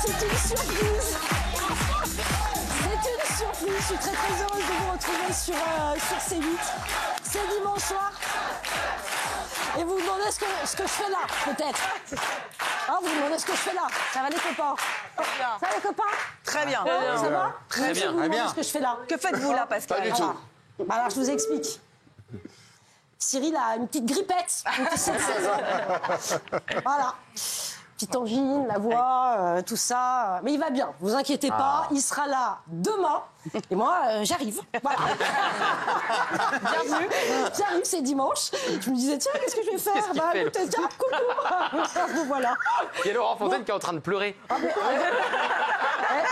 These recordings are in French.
C'est une surprise. C'est une surprise. Je suis très très heureuse de vous retrouver sur C8. C'est dimanche soir. Et vous vous demandez ce que je fais là, peut-être. Hein, vous vous demandez ce que je fais là. Ça va les copains? Ça va les copains? Très bien. Ça va? Très bien. Vous vous demandez ce que je fais là. Que faites-vous là, Pascal? Pas du tout. Bah alors, je vous explique. Cyril a une petite grippette, une petite saison. Voilà. Petite angine, la voix, tout ça. Mais il va bien, vous inquiétez pas. Il sera là demain. Et moi, j'arrive. Voilà. Bienvenue. J'arrive, c'est dimanche. Je me disais, tiens, qu'est-ce que je vais faire? Bah, écoutez, tiens, coucou. Voilà. Il y a Laurent Fontaine qui est en train de pleurer.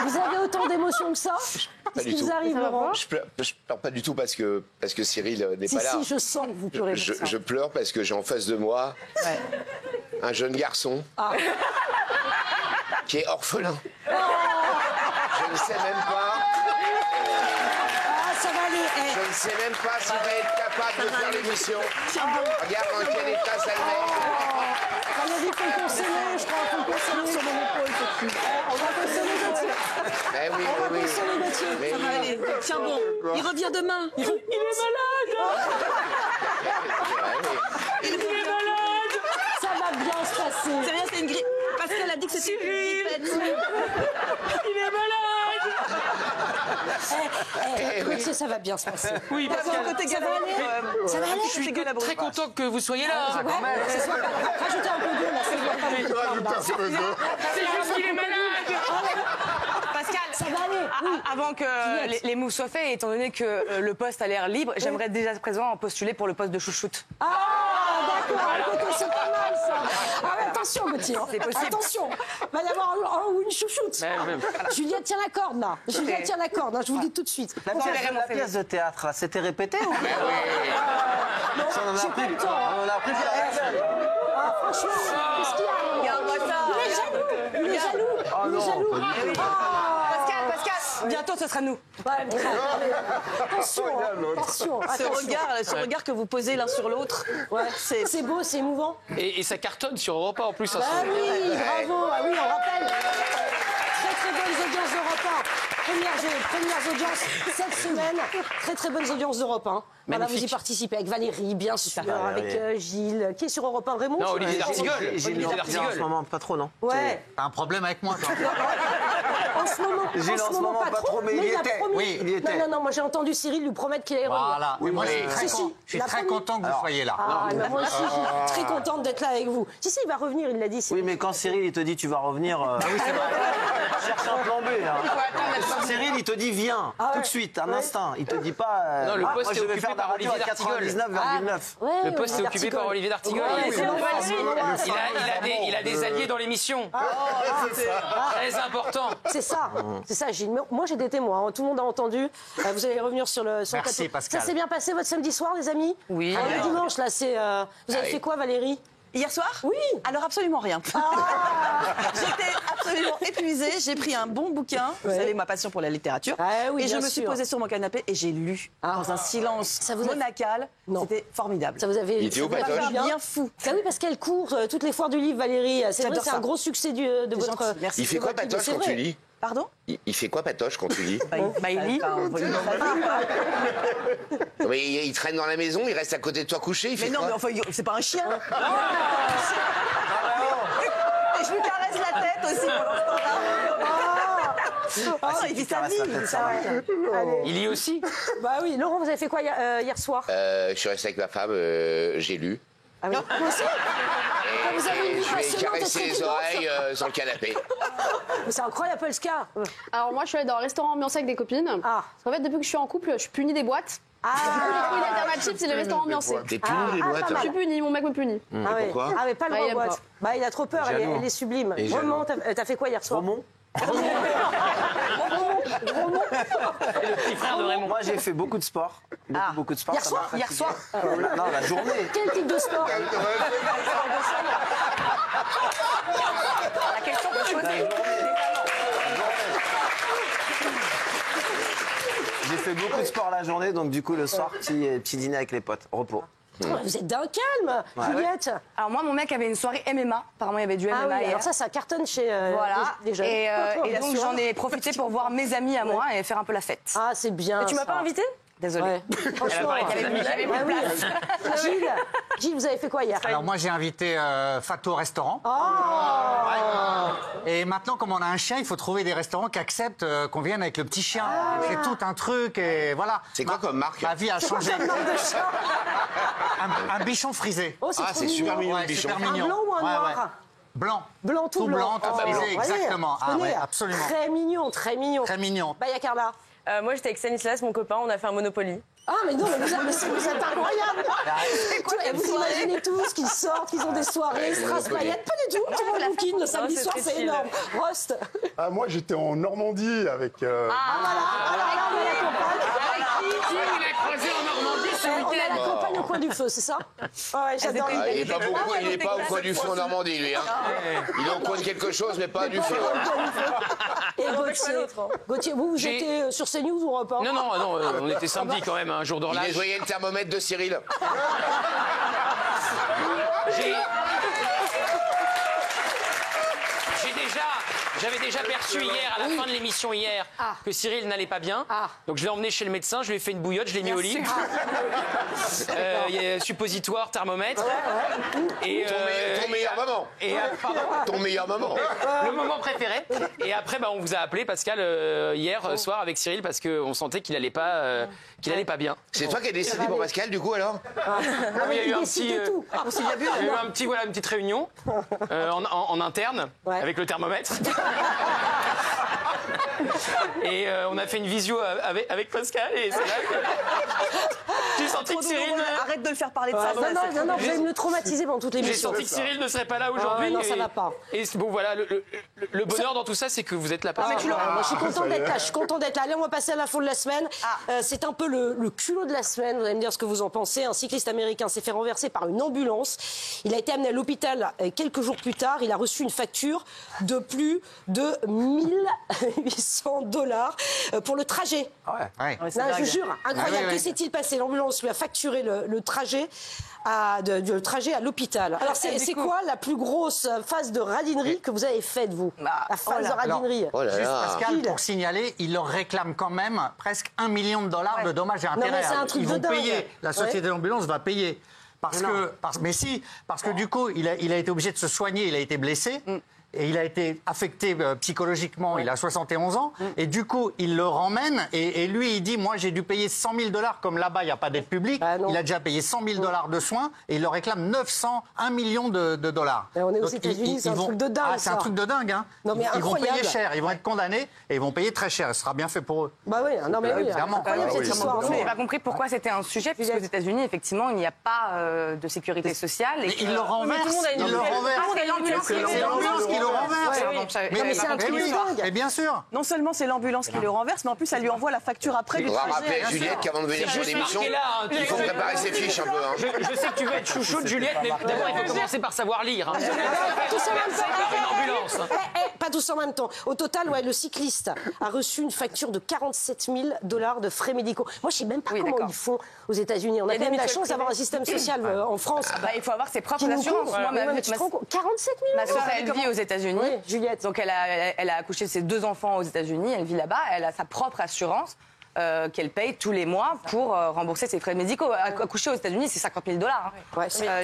Vous avez autant d'émotions que ça? Pas Qu'est-ce du qui vous tout. arrive, Laurent? Je pleure pas du tout parce que Cyril n'est pas là. Si, je sens que vous pleurez pour ça. Je pleure parce que j'ai en face de moi un jeune garçon qui est orphelin. Je ne sais même pas. Ça va aller. Je ne sais même pas s'il va être capable de faire l'émission. Regarde dans quel état ça le met. Valérie, faut le consoler, je crois. Faut le consoler sur mon épaule. On va consoler Gauthier. Mais oui, On va oui, consoler Gauthier. Mais Ça va aller. Tiens bon, il revient demain. Il est malade. Ça va bien se C'est passer. rien, c'est une grippe. Pascal a dit que c'était une grippette. Il est malade. Gauthier, ça va bien se passer. Oui, Parce Pascal. que côté Ça va aller. Ça va aller. Je suis très content que vous soyez là. Ce soir, rajoutez un peu d'eau, là, ça ne doit pas C'est juste qu'il est malade. Pascal, Ça va aller. avant que les moves soient faits, étant donné que le poste a l'air libre, j'aimerais déjà à présent postuler pour le poste de chouchoute. Ah, d'accord. Écoutez, c'est pas mal, ça. Ah, mais attention, Gauthier. C'est possible. Attention. Il va y avoir un ou une chouchoute. Juliette, tiens la corde, là. Juliette, tiens la corde. Je vous le dis tout de suite. La pièce de théâtre, là, c'était répété ou pas? Non, j'ai pas le temps. On a appris Ah, franchement, qu'est-ce qu'il y a? Regarde-moi ça. Il est jaloux. Il est jaloux. Pascal, bientôt ce sera nous. Attention, attention. Ce regard que vous posez l'un sur l'autre, C'est beau, c'est émouvant. Et ça cartonne sur Europe 1 en plus. Ah oui, bravo. Ah oui, on rappelle. Très bonnes audiences d'Europe 1. Premières audiences cette semaine. Très bonnes audiences d'Europe 1. Voilà, vous y participez avec Valérie, bien sûr, avec Gilles, qui est sur Europe 1, Raymond. Non, Olivier d'Artigol. J'ai Olivier en ce d'Artigol. moment, pas trop, non? Ouais. T'as un problème avec moi, toi? En ce moment, pas trop, mais il a promis. Oui, il y était. Non, moi j'ai entendu Cyril lui promettre qu'il allait revenir. Voilà. Oui, moi, je suis il a très promis. content que vous soyez là. Ah, mais moi aussi, je suis très contente d'être là avec vous. Si, il va revenir, il l'a dit. Oui, mais quand Cyril, il te dit tu vas revenir... oui, c'est vrai. Cherche un plan B, hein. Cyril, il te dit viens, tout de suite, un instant. Il te dit pas... Non, le poste moi, est je vais occupé faire de la par radio à Olivier d'Artigol. 99,9. Le poste est occupé par Olivier d'Artigol. Il a des alliés dans l'émission. Très important. C'est ça, Gilles. Moi, j'ai des témoins. Tout le monde a entendu. Vous allez revenir sur le Merci, plateau. Pascal. Ça s'est bien passé votre samedi soir, les amis? Oui. Le dimanche, là, c'est... Vous avez fait quoi, Valérie? Hier soir? Oui. Alors absolument rien. J'étais absolument épuisée. J'ai pris un bon bouquin. Vous savez ma passion pour la littérature. Ah oui, et je bien me suis sûr. posée sur mon canapé et j'ai lu dans un silence Ça vous a- monacal. Non. C'était formidable. Ça vous avait... Il était où, ça vous a fait Patoche? du bien? Bien fou. Ah oui, parce qu'elle court toutes les foires du livre, Valérie. C'est vrai, J'adore c'est ça. un gros succès de votre... gentil, merci. Il fait quoi, Patoche, C'est quand vrai. tu lis? Pardon? Il fait quoi, Patoche, quand tu lis? Il lit. Mais il traîne dans la maison, il reste à côté de toi couché, il fait Mais non, quoi? mais enfin, c'est pas un chien. Et je lui caresse la tête aussi pendant ce temps-là. Il vit sa vie. Il lit aussi. Bah oui, Laurent, vous avez fait quoi hier soir? Je suis resté avec ma femme, j'ai lu. Ah oui. Moi aussi. Vous avez une vie Je vais passionnante et caresser les trépidante. oreilles sur le canapé. Mais c'est incroyable, Polska. Alors moi, je suis allée dans un restaurant ambiancé avec des copines. Ah. Parce qu'en fait, depuis que je suis en couple, je suis punie des boîtes. Ah, Du coup, une alternative, c'est le restaurant ambiancé. T'es puni les boîtes? Je suis punie, mon mec me punit. ah ouais. pourquoi? Ah mais pas le Bah, il droit aime boîte. Bah il a trop peur, Jaloux. elle est sublime. Et Roman, t'as fait quoi hier soir? Romont? Le petit frère de Raymond. Moi, j'ai fait beaucoup de sport. Beaucoup de sport. Hier ça m'a soir? fatigué. Hier soir? Non, la journée. Quel type de sport? La question que je posais. J'ai fait beaucoup de sport la journée, donc du coup, le soir, petit dîner avec les potes. Repos. Vous êtes d'un calme, Juliette. Alors moi, mon mec avait une soirée MMA. Apparemment, il y avait du MMA Ah oui, hier. alors ça cartonne chez Voilà. les jeunes. Et Bien donc, sûr. j'en ai profité pour voir mes amis à moi et faire un peu la fête. Ah, c'est bien. Tu m'as pas invité? Désolée. Ouais. Franchement, Il y avait plus de place. Gilles, vous avez fait quoi hier? Alors moi j'ai invité Fatou au restaurant. Et maintenant comme on a un chien, il faut trouver des restaurants qui acceptent qu'on vienne avec le petit chien. C'est tout un truc et voilà. C'est quoi comme marque? Ma vie a changé. Un bichon frisé. Oh, c'est Ah, trop c'est mignon. super mignon, Ouais, le bichon. super Un mignon. blanc ou un Ouais, noir? ouais. Blanc. Blanc, tout blanc. Ah, bah, frisé, voyez, exactement. je Ah connais. ouais, absolument. Très mignon, très mignon. Très mignon. Bah, il y a Carla. Moi, j'étais avec Stanislas, mon copain, on a fait un Monopoly. Ah, mais non, mais vous êtes incroyable. Vous imaginez tous qu'ils sortent, qu'ils ont des soirées, Straspaillettes, pas du tout. Tout le monde bouquine le samedi c'est soir, très c'est chill. énorme. Rost. Ah, moi, j'étais en Normandie avec... Il a croisé en Normandie ce On a week-end. la campagne au coin du feu, c'est ça? Ouais, j'adore. Ah, il est pas au coin du feu en Normandie, lui. Hein. Il est au coin de quelque chose, mais pas du feu. Et Gauthier, vous J'ai- étiez sur CNews ou Europe 1? Non, on était samedi quand même, un jour Il d'horloge. nettoyait le thermomètre de Cyril. J'avais déjà perçu hier, à la fin de l'émission hier, que Cyril n'allait pas bien. Donc je l'ai emmené chez le médecin, je lui ai fait une bouillotte, je l'ai mis au lit. Il y a suppositoire, thermomètre. Et, Ton meilleur moment. pardon. Ton meilleur moment. Le moment préféré. Et après, on vous a appelé, Pascal, hier soir avec Cyril, parce qu'on sentait qu'il allait pas bien. C'est toi qui as décidé pour Pascal, du coup, alors? Il y a eu un petit, décidait tout. il y a eu une petite réunion en interne avec le thermomètre. Et on a fait une visio avec Pascal et c'est là que j'ai senti que Cyril Arrête de le faire parler de ça. Non, vous allez me le traumatiser pendant toute j'ai l'émission. senti que Cyril ne serait pas là aujourd'hui. non, ça va pas. Et bon voilà, le bonheur dans tout ça, c'est que vous êtes là. Moi, je suis contente d'être là. Je suis contente d'être là. Allez, on va passer à l'info de la semaine. C'est un peu le culot de la semaine. Vous allez me dire ce que vous en pensez. Un cycliste américain s'est fait renverser par une ambulance. Il a été amené à l'hôpital quelques jours plus tard. Il a reçu une facture de plus de $1 800 pour le trajet. Ouais. Non, je vous jure, incroyable. oui. Que s'est-il passé? L'ambulance lui a facturé le trajet à l'hôpital. Alors, c'est quoi la plus grosse phase de radinerie que vous avez faite, vous? La phase de radinerie. Oh là Juste là. Pascal, Gilles. pour signaler, il leur réclame quand même presque $1 million de dommages et intérêts. mais c'est un truc Ils de vont dingue. payer. La société d'ambulance va payer. Parce que du coup, il a été obligé de se soigner, il a été blessé. Et il a été affecté psychologiquement, il a 71 ans, et du coup, il le ramène, et lui, il dit, moi, j'ai dû payer $100 000, comme là-bas, il n'y a pas d'aide publique, il a déjà payé $100 000 de soins, et il leur réclame $1 million de dollars. Et on est aux Donc, États-Unis, c'est un truc de dingue, c'est un ça. truc de dingue, hein. Non, mais Ils vont incroyable. payer cher, ils vont être condamnés, et ils vont payer très cher, ce sera bien fait pour eux. Bah oui, non mais oui, Clairement. incroyable cette histoire. Je n'ai pas compris pourquoi c'était un sujet, puisque aux États-Unis, effectivement, il n'y a pas de sécurité sociale. Mais il le renverse, il le renverse. C'est l'ambulance qui C'est l'ambulance qui le renverse. Mais c'est un truc de dingue. Mais bien sûr. Non seulement c'est l'ambulance qui le renverse, mais en plus, elle lui envoie la facture après du On va trajet. rappeler à Juliette qu'avant de venir sur juste l'émission, marqué là, hein, il faut préparer ses fiches un peu. Hein. Je sais que tu veux être chouchou de Juliette, mais d'abord, il faut commencer par savoir lire. Hein. Tous en même temps. Une ambulance. Pas tous en même temps. Au total, le cycliste a reçu une facture de $47 000 de frais médicaux. Moi, je sais même pas comment d'accord. ils font aux États-Unis. On a Il y a quand même des la mutuelles chance d'avoir un système social en France. Il faut avoir ses propres Qui nous assurances. couvre. Moi, Mais tu te rends compte 47 000 ma soeur, euros. elle vit aux États-Unis. Oui, Juliette. Donc, elle a accouché de ses 2 enfants aux États-Unis. Elle vit là-bas. Elle a sa propre assurance qu'elle paye tous les mois pour rembourser ses frais médicaux. Accoucher aux États-Unis, c'est $50 000.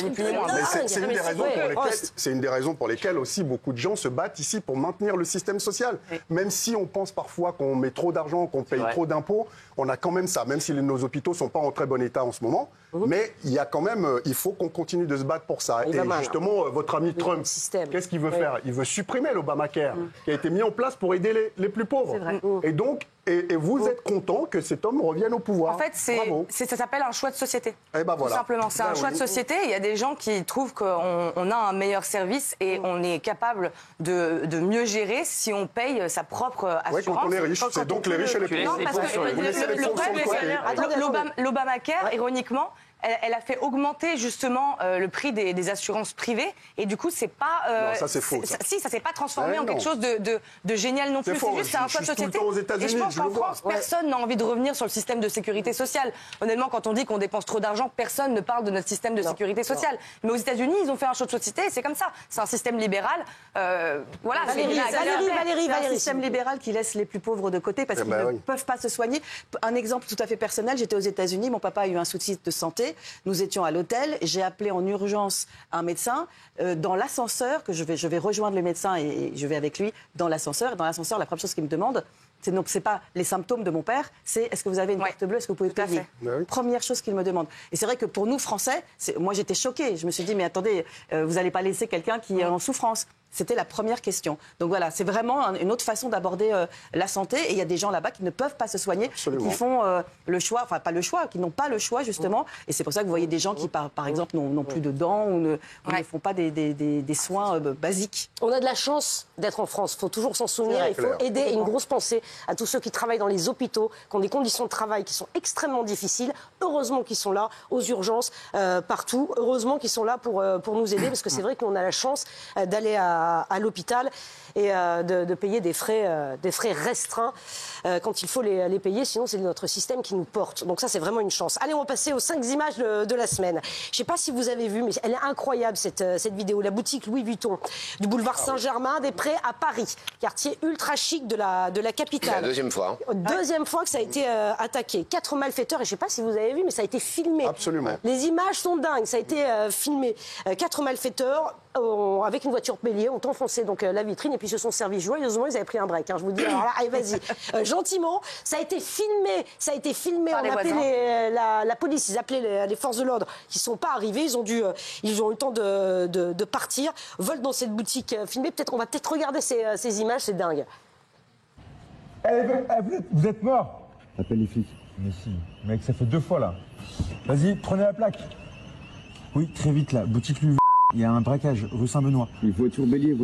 Ni plus ni moins. Mais c'est une des raisons Ouais, pour lesquelles, Rost. c'est une des raisons pour lesquelles aussi beaucoup de gens se battent ici pour maintenir le système social. Même si on pense parfois qu'on met trop d'argent, qu'on paye trop d'impôts, on a quand même ça. Même si nos hôpitaux sont pas en très bon état en ce moment, mais il y a quand même, il faut qu'on continue de se battre pour ça. Il Et va mal, justement, votre ami Trump, système. qu'est-ce qu'il veut faire? Il veut supprimer l'Obamacare, qui a été mis en place pour aider les plus pauvres. Et donc, et vous êtes content que cet homme revienne au pouvoir. En fait, Bravo. ça s'appelle un choix de société. Eh ben Tout voilà. simplement, c'est un Ben choix oui. de société. Il y a des gens qui trouvent qu'on a un meilleur service et on est capable de mieux gérer si on paye sa propre Oui, assurance. quand on est riche, c'est donc les riches et les Tu laisses pauvres. les Non, parce pauvres que sur les- Vous laissez les le pauvres sur problème, le côté. c'est que l'Obamacare, ironiquement, elle a fait augmenter justement le prix des assurances privées. Et du coup, c'est pas. Non, ça c'est faux. Ça. Si, ça s'est pas transformé Ouais, en quelque chose de génial non plus. C'est juste c'est un choix de société. Et je pense qu'en France, personne n'a envie de revenir sur le système de sécurité sociale. Honnêtement, quand on dit qu'on dépense trop d'argent, personne ne parle de notre système de sécurité sociale. Mais aux États-Unis, ils ont fait un choix de société. Et c'est comme ça. C'est un système libéral. Voilà. Valérie, un système libéral qui laisse les plus pauvres de côté parce qu'ils ne peuvent pas se soigner. Un exemple tout à fait personnel, j'étais aux États-Unis, mon papa a eu un souci de santé, nous étions à l'hôtel, j'ai appelé en urgence un médecin dans l'ascenseur, que je vais rejoindre le médecin et je vais avec lui dans l'ascenseur. Et dans l'ascenseur, la première chose qu'il me demande, c'est pas les symptômes de mon père, c'est est-ce que vous avez une carte bleue, est-ce que vous pouvez payer. Première chose qu'il me demande. Et c'est vrai que pour nous, Français, moi j'étais choquée. Je me suis dit, mais attendez, vous n'allez pas laisser quelqu'un qui est en souffrance. C'était la première question. Donc voilà, c'est vraiment une autre façon d'aborder la santé. Et il y a des gens là-bas qui ne peuvent pas se soigner, qui font le choix, enfin pas le choix, qui n'ont pas le choix justement. Et c'est pour ça que vous voyez des gens qui, par exemple, n'ont plus de dents ou ne font pas des soins basiques. On a de la chance d'être en France. Il faut toujours s'en souvenir. Il faut aider. Et une grosse pensée à tous ceux qui travaillent dans les hôpitaux, qui ont des conditions de travail qui sont extrêmement difficiles. Heureusement qu'ils sont là, aux urgences, partout. Heureusement qu'ils sont là pour nous aider, parce que c'est vrai qu'on a la chance d'aller à l'hôpital et de payer des frais restreints quand il faut les payer, sinon c'est notre système qui nous porte. Donc ça, c'est vraiment une chance. Allez, on va passer aux 5 images de la semaine. Je ne sais pas si vous avez vu, mais elle est incroyable cette vidéo. La boutique Louis Vuitton du boulevard Saint-Germain-des-Prés à Paris, quartier ultra chic de la capitale. C'est la deuxième fois. Deuxième fois que ça a été attaqué. 4 malfaiteurs, et je ne sais pas si vous avez vu, mais ça a été filmé. Absolument. Les images sont dingues, ça a été filmé. 4 malfaiteurs avec une voiture bélier ont enfoncé donc la vitrine et puis se sont servis joyeusement. Ils avaient pris un break. Je vous dis, alors là, allez, vas-y, gentiment. Ça a été filmé. On appelait la police. Ils appelaient les forces de l'ordre qui sont pas arrivés. Ils ont eu le temps de partir. Vol dans cette boutique filmée. On va peut-être regarder ces images. C'est dingue. Vous êtes mort. Appelle les flics. Mais si, mec, ça fait 2 fois là. Vas-y, prenez la plaque. Oui, très vite là. Boutique Louis. Il y a un braquage, rue Saint-Benoît. Voiture bélier.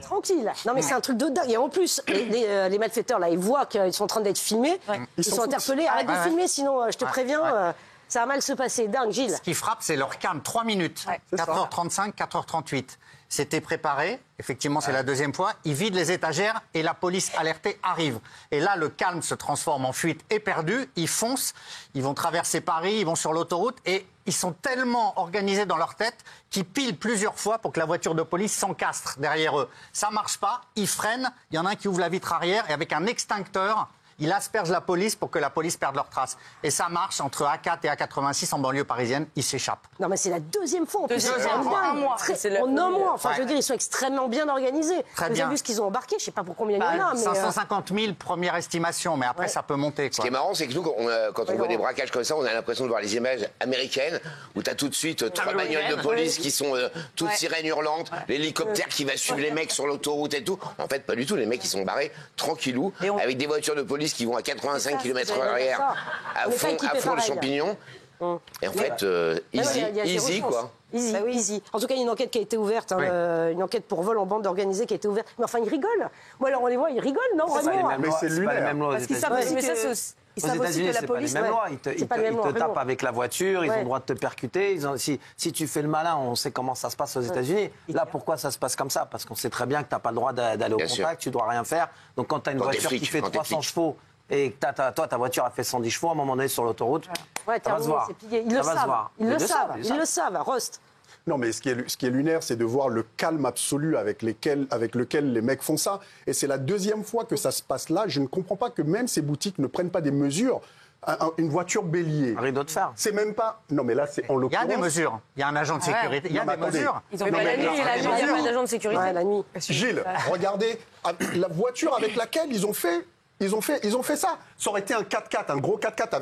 Tranquille. Non mais c'est un truc de dingue. Et en plus, les malfaiteurs là, ils voient qu'ils sont en train d'être filmés. Ils sont interpellés. Arrête de filmer, sinon je te préviens. Ça va mal se passer. Dingue, Gilles. Ce qui frappe, c'est leur calme. 3 minutes. 4h35, 4h38. C'était préparé. Effectivement, c'est la deuxième fois. Ils vident les étagères et la police alertée arrive. Et là, le calme se transforme en fuite éperdue. Ils foncent. Ils vont traverser Paris. Ils vont sur l'autoroute. Et ils sont tellement organisés dans leur tête qu'ils pilent plusieurs fois pour que la voiture de police s'encastre derrière eux. Ça marche pas. Ils freinent. Il y en a un qui ouvre la vitre arrière et avec un extincteur, il asperge la police pour que la police perde leurs traces. Et ça marche entre A4 et A86 en banlieue parisienne. Ils s'échappent. Non, mais c'est la deuxième fois. Deuxième fois, un mois. En un mois. Enfin, je veux dire, ils sont extrêmement bien organisés. Très bien. Vous avez vu ce qu'ils ont embarqué. Je ne sais pas pour combien il y en a. Mais 550 000, première estimation. Mais après, ça peut monter. Ce qui est marrant, c'est que nous, quand on voit des braquages comme ça, on a l'impression de voir les images américaines où tu as tout de suite 3 bagnoles de police qui sont toutes sirènes hurlantes, l'hélicoptère qui va suivre les mecs sur l'autoroute et tout. En fait, pas du tout. Les mecs, ils sont barrés tranquillou, avec des voitures de police qui vont à 85 km/h arrière, à fond le champignon. Et en fait, easy quoi. Easy. En tout cas, il y a une enquête qui a été ouverte, une enquête pour vol en bande organisée qui a été ouverte. Mais enfin, ils rigolent. Moi, alors on les voit, ils rigolent, non vraiment. Mais c'est pas les mêmes lois aux États-Unis. Aux États-Unis, c'est pas les mêmes lois. Ils te tapent avec la voiture, ils ont le droit de te percuter. Si tu fais le malin, on sait comment ça se passe aux États-Unis. Là, pourquoi ça se passe comme ça? Parce qu'on sait très bien que tu n'as pas le droit d'aller au contact, tu dois rien faire. Donc quand tu as une voiture qui fait 300 chevaux et que toi, ta voiture a fait 110 chevaux, à un moment donné, sur l'autoroute, ça va se voir. Ils le savent, Rost. Non, mais ce qui est lunaire, c'est de voir le calme absolu avec lequel les mecs font ça. Et c'est la deuxième fois que ça se passe là. Je ne comprends pas que même ces boutiques ne prennent pas des mesures. Une voiture bélier. Un rideau de fer. C'est même pas. Non, mais là, c'est en l'occurrence. Il y a des mesures. Il y a un agent de sécurité. Il y a des mesures. Ils ont pas la nuit, il n'y a pas d'agent de sécurité. La nuit. Gilles, regardez la voiture avec laquelle ils ont fait ça. Ça aurait été un 4x4, un gros 4x4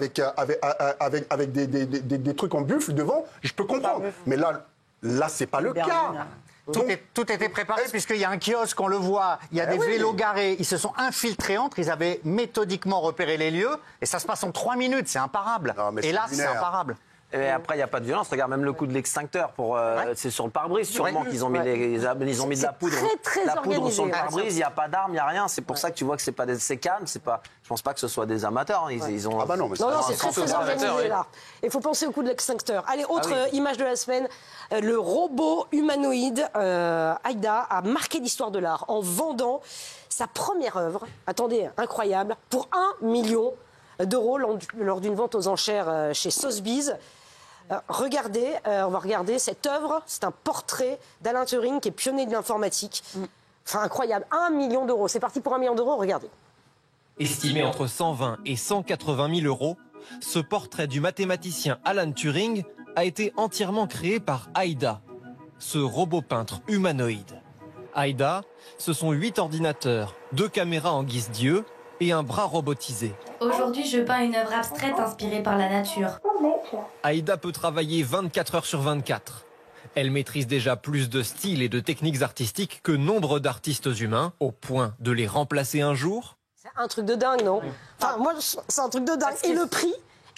avec des trucs en buffle devant, je peux comprendre. Mais là c'est pas le cas. Tout était préparé puisqu'il y a un kiosque, on le voit, il y a des vélos garés, ils se sont infiltrés entre, ils avaient méthodiquement repéré les lieux et ça se passe en 3 minutes, c'est imparable. Et là, c'est imparable. Et après, il n'y a pas de violence. Regarde, même le coup de l'extincteur, c'est sur le pare-brise, sûrement qu'ils ont mis, ils ont mis de la poudre. Très la poudre sur le organisé. pare-brise, il n'y a pas d'armes, il n'y a rien. C'est pour ça que tu vois que c'est calme. Je pense pas que ce soit des amateurs. Ils ont... Ah bah non, mais Non, c'est très organisé là. Il faut penser au coup de l'extincteur. Allez, autre image de la semaine. Le robot humanoïde Aïda a marqué l'histoire de l'art en vendant sa première œuvre, attendez, incroyable, pour 1 million d'euros lors d'une vente aux enchères chez Sotheby's. Regardez, on va regarder cette œuvre. C'est un portrait d'Alan Turing qui est pionnier de l'informatique. Enfin, incroyable. 1 million d'euros. C'est parti pour 1 million d'euros, regardez. Estimé entre 120 et 180 000 euros, ce portrait du mathématicien Alan Turing a été entièrement créé par Aïda, ce robot peintre humanoïde. Aïda, ce sont 8 ordinateurs, 2 caméras en guise d'yeux et un bras robotisé. Aujourd'hui, je peins une œuvre abstraite inspirée par la nature. Aïda peut travailler 24 heures sur 24. Elle maîtrise déjà plus de styles et de techniques artistiques que nombre d'artistes humains, au point de les remplacer un jour. C'est un truc de dingue, non? Enfin, moi, c'est un truc de dingue. Et le prix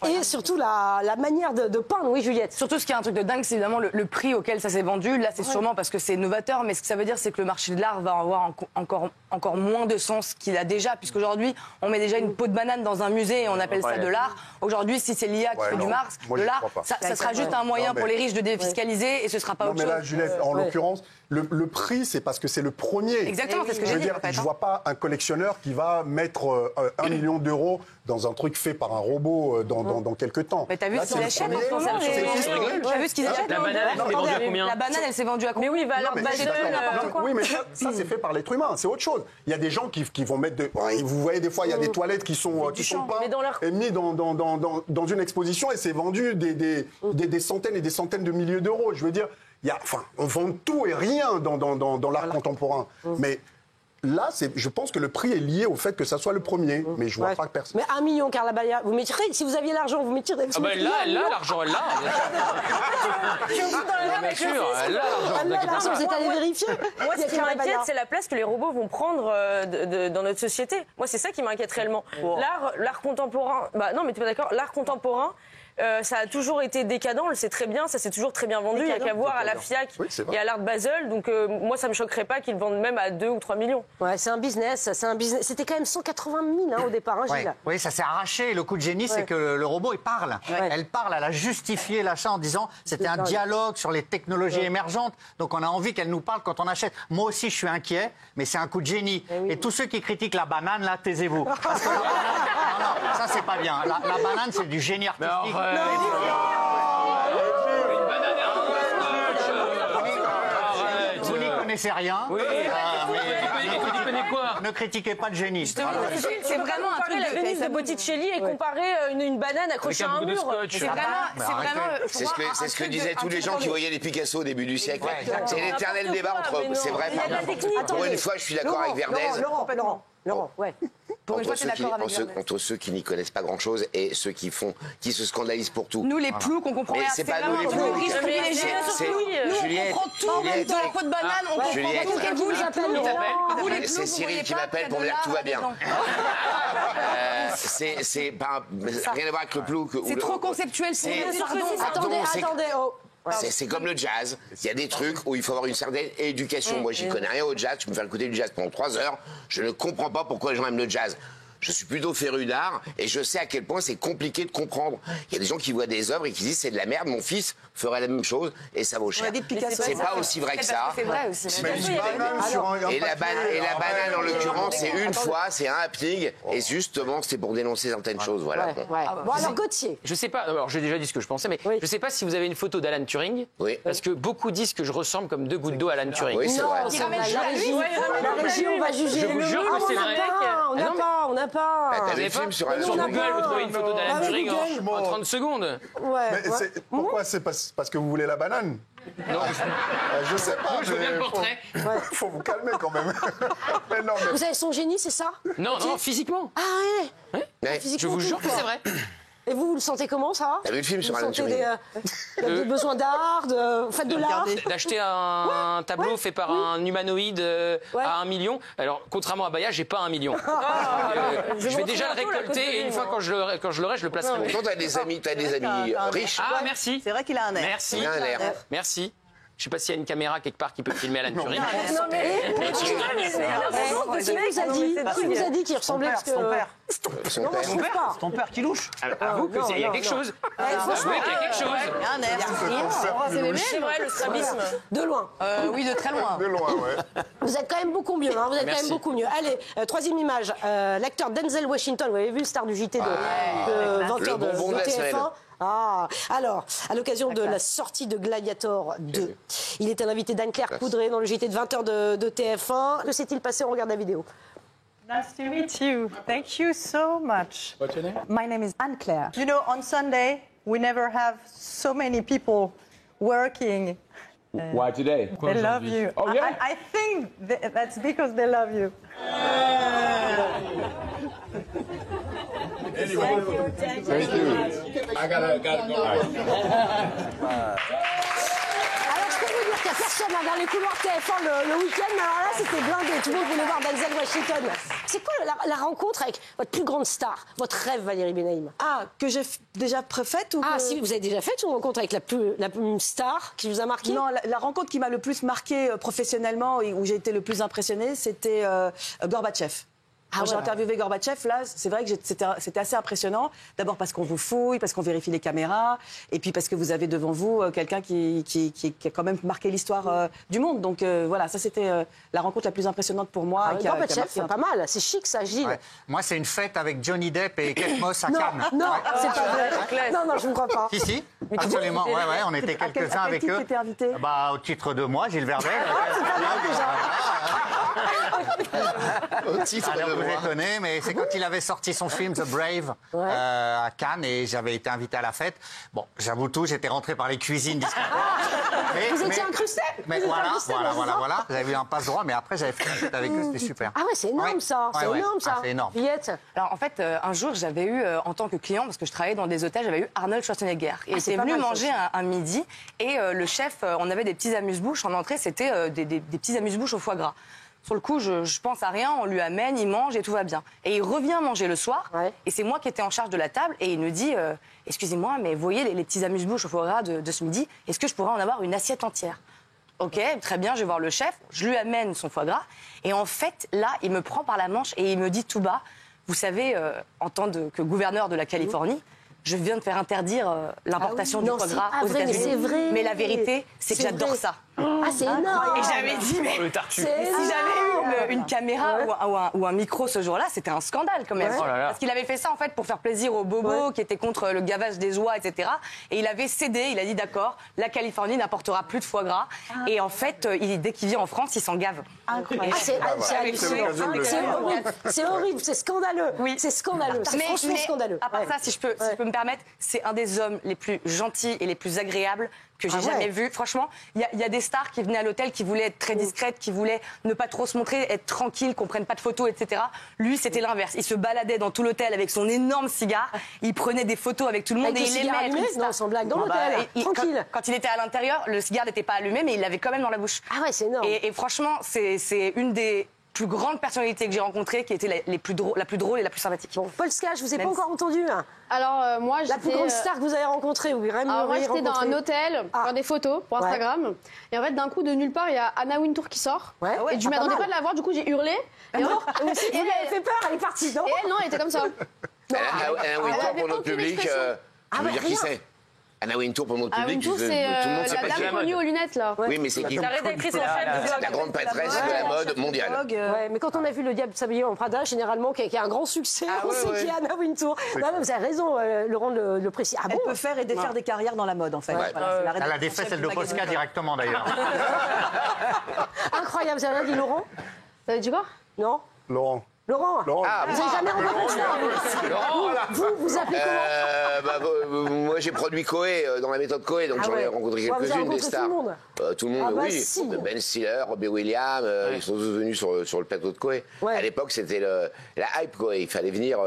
et surtout la manière de peindre, oui Juliette. Surtout ce qui est un truc de dingue, c'est évidemment le prix auquel ça s'est vendu. Là, c'est sûrement parce que c'est novateur, mais ce que ça veut dire, c'est que le marché de l'art va avoir encore moins de sens qu'il a déjà, puisqu'aujourd'hui, on met déjà une peau de banane dans un musée et on appelle ça de l'art. Aujourd'hui, si c'est l'IA qui fait du Mars, de l'art, ça sera juste un moyen pour les riches de défiscaliser et ce sera pas autre chose. Mais là, Juliette, en l'occurrence, le prix, c'est parce que c'est le premier. Exactement, c'est ce que j'ai dit. Je vois pas un collectionneur qui va mettre 1 million d'euros dans un truc fait par un robot dans quelques temps. Mais t'as vu ce qu'ils achètent en ce moment? T'as vu ce qu'ils achètent? La banane, elle s'est vendue à combien? La banane, elle s'est vendue à combien? Mais oui, valeur Basel. Oui, mais ça c'est fait par l'être humain, c'est autre chose. Il y a des gens qui vont mettre vous voyez des fois, il y a des toilettes qui sont peintes et mis dans une exposition et c'est vendu des centaines et des centaines de milliers d'euros. Je veux dire, on vend tout et rien dans l'art contemporain. Mais là, je pense que le prix est lié au fait que ça soit le premier. Mais je vois pas que personne. Mais 1 million, Carla Baya, vous mettirez, si vous aviez l'argent, vous mettirez. Ah ben là, l'argent, elle l'a. Bien sûr, elle l'a l'argent. Vous êtes allé vérifier. Moi, ce qui m'inquiète, c'est la place que les robots vont prendre dans notre société. Moi, c'est ça qui m'inquiète réellement. L'art contemporain. Bah non, mais t'es pas d'accord. L'art contemporain. Ça a toujours été décadent, on le sait très bien, ça s'est toujours très bien vendu. Il n'y a qu'à voir à la FIAC et à l'Art Basel. Donc moi, ça ne me choquerait pas qu'ils vendent même à 2 ou 3 millions. Ouais, c'est un business. C'était quand même 180 000 au départ, Gilles. Oui, ça s'est arraché. Le coup de génie, c'est que le robot, il parle. Elle parle, elle a justifié l'achat en disant c'était un dialogue sur les technologies émergentes. Donc on a envie qu'elle nous parle quand on achète. Moi aussi, je suis inquiet, mais c'est un coup de génie. Et tous ceux qui critiquent la banane, là, taisez-vous. Parce que non, ça, c'est pas bien. La banane, c'est du génie artistique. Vous n'y connaissez rien. Oui. Tu connais quoi? Ne critiquez pas le génie. C'est vraiment un truc la Vénus de Botticelli et comparer une banane accrochée à un mur. C'est ce que disaient tous les gens qui voyaient les Picasso au début du siècle. C'est l'éternel débat entre. C'est vrai. Pour une fois, je suis d'accord avec Verdez. Laurent, ouais. Entre ceux qui n'y connaissent pas grand-chose et ceux qui se scandalisent pour tout. Nous, les ploucs, on comprend rien. C'est pas nous, les ploucs. Nous, on comprend tout, même de la peau de banane, on comprend tout. C'est Cyril qui m'appelle pour me dire que tout va bien. C'est pas rien à voir avec le plouc. C'est trop conceptuel. Attendez. C'est comme le jazz. Il y a des trucs où il faut avoir une certaine éducation. Moi, j'y connais rien au jazz. Tu me fais écouter du jazz pendant 3 heures. Je ne comprends pas pourquoi les gens aiment le jazz. Je suis plutôt féru d'art et je sais à quel point c'est compliqué de comprendre. Il y a des gens qui voient des œuvres et qui disent c'est de la merde, mon fils ferait la même chose et ça vaut cher. C'est pas aussi vrai que ça. C'est vrai aussi. Et la banane, en l'occurrence, c'est une fois, c'est un happening et justement, c'est pour dénoncer certaines choses. Voilà. Bon, alors Gauthier. Je sais pas, alors j'ai déjà dit ce que je pensais, mais je sais pas si vous avez une photo d'Alan Turing. Oui. Parce que beaucoup disent que je ressemble comme 2 gouttes d'eau à Alan Turing. Oui, c'est vrai. La région va juger. Je vous jure que c'est vrai. On n'a pas. T'as des films sur Google, vous trouvez une photo d'Alan Turing en 30 secondes. Pourquoi? C'est parce que vous voulez la banane? Non, je sais pas. Je veux bien le portrait. Faut vous calmer quand même. Vous avez son génie, c'est ça? Non, physiquement. Ah ouais. Je vous jure que c'est vrai. Et vous le sentez comment, ça? T'as vu le film sur Alan Turing? Des besoins d'art, vous faites de l'art? D'acheter un tableau fait par un humanoïde à 1 million. Alors, contrairement à Baya, j'ai pas 1 million. Je vais déjà le récolter et une fois quand je l'aurai, je le placerai. Pourtant, t'as des amis riches. Ah, merci. C'est vrai qu'il a un air. Merci. Il a un air. Merci. Je sais pas s'il y a une caméra quelque part qui peut filmer Alan Turing. Non, mais qui vous a dit qu'il ressemblait? Son père. Non, moi, je trouve pas. Ton père qui louche. Avoue qu'il y a quelque chose. Avouez qu'il y a quelque chose. Il y a un air. C'est vrai, le strabisme. De loin. Oui, de très loin. De loin, ouais. Vous êtes quand même beaucoup mieux. Vous êtes quand même beaucoup mieux. Allez, troisième image. L'acteur Denzel Washington, vous avez vu le star du JT de 20h de TF1. Ah, alors, à l'occasion de la sortie de Gladiator 2, il était l'invité d'Anne-Claire Coudray dans le JT de 20h de TF1. Que s'est-il passé? On regarde la vidéo. Nice to meet you. Thank you so much. What's your name? My name is Anne-Claire. You know, on Sunday, we never have so many people working. Why today? They love you. Oh, yeah? I think that's because they love you. Anyway, thank you. I gotta go. Alors, je peux vous dire qu'il n'y a personne là, dans les couloirs TF1 le week-end, mais alors là, c'était blindé. Tout le monde voulait voir Denzel Washington. C'est quoi la rencontre avec votre plus grande star, votre rêve, Valérie Benaïm? Ah, que j'ai déjà faite ou que... Si, vous avez déjà fait une rencontre avec la plus star qui vous a marqué? Non, la rencontre qui m'a le plus marquée professionnellement et où j'ai été le plus impressionnée, c'était Gorbatchev. Quand j'ai interviewé Gorbatchev, là, c'est vrai que c'était assez impressionnant. D'abord parce qu'on vous fouille, parce qu'on vérifie les caméras, et puis parce que vous avez devant vous quelqu'un qui a quand même marqué l'histoire du monde. Donc voilà, ça c'était la rencontre la plus impressionnante pour moi. Gorbatchev, c'est pas mal. C'est chic, ça, Gilles. Ouais. Moi, c'est une fête avec Johnny Depp et Kate Moss à Cannes. Non, c'est pas vrai. Non, je ne crois pas. Si, absolument. Ouais, on était quelques-uns avec eux. Qui invité? Au titre de moi, Gilles Verdel. Au titre de vous étonnez, mais c'est quand il avait sorti son film The Brave à Cannes et j'avais été invité à la fête. Bon, j'avoue tout, j'étais rentré par les cuisines discrètement. Vous étiez incrusté? Mais voilà. J'avais eu un passe-droit, mais après j'avais fait une fête avec eux, c'était super. Ah ouais, c'est énorme ça. C'est énorme ça. C'est énorme. Villette. Alors en fait, un jour, j'avais eu, en tant que client, parce que je travaillais dans des hôtels, j'avais eu Arnold Schwarzenegger. Il était venu manger un midi et le chef, on avait des petits amuse-bouches en entrée, c'était des petits amuse-bouches au foie gras. Sur le coup, je pense à rien, on lui amène, il mange et tout va bien. Et il revient manger le soir, et c'est moi qui étais en charge de la table, et il me dit excusez-moi, mais vous voyez les petits amuse-bouches au foie gras de ce midi, est-ce que je pourrais en avoir une assiette entière? Ok, très bien, je vais voir le chef, je lui amène son foie gras, et en fait, là, il me prend par la manche et il me dit tout bas, vous savez, en tant que gouverneur de la Californie, je viens de faire interdire l'importation du foie gras aux États-Unis. Mais la vérité, c'est que j'adore ça. Ah, c'est énorme. Et j'avais dit, mais si j'avais eu une caméra ou un micro ce jour-là, c'était un scandale quand même. Parce qu'il avait fait ça en fait pour faire plaisir aux bobos qui étaient contre le gavage des oies, etc. Et il avait cédé, il a dit d'accord, la Californie n'apportera plus de foie gras. Et en fait, dès qu'il vient en France, il s'en gave. Incroyable. C'est horrible, c'est scandaleux. Oui. C'est scandaleux. C'est franchement scandaleux. À part ça, si je peux me permettre, c'est un des hommes les plus gentils et les plus agréables que j'ai jamais vu. Franchement, il y a des stars qui venaient à l'hôtel, qui voulaient être très discrètes, qui voulaient ne pas trop se montrer, être tranquilles, qu'on prenne pas de photos, etc. Lui, c'était l'inverse. Il se baladait dans tout l'hôtel avec son énorme cigare. Il prenait des photos avec tout le monde et il aimait être une star. Non, sans blague, dans l'hôtel, tranquille. Quand il était à l'intérieur, le cigare n'était pas allumé, mais il l'avait quand même dans la bouche. Ah ouais, c'est énorme. Et franchement, c'est une des plus grandes personnalités que j'ai rencontrées, qui était la plus drôle et la plus sympathique. Bon, Paul Ska, je vous ai pas encore entendu. Hein. Alors moi, la plus grande star que vous avez rencontrée, ou vraiment moi, j'étais dans un hôtel, faire des photos pour Instagram. Et en fait, d'un coup, de nulle part, il y a Anna Wintour qui sort. Et je m'attendais pas de la voir, du coup, j'ai hurlé. Et vous lui avez fait peur, elle est partie, non? Et elle, non, elle était comme ça. Anna Wintour, pour notre public, tu veux dire qui c'est? Anna Wintour, pour notre public, tout le monde sait pas qui la dame connue aux lunettes, là. Oui, mais c'est qui? La rédactrice en chef. La grande patresse de la mode mondiale. Mais quand on a vu Le Diable s'habiller en Prada, généralement, qui a un grand succès, on sait qu'il y a Anna Wintour. Non, mais vous avez raison, Laurent le précise. Elle peut faire et défaire des carrières dans la mode, en fait. Elle a défait celle de Posca directement, d'ailleurs. Incroyable, vous avez rien dit, Laurent? Vous avez dit quoi? Non? Laurent. Laurent. Ah, vous n'avez jamais rencontré ça. Vous appelez comment moi, j'ai produit Coé dans la méthode Coé, donc j'en ai rencontré quelques-unes des stars. Tout le monde, oui. Si. Ben Stiller, Robbie Williams, ils sont tous venus sur le plateau de Coé. À l'époque, c'était la hype Coé. Il fallait venir,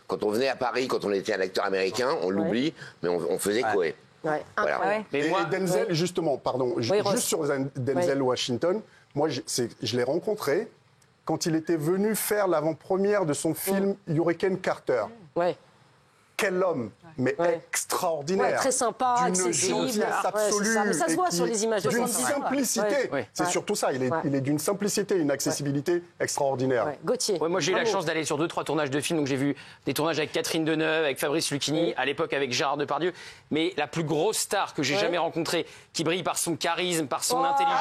quand on venait à Paris, quand on était un acteur américain, on l'oublie, mais on faisait Coé. Ouais. Voilà. Et Denzel, justement, pardon, juste sur Denzel Washington, moi, je l'ai rencontré quand il était venu faire l'avant-première de son film Hurricane Carter. Quel homme, mais extraordinaire. Très sympa, d'une gentillesse absolue. Mais ça se voit sur les images. D'une simplicité. C'est surtout ça. Il est d'une simplicité, une accessibilité extraordinaire. Gauthier. Moi, j'ai eu la chance d'aller sur 2-3 tournages de films. Donc, j'ai vu des tournages avec Catherine Deneuve, avec Fabrice Lucchini, à l'époque avec Gérard Depardieu. Mais la plus grosse star que j'ai jamais rencontrée, qui brille par son charisme, par son intelligence.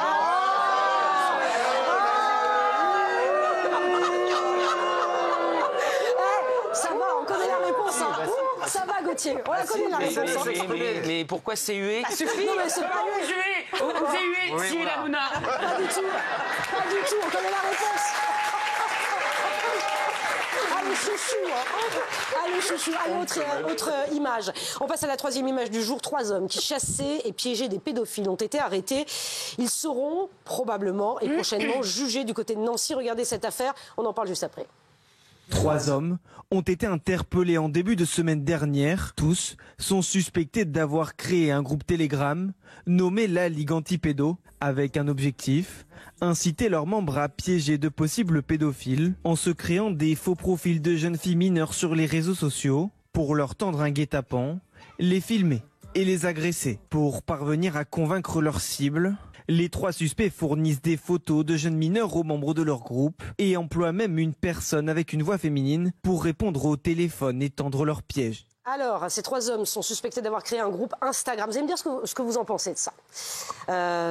Ça va, on connaît la réponse. Ça va, Gauthier. On la connaît la réponse. Mais pourquoi c'est hué? Ça suffit. Non, mais c'est pas hué. C'est hué, la Mouna. Pas du tout. Pas du tout. On connaît la réponse. Allez, chouchou. Allez, autre image. On passe à la troisième image du jour. 3 hommes qui chassaient et piégeaient des pédophiles ont été arrêtés. Ils seront probablement et prochainement jugés du côté de Nancy. Regardez cette affaire. On en parle juste après. 3 hommes ont été interpellés en début de semaine dernière. Tous sont suspectés d'avoir créé un groupe Telegram nommé la Ligue Antipédo avec un objectif, inciter leurs membres à piéger de possibles pédophiles en se créant des faux profils de jeunes filles mineures sur les réseaux sociaux pour leur tendre un guet-apens, les filmer et les agresser. Pour parvenir à convaincre leurs cibles, les 3 suspects fournissent des photos de jeunes mineurs aux membres de leur groupe et emploient même une personne avec une voix féminine pour répondre au téléphone et tendre leur piège. Alors, ces 3 hommes sont suspectés d'avoir créé un groupe Instagram. Vous allez me dire ce que vous en pensez de ça.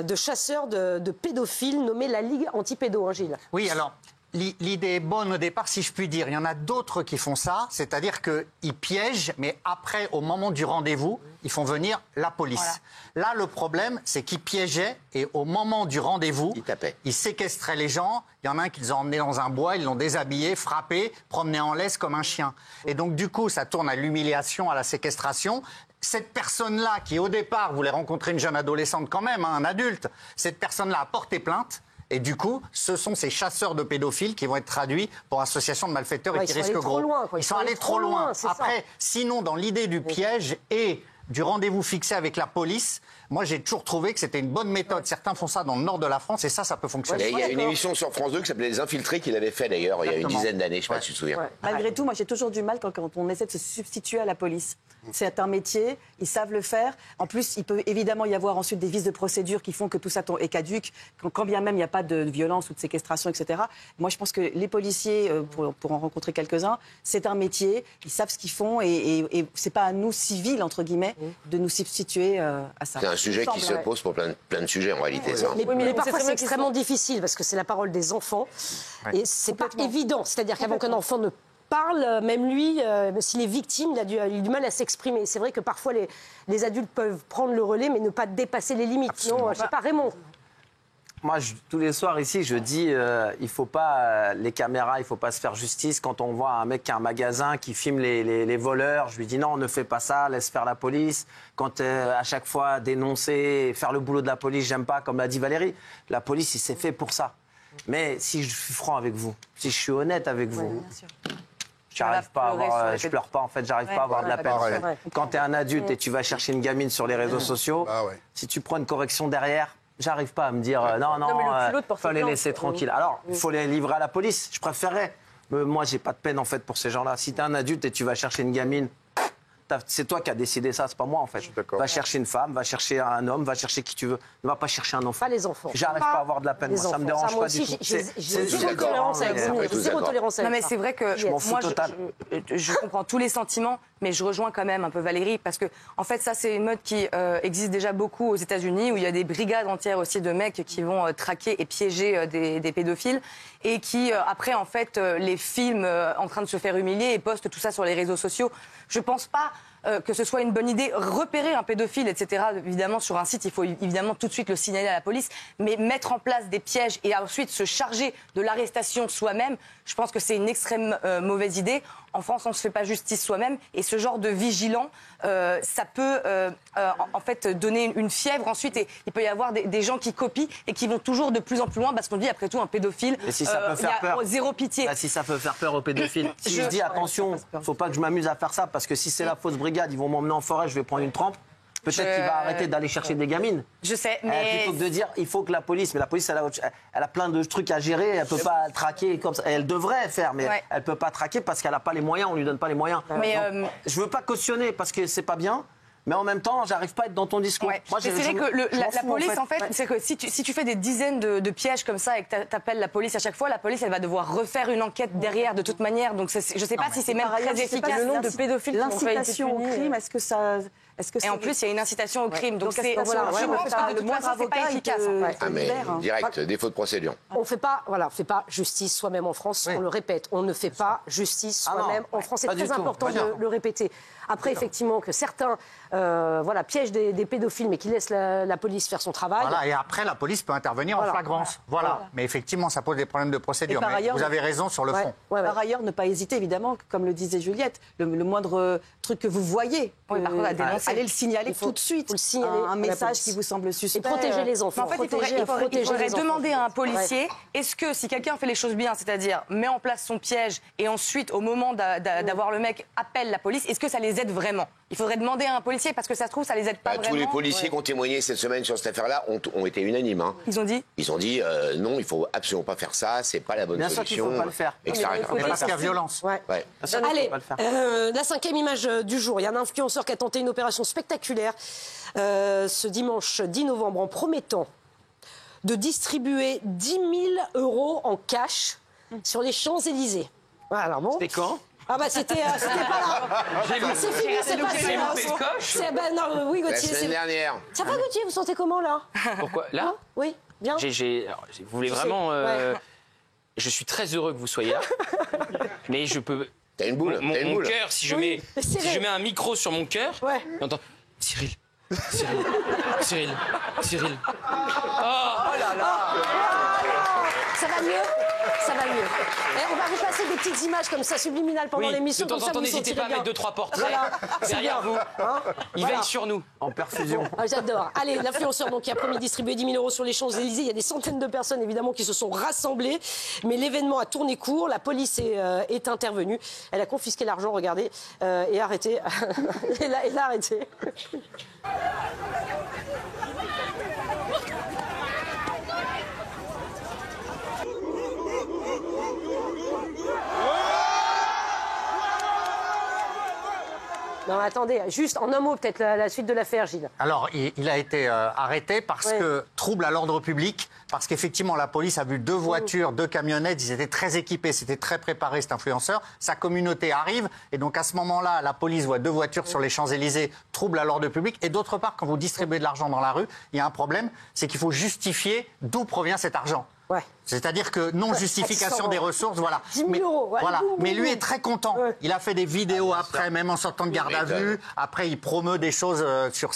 De chasseurs de pédophiles nommé la Ligue Antipédo, hein, Gilles. Oui, alors, l'idée est bonne au départ, si je puis dire. Il y en a d'autres qui font ça, c'est-à-dire qu'ils piègent, mais après, au moment du rendez-vous, ils font venir la police. Voilà. Là, le problème, c'est qu'ils piégeaient et au moment du rendez-vous, ils séquestraient les gens. Il y en a un qui les a emmenés dans un bois, ils l'ont déshabillé, frappé, promené en laisse comme un chien. Et donc, du coup, ça tourne à l'humiliation, à la séquestration. Cette personne-là, qui au départ voulait rencontrer une jeune adolescente quand même, hein, un adulte, cette personne-là a porté plainte. Et du coup, ce sont ces chasseurs de pédophiles qui vont être traduits pour association de malfaiteurs et qui risquent gros. Ils sont allés trop loin. Après, sinon, dans l'idée du piège et du rendez-vous fixé avec la police, moi, j'ai toujours trouvé que c'était une bonne méthode. Certains font ça dans le nord de la France et ça peut fonctionner. Il y a une émission sur France 2 qui s'appelait Les Infiltrés qu'il avait fait d'ailleurs il y a une dizaine d'années, je ne sais pas si tu te souviens. Malgré tout, moi, j'ai toujours du mal quand on essaie de se substituer à la police. C'est un métier, ils savent le faire. En plus, il peut évidemment y avoir ensuite des vices de procédure qui font que tout ça est caduque, quand bien même il n'y a pas de violence ou de séquestration, etc. Moi, je pense que les policiers, pour en rencontrer quelques-uns, c'est un métier, ils savent ce qu'ils font et c'est pas à nous, civils, entre guillemets, de nous substituer à ça. C'est un sujet qui se pose pour plein de sujets en réalité. Ça. Mais parfois, c'est extrêmement difficile parce que c'est la parole des enfants et c'est pas évident. C'est-à-dire qu'avant qu'un enfant ne parle, même lui, s'il est victime, il a du mal à s'exprimer. C'est vrai que parfois les adultes peuvent prendre le relais, mais ne pas dépasser les limites. Absolument. Non, je sais pas, Raymond. Moi, tous les soirs ici, je dis, il faut pas les caméras, il faut pas se faire justice. Quand on voit un mec qui a un magasin qui filme les voleurs, je lui dis non, ne fais pas ça, laisse faire la police. Quand à chaque fois dénoncer, faire le boulot de la police, j'aime pas, comme l'a dit Valérie. La police, il s'est fait pour ça. Mais si je suis franc avec vous, si je suis honnête avec vous. J'arrive pas à avoir, je pleure pas en fait, j'arrive pas à avoir de la peine. Quand tu es un adulte et tu vas chercher une gamine sur les réseaux sociaux, si tu prends une correction derrière, j'arrive pas à me dire non, faut les laisser tranquilles. Alors, il faut les livrer à la police, je préférerais. Moi, j'ai pas de peine en fait pour ces gens-là. Si tu es un adulte et tu vas chercher une gamine, c'est toi qui as décidé ça, c'est pas moi en fait. Va chercher une femme, va chercher un homme, va chercher qui tu veux. Ne va pas chercher un enfant. Pas les enfants. J'arrive pas à avoir de la peine, moi, ça me dérange pas du tout. J'ai zéro tolérance avec vous. Zéro tolérance avec ça. Non mais c'est vrai que moi je comprends tous les sentiments, mais je rejoins quand même un peu Valérie parce que en fait ça c'est une mode qui existe déjà beaucoup aux États-Unis où il y a des brigades entières aussi de mecs qui vont traquer et piéger des pédophiles et qui après en fait les filment en train de se faire humilier et postent tout ça sur les réseaux sociaux. Je pense pas que ce soit une bonne idée. Repérer un pédophile, etc., évidemment, sur un site, il faut évidemment tout de suite le signaler à la police. Mais mettre en place des pièges et ensuite se charger de l'arrestation soi-même, je pense que c'est une extrême mauvaise idée. En France, on ne se fait pas justice soi-même. Et ce genre de vigilant, ça peut en fait donner une fièvre. Ensuite, et il peut y avoir des gens qui copient et qui vont toujours de plus en plus loin parce qu'on dit, après tout, un pédophile, et si ça peut faire peur, zéro pitié. Si ça peut faire peur aux pédophiles. Si je dis, attention, il ne faut pas que je m'amuse à faire ça parce que si c'est la fausse brigade, ils vont m'emmener en forêt, je vais prendre une trempe. Peut-être qu'il va arrêter d'aller chercher des gamines. Je sais, mais... Plutôt que de dire, il faut que la police... Mais la police, elle a plein de trucs à gérer, elle ne peut pas traquer comme ça. Elle devrait faire, mais elle ne peut pas traquer parce qu'elle n'a pas les moyens, on ne lui donne pas les moyens. Mais je ne veux pas cautionner parce que c'est pas bien. Mais en même temps, j'arrive pas à être dans ton discours. Moi, c'est vrai que la police, en fait, c'est que si tu fais des dizaines de pièges comme ça et que tu appelles la police à chaque fois, la police, elle va devoir refaire une enquête derrière de toute manière. Donc, je sais pas si c'est même très efficace. Le nombre de pédophiles, l'incitation au crime, est-ce que ça... Et en plus, il y a une incitation au crime. Donc, je pense que de toute façon, c'est pas efficace. Mais direct, défaut de procédure. On fait pas justice soi-même en France. On le répète, on ne fait pas justice soi-même en France. C'est très important de le répéter. Après, effectivement, que certains piègent des pédophiles, mais qui laissent la police faire son travail. Voilà, et après, la police peut intervenir en flagrance. Voilà. Mais effectivement, ça pose des problèmes de procédure. Mais vous avez raison sur le fond. Par ailleurs, ne pas hésiter, évidemment, comme le disait Juliette, le moindre truc que vous voyez, allez le signaler tout de suite. Le signaler un message qui vous semble suspect. Et protéger les enfants. En fait, il faudrait demander à un policier, est-ce que si quelqu'un fait les choses bien, c'est-à-dire met en place son piège et ensuite, au moment d'avoir le mec, appelle la police, est-ce que ça les aide vraiment? Il faudrait demander à un policier parce que ça se trouve, ça les aide pas vraiment. Tous les policiers qui ont témoigné cette semaine sur cette affaire-là ont été unanimes. Hein. Ils ont dit non, il faut absolument pas faire ça, c'est pas la bonne solution. Bien sûr qu'il faut pas le faire. Parce qu'il y a violence. Allez, la 5e image du jour. Il y a un influenceur qui a tenté une opération spectaculaire ce dimanche 10 novembre en promettant de distribuer 10 000 € en cash sur les Champs-Élysées. Alors bon. C'était quand? Ah bah c'était pas là. C'est fini, c'est passé. Oui, Gauthier. La semaine dernière. Ça va, Gauthier, vous sentez comment là? Pourquoi là? Oui, bien. Vous voulez vraiment je suis très heureux que vous soyez là, mais je peux. T'as une boule. Mon cœur, si je mets un micro sur mon cœur, j'entends Cyril. Oh là là. Ça va mieux? Ça va mieux. On va vous passer des petites images comme ça, subliminales pendant l'émission. De temps en temps, n'hésitez pas à mettre 2-3 portraits derrière vous. Il veille sur nous. En perfusion. J'adore. Allez, l'influenceur qui a promis de distribuer 10 000 € sur les Champs-Élysées. Il y a des centaines de personnes, évidemment, qui se sont rassemblées. Mais l'événement a tourné court. La police est intervenue. Elle a confisqué l'argent, regardez, et arrêté. Elle a arrêté. Non, attendez, juste en un mot, peut-être la suite de l'affaire, Gilles. Alors, il a été arrêté parce que trouble à l'ordre public, parce qu'effectivement, la police a vu 2 voitures, 2 camionnettes, ils étaient très équipés, c'était très préparé, cet influenceur. Sa communauté arrive, et donc à ce moment-là, la police voit 2 voitures sur les Champs-Élysées, trouble à l'ordre public. Et d'autre part, quand vous distribuez de l'argent dans la rue, il y a un problème, c'est qu'il faut justifier d'où provient cet argent. C'est-à-dire que non-justification des ressources, voilà. 10 000 €. Voilà. Mais lui est très content. Il a fait des vidéos après, même en sortant de garde à vue. Après, il promeut des choses sur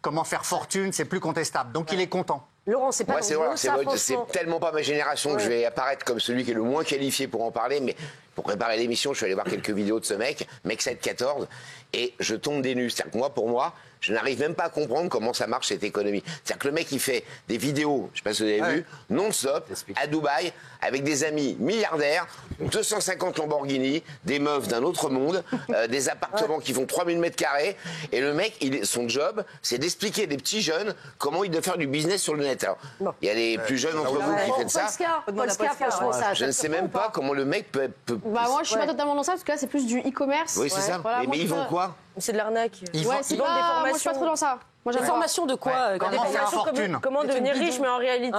comment faire fortune, c'est plus contestable. Donc il est content. Laurent, c'est pas c'est tellement pas ma génération que je vais apparaître comme celui qui est le moins qualifié pour en parler, mais pour préparer l'émission, je suis allé voir quelques vidéos de ce mec 714, et je tombe des nues. C'est-à-dire que pour moi, je n'arrive même pas à comprendre comment ça marche cette économie. C'est-à-dire que le mec, il fait des vidéos, je ne sais pas si vous avez vu, non-stop, à Dubaï, avec des amis milliardaires, 250 Lamborghini, des meufs d'un autre monde, des appartements qui font 3000 mètres carrés. Et le mec, son job, c'est d'expliquer à des petits jeunes comment il doit faire du business sur le net. Alors, il y a les plus jeunes entre vous qui font ça. Je ne sais même pas comment le mec peut... moi, je suis pas totalement dans ça, parce que là, c'est plus du e-commerce. Oui, c'est ça. Voilà, mais ils vendent quoi? C'est de l'arnaque. Moi, je suis pas trop dans ça. Des formations de quoi? Comment faire fortune? Comment devenir riche, mais en réalité...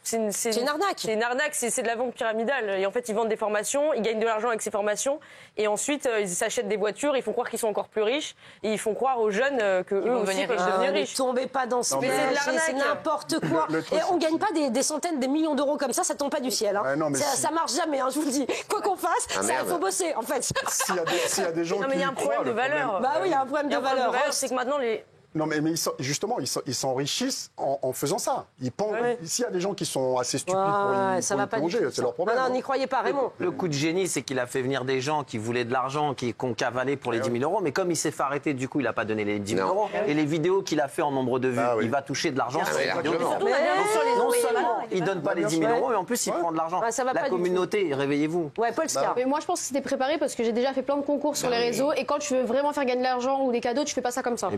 c'est une arnaque. C'est une arnaque, c'est de la vente pyramidale. Et en fait, ils vendent des formations, ils gagnent de l'argent avec ces formations, et ensuite ils s'achètent des voitures, ils font croire qu'ils sont encore plus riches, et ils font croire aux jeunes que eux aussi peuvent devenir riches. Ne tombez pas dans ce piège, c'est n'importe quoi. Et on gagne pas des centaines, des millions d'euros comme ça tombe pas du ciel. Hein. Non, ça marche jamais, hein, je vous le dis. Quoi qu'on fasse, il faut bosser en fait. S'il y a des gens non, mais il y a un problème de valeur. Bah oui, il y a un problème de valeur. C'est que maintenant les... Non, mais justement, ils s'enrichissent en faisant ça. S'il y a des gens qui sont assez stupides pour y plonger, c'est leur problème. Non, n'y croyez pas, Raymond. Le coup de génie, c'est qu'il a fait venir des gens qui voulaient de l'argent, qui ont cavalé pour les 10 000 euros. Mais comme il s'est fait arrêter, du coup, il n'a pas donné les 10 000 euros. Et les vidéos qu'il a fait en nombre de vues, il va toucher de l'argent sur les vidéos. Non seulement il ne donne pas les 10 000 euros, mais en plus, il prend de l'argent. La communauté, réveillez-vous. Ouais, Paul Scar. Mais moi, je pense que c'était préparé parce que j'ai déjà fait plein de concours sur les réseaux. Et quand tu veux vraiment faire gagner de l'argent ou des cadeaux, tu fais pas ça comme ça.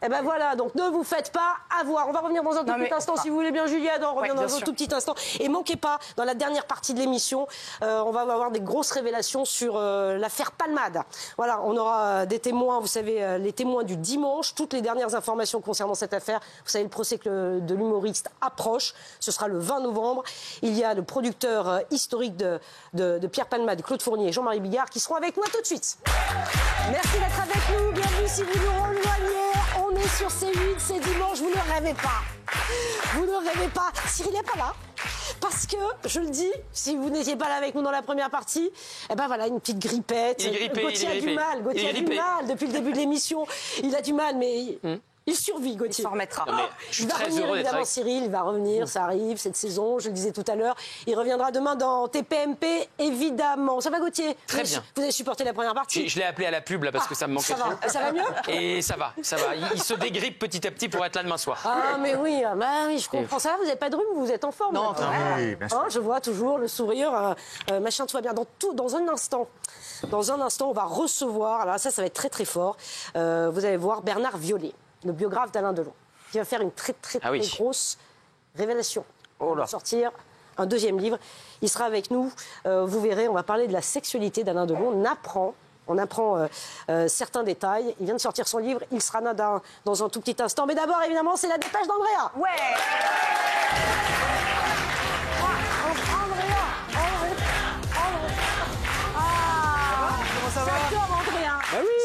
Eh ben voilà, donc ne vous faites pas avoir. On va revenir dans un tout petit instant, si vous voulez bien, Juliette. On revient dans un tout petit instant. Et manquez pas, dans la dernière partie de l'émission, on va avoir des grosses révélations sur l'affaire Palmade. Voilà, on aura des témoins, vous savez, les témoins du dimanche, toutes les dernières informations concernant cette affaire. Vous savez, le procès de l'humoriste approche. Ce sera le 20 novembre. Il y a le producteur historique de Pierre Palmade, Claude Fournier et Jean-Marie Bigard, qui seront avec moi tout de suite. Merci d'être avec nous. Bienvenue si vous nous rejoignez. On est sur C8, c'est dimanche, vous ne rêvez pas. Vous ne rêvez pas. Cyril n'est pas là. Parce que, je le dis, si vous n'étiez pas là avec nous dans la première partie, eh ben voilà, une petite grippette. Gauthier a du mal. Gauthier a du mal depuis le début de l'émission. Il a du mal, mais... Il survit, Gauthier. Il s'en remettra. Il va revenir, évidemment, Cyril, il va revenir, ça arrive, cette saison, je le disais tout à l'heure. Il reviendra demain dans TPMP, évidemment. Ça va, Gauthier? Très bien. Vous avez supporté la première partie? Je l'ai appelé à la pub, là, parce que ça me manquait trop. Ça va mieux? Et ça va. Il se dégrippe petit à petit pour être là demain soir. Ah, mais oui, je comprends. Ça va, vous n'avez pas de rhume, vous êtes en forme? Non, oui, bien sûr. Je vois toujours le sourire, machin, tout va bien. Dans un instant, on va recevoir, alors ça va être très très fort, vous allez voir Bernard Violet, le biographe d'Alain Delon, qui va faire une très grosse révélation. On va sortir un deuxième livre. Il sera avec nous. Vous verrez, on va parler de la sexualité d'Alain Delon. On apprend certains détails. Il vient de sortir son livre. Il sera là dans un tout petit instant. Mais d'abord, évidemment, c'est la dépêche d'Andrea. Ouais.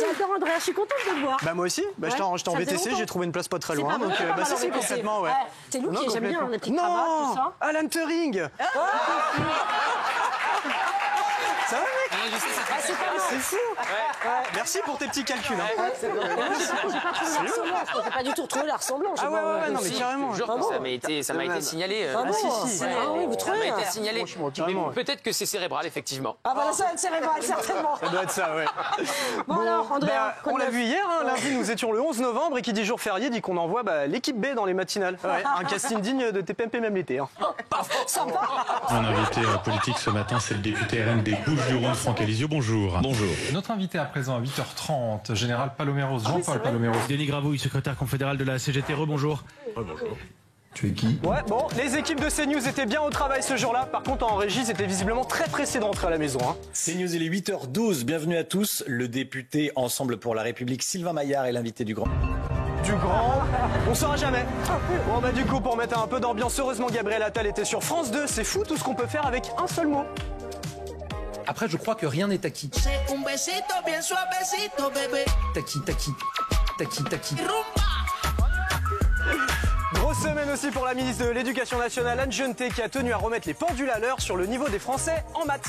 J'adore Andrea, je suis contente de te voir. Bah moi aussi, j'étais en VTC, j'ai trouvé une place pas très loin, donc c'est complètement, ouais. C'est nous qui j'aime bien, les petites cravates, tout ça. Alan Turing. Ça va, mec? C'est fou. Merci pour tes petits calculs. C'est pas du tout retrouvé la ressemblance. Ah ouais, non mais carrément. Ça m'a été signalé. Ah oui, vous trouvez? Ça m'a été signalé. Peut-être que c'est cérébral, effectivement. Ah bah ça va être cérébral, certainement. Ça doit être ça, ouais. Bon alors, Andrea. On l'a vu hier, lundi, nous étions le 11 novembre et qui dit jour férié dit qu'on envoie l'équipe B dans les matinales. Un casting digne de TPMP même l'été. Sympa. Un invité politique ce matin, c'est le député RN des Bouches-du-Rhône, Franck Alizio. Bonjour. Bonjour. Notre invité à présent à 8h30, général Paloméros, Jean-Paul Paloméros. Denis Gravouille, secrétaire confédéral de la CGT. Bonjour. Bonjour. Tu es qui? Ouais, bon, les équipes de CNews étaient bien au travail ce jour-là. Par contre, en régie, c'était visiblement très pressé de rentrer à la maison. CNews, il est 8h12. Bienvenue à tous. Le député Ensemble pour la République, Sylvain Maillard, est l'invité du Grand. On saura jamais. Bon, du coup, pour mettre un peu d'ambiance, heureusement, Gabriel Attal était sur France 2. C'est fou tout ce qu'on peut faire avec un seul mot. Après, je crois que rien n'est acquis. Taki. Grosse semaine aussi pour la ministre de l'Éducation nationale, Anne Genetet, qui a tenu à remettre les pendules à l'heure sur le niveau des Français en maths.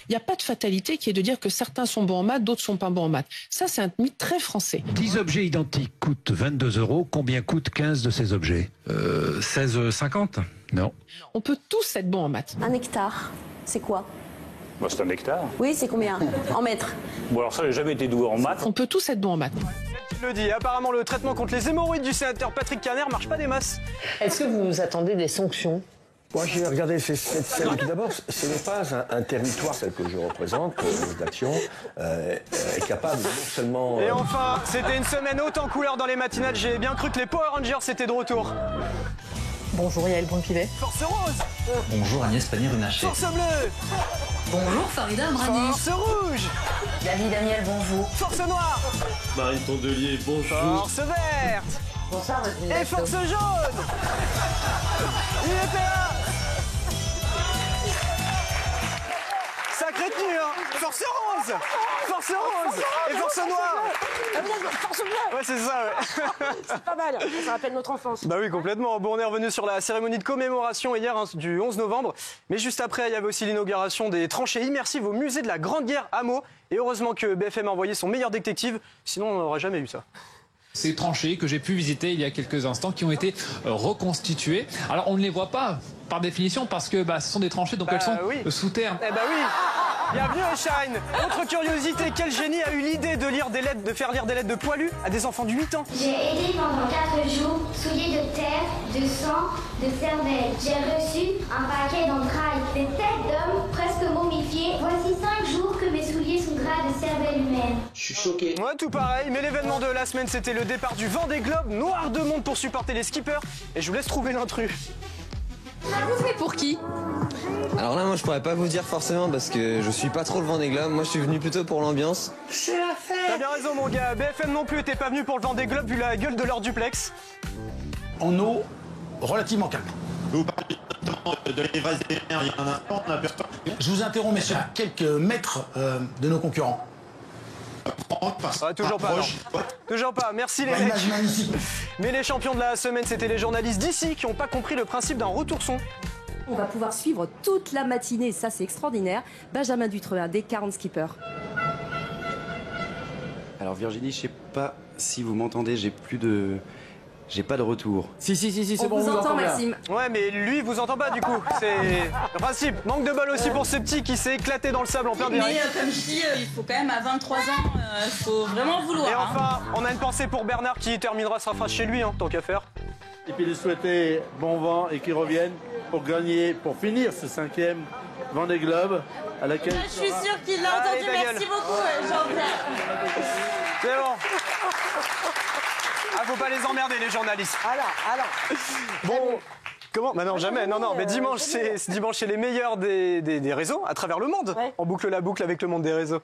Il n'y a pas de fatalité qui est de dire que certains sont bons en maths, d'autres sont pas bons en maths. Ça, c'est un mythe très français. 10 objets identiques coûtent 22 €. Combien coûtent 15 de ces objets 16,50 ? Non. On peut tous être bons en maths. Un hectare, c'est quoi ? C'est un hectare. Oui, c'est combien en mètres? Bon, alors ça, j'ai jamais été doué en maths. On peut tous être bons en maths. Je le dis, apparemment le traitement contre les hémorroïdes du sénateur Patrick Caner marche pas des masses. Est-ce que vous attendez des sanctions? Moi, j'ai regardé cette scène. Tout d'abord, ce n'est pas un territoire, celle que je représente, d'action, est capable non seulement... Et enfin, c'était une semaine haute en couleur dans les matinales. J'ai bien cru que les Power Rangers étaient de retour. Bonjour Yael Brun-Pivet. Force rose. Bonjour Agnès Pannier-Runacher. Force bleue. Bonjour Farida Amrani. Force rouge. David Daniel, bonjour. Force noire. Marine Tondelier, bonjour. Force verte. Bonsoir. Et force jaune. Il était là. Sacré tenue, hein. Force rose. Force rose. Et force noire. Force bleue. Ouais, c'est ça, ouais. C'est pas mal. Ça rappelle notre enfance. Bah oui, complètement. Bon, on est revenu sur la cérémonie de commémoration hier, hein, du 11 novembre. Mais juste après, il y avait aussi l'inauguration des tranchées immersives au musée de la Grande Guerre à Meaux. Et heureusement que BFM a envoyé son meilleur détective. Sinon, on n'aurait jamais eu ça. Ces tranchées que j'ai pu visiter il y a quelques instants qui ont été reconstituées. Alors on ne les voit pas par définition parce que ce sont des tranchées donc elles sont sous terre. Eh bah oui. Bienvenue Shine. Autre curiosité, quel génie a eu l'idée de faire lire des lettres de poilus à des enfants de 8 ans? J'ai aidé pendant 4 jours, souillé de terre, de sang, de cervelle. J'ai reçu un paquet d'entrailles, des têtes d'hommes presque momifiées. Voici 5 jours que mes souliers sont gras de cervelle humaine. Je suis choqué. Ouais, tout pareil, mais l'événement de la semaine, c'était le départ du Vendée Globe, noir de monde pour supporter les skippers. Et je vous laisse trouver l'intrus. Vous venez pour qui? Alors là, moi, je pourrais pas vous dire forcément parce que je suis pas trop le Vendée Globe. Moi, je suis venu plutôt pour l'ambiance. C'est la fête. T'as bien raison, mon gars. BFM non plus était pas venu pour le Vendée Globe vu la gueule de leur duplex. En eau, relativement calme. Vous parlez de l'ivresse des nerfs il y a un instant, on a perdu. Je vous interromps, messieurs, à quelques mètres de nos concurrents. Toujours pas, non. Toujours pas, merci les mecs. Mais les champions de la semaine, c'était les journalistes d'ici qui n'ont pas compris le principe d'un retour son. On va pouvoir suivre toute la matinée, ça c'est extraordinaire. Benjamin Dutreux, des 40 skippers. Alors Virginie, je sais pas si vous m'entendez, j'ai pas de retour. Si, c'est bon, on vous entend, Maxime. Ouais, mais lui, il vous entend pas du coup. C'est le principe. Manque de bol aussi pour ce petit qui s'est éclaté dans le sable en plein direct. Mais comme je dis, il faut quand même à 23 ans, il faut vraiment vouloir. Et enfin, on a une pensée pour Bernard qui terminera sa phrase chez lui, tant qu'à faire. Et puis de souhaiter bon vent et qu'il revienne pour gagner, pour finir ce 5e Vendée Globe à laquelle... Je suis sûre qu'il l'a entendu, merci beaucoup Jean-Pierre. C'est bon. Ah, faut pas les emmerder les journalistes. Alors. Bon, comment? Bah non, jamais. Non, mais dimanche, c'est les meilleurs des réseaux à travers le monde. Ouais. On boucle la boucle avec le monde des réseaux.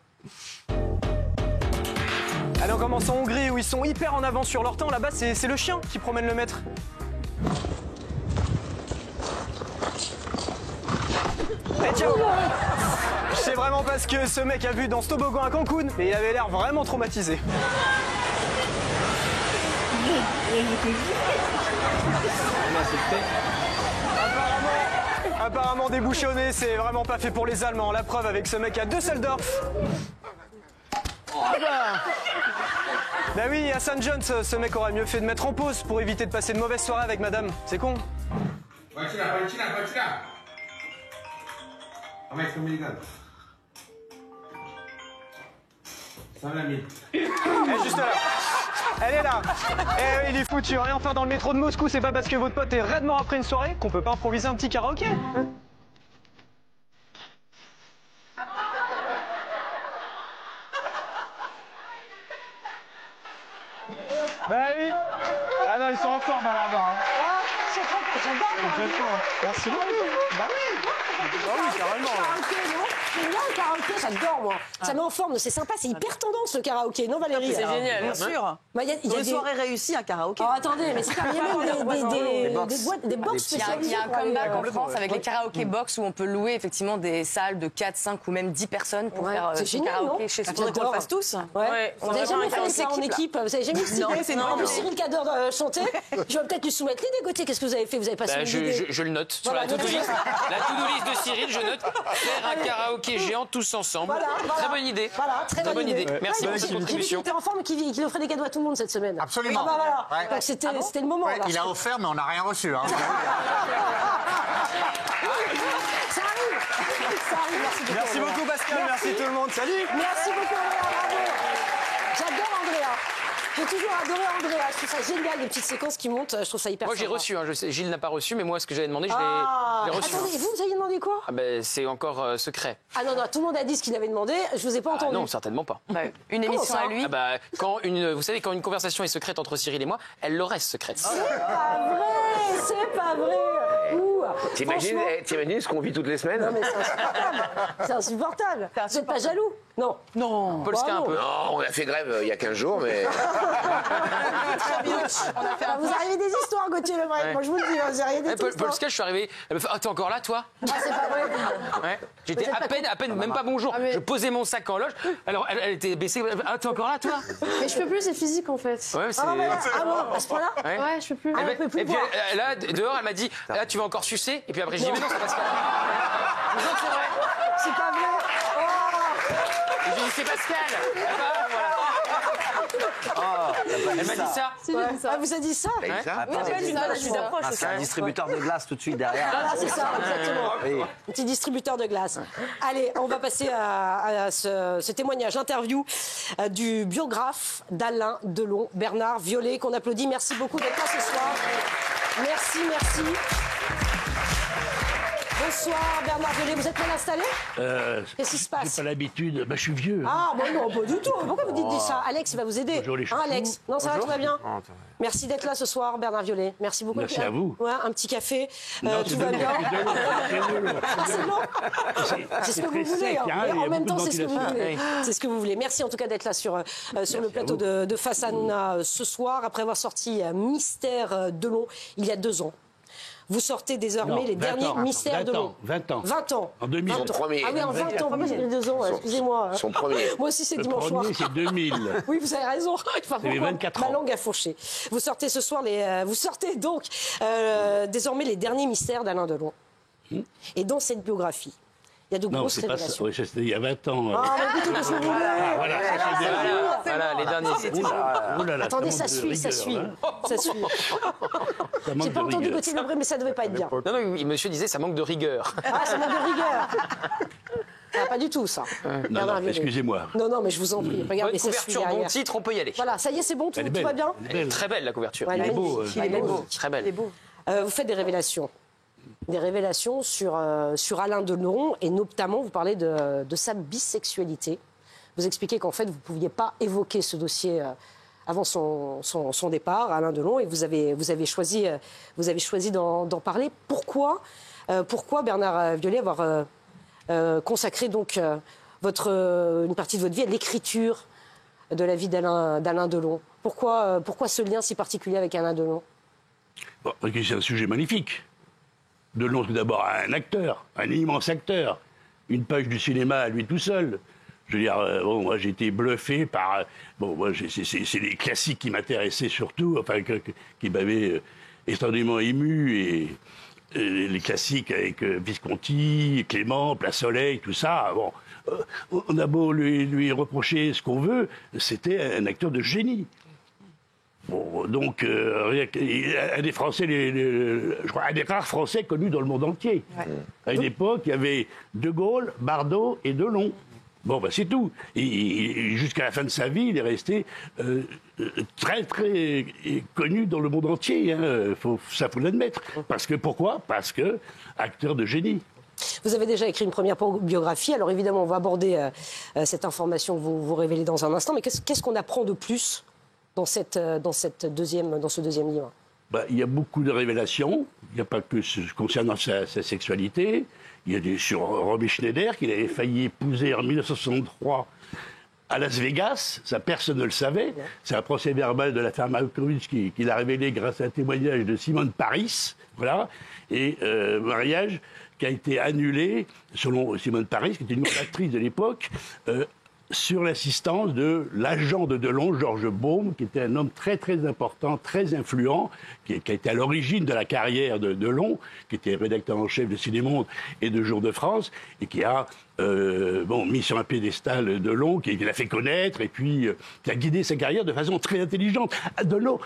Allez, on commence en Hongrie où ils sont hyper en avance sur leur temps. Là-bas, c'est le chien qui promène le maître. Et ciao. C'est vraiment parce que ce mec a vu dans ce toboggan à Cancun et il avait l'air vraiment traumatisé. Apparemment débouché au nez, c'est vraiment pas fait pour les Allemands. La preuve avec ce mec à Düsseldorf. Bah oui, à St. John's, ce mec aurait mieux fait de mettre en pause pour éviter de passer de mauvaises soirées avec madame. C'est con. Elle est juste là. Elle est là. Eh oui, il est foutu. Et enfin, dans le métro de Moscou, c'est pas parce que votre pote est raidement après une soirée qu'on peut pas improviser un petit karaoké. Bah oui. Ah non, ils sont en forme là-bas. Ah, j'adore. Merci beaucoup. Bah oui. Bah oui, carrément. J'aime bien le karaoké, j'adore moi. Ça met en forme, c'est sympa, c'est hyper tendance le karaoké, non Valérie? C'est génial, bien sûr. Bah, y a une soirée réussie, un karaoké. Oh, attendez, mais c'est pas bien des box spécialisées. Il y a un comeback en France avec les karaoké box où on peut louer effectivement des salles de 4, 5 ou même 10 personnes pour faire du karaoké chez soi. On le fasse tous. Ouais. Vous n'avez jamais fait ça en équipe? Vous avez jamais fait ça? En plus, Cyril qui adore chanter, je vais peut-être lui soumettre l'idée, Gauthier. Qu'est-ce que vous avez fait? Vous avez passé une idée? Je le note sur la to-do list. La to-do list de Cyril, je note faire un karaoké géant tous ensemble. Très bonne idée. Voilà, très bonne idée. Merci pour cette contribution. Il était en forme et qu'il offrait des cadeaux à tout le monde cette semaine. Absolument. Donc c'était le moment. Il a offert, mais on n'a rien reçu. Hein. Ça arrive. Merci beaucoup Pascal, merci tout le monde. Salut. Merci beaucoup Andrea, bravo. J'adore Andrea. J'ai toujours adoré Andrea, je trouve ça génial, les petites séquences qui montent, je trouve ça hyper Moi j'ai sympa. reçu, je sais, Gilles n'a pas reçu, mais moi ce que j'avais demandé, je l'ai reçu. Attendez, vous avez demandé quoi? C'est encore secret. Ah non, tout le monde a dit ce qu'il avait demandé, je vous ai pas entendu. Non, certainement pas. Une émission à lui. Vous savez, quand une conversation est secrète entre Cyril et moi, elle le reste secrète. C'est pas vrai. c'est pas vrai. T'imagines ce qu'on vit toutes les semaines? Non mais c'est insupportable. C'est insupportable. Vous n'êtes pas jaloux? Non. Non. Polska un peu. Non, on a fait grève il y a 15 jours, mais... Vous arrivez des histoires, Gauthier Lebret. Moi, je vous le dis, vous arrivez des histoires. Polska, je suis arrivé. Elle me fait: ah, t'es encore là, toi? Ah, c'est pas vrai. Ouais. J'étais à peine, même pas bonjour. Je posais mon sac en loge. Alors, elle était baissée. Ah, t'es encore là, toi? Mais je peux plus, c'est physique en fait. Ouais, c'est. Ah bon, à ce point-là? Ouais, je peux plus. Et puis là, dehors, elle m'a dit: là, tu vas encore sucer? Et puis après, je dis: mais non, c'est Pascal. C'est vrai. C'est pas vrai. Et j'ai dit: c'est Pascal. Elle m'a dit ça. Elle vous a dit ça? Oui, je suis d'approche. C'est un distributeur de glace tout de suite derrière. Voilà, c'est ça, exactement. Oui. Un petit distributeur de glace. Allez, on va passer à ce témoignage, interview du biographe d'Alain Delon, Bernard Violet, qu'on applaudit. Merci beaucoup d'être là ce soir. Merci, merci. Bonsoir Bernard Violet, vous êtes mal installé? Qu'est-ce qui se passe? J'ai pas l'habitude, je suis vieux. Ah bon non, pas du tout. Pourquoi vous dites ça? Alex, il va vous aider. Bonjour les hein, Alex? Non, ça va, tout va bien? Oh, Merci d'être là ce soir, Bernard Violet. Merci beaucoup. Merci à vous. Ouais, un petit café, Non, tout va bien. C'est long. C'est ce que vous voulez. Et en même temps, c'est ce que vous voulez. C'est ce que vous voulez. Merci en tout cas d'être là sur le plateau de Face à Hanouna ce soir, après avoir sorti Mystère Delon il y a 2 ans. Vous sortez désormais les derniers mystères de l'eau. 20 ans. 20 ans. En 2000. Son premier. Ah oui, en 20 ans. Moi, j'ai pris 2 ans, excusez-moi. Son premier. Moi aussi, c'est dimanche soir. Le premier, c'est 2000. Oui, vous avez raison. Enfin, c'est 24 ma ans. langue a fauché. Vous sortez ce soir vous sortez donc désormais les derniers mystères d'Alain Delon. Et dans cette biographie, il y a de grosses révélations. Oui, c'était il y a 20 ans. Ah, mais écoutez, qu'est-ce que vous voulez? Voilà, les derniers. Attendez, ça suit. Ça suit. J'ai pas entendu Gauthier Lebret, mais ça devait pas être bien. Non, monsieur disait ça manque de rigueur. Ah, ça manque de rigueur. Ah, pas du tout, ça. Non, excusez-moi. Non, mais je vous en prie. Regardez, bonne couverture, bon titre, on peut y aller. Voilà, ça y est, c'est bon, tout va bien? Elle est très belle, la couverture. Ouais, il est beau. Il est beau. Très belle. Vous faites des révélations. Des révélations sur Alain Delon, et notamment, vous parlez de sa bisexualité. Vous expliquez qu'en fait, vous ne pouviez pas évoquer ce dossier avant son départ, Alain Delon, et vous avez choisi d'en parler. Pourquoi Bernard Violet, avoir consacré donc une partie de votre vie à l'écriture de la vie d'Alain Delon? Pourquoi ce lien si particulier avec Alain Delon? Parce que c'est un sujet magnifique. Delon, tout d'abord, un acteur, un immense acteur. Une page du cinéma à lui tout seul. Je veux dire, moi j'ai été bluffé par... moi c'est les classiques qui m'intéressaient surtout, enfin qui m'avaient extrêmement ému. Et les classiques avec Visconti, Clément, Place Soleil, tout ça. Bon, on a beau lui reprocher ce qu'on veut, c'était un acteur de génie. Bon, donc, un des Français, je crois, un des rares Français connus dans le monde entier. Ouais. À une époque, il y avait De Gaulle, Bardot et Delon. Bon, c'est tout. Et jusqu'à la fin de sa vie, il est resté très, très connu dans le monde entier. Hein. Ça, faut l'admettre. Pourquoi? Parce que acteur de génie. Vous avez déjà écrit une première biographie. Alors évidemment, on va aborder cette information que vous révélez dans un instant. Mais qu'est-ce qu'on apprend de plus dans ce deuxième livre? Il y a beaucoup de révélations. Il n'y a pas que concernant sa sexualité. Il y a sur Romy Schneider, qu'il avait failli épouser en 1963 à Las Vegas. Ça, personne ne le savait. C'est un procès verbal de l'affaire Malkovich qu'il a révélé grâce à un témoignage de Simone Paris. Voilà. Et mariage qui a été annulé, selon Simone Paris, qui était une actrice de l'époque, sur l'assistance de l'agent de Delon, Georges Baume, qui était un homme très très important, très influent, qui a été à l'origine de la carrière de Delon, qui était rédacteur en chef de Ciné-Monde et de Jour de France, et qui a mis sur un piédestal Delon, qui l'a fait connaître, et puis qui a guidé sa carrière de façon très intelligente. Delon,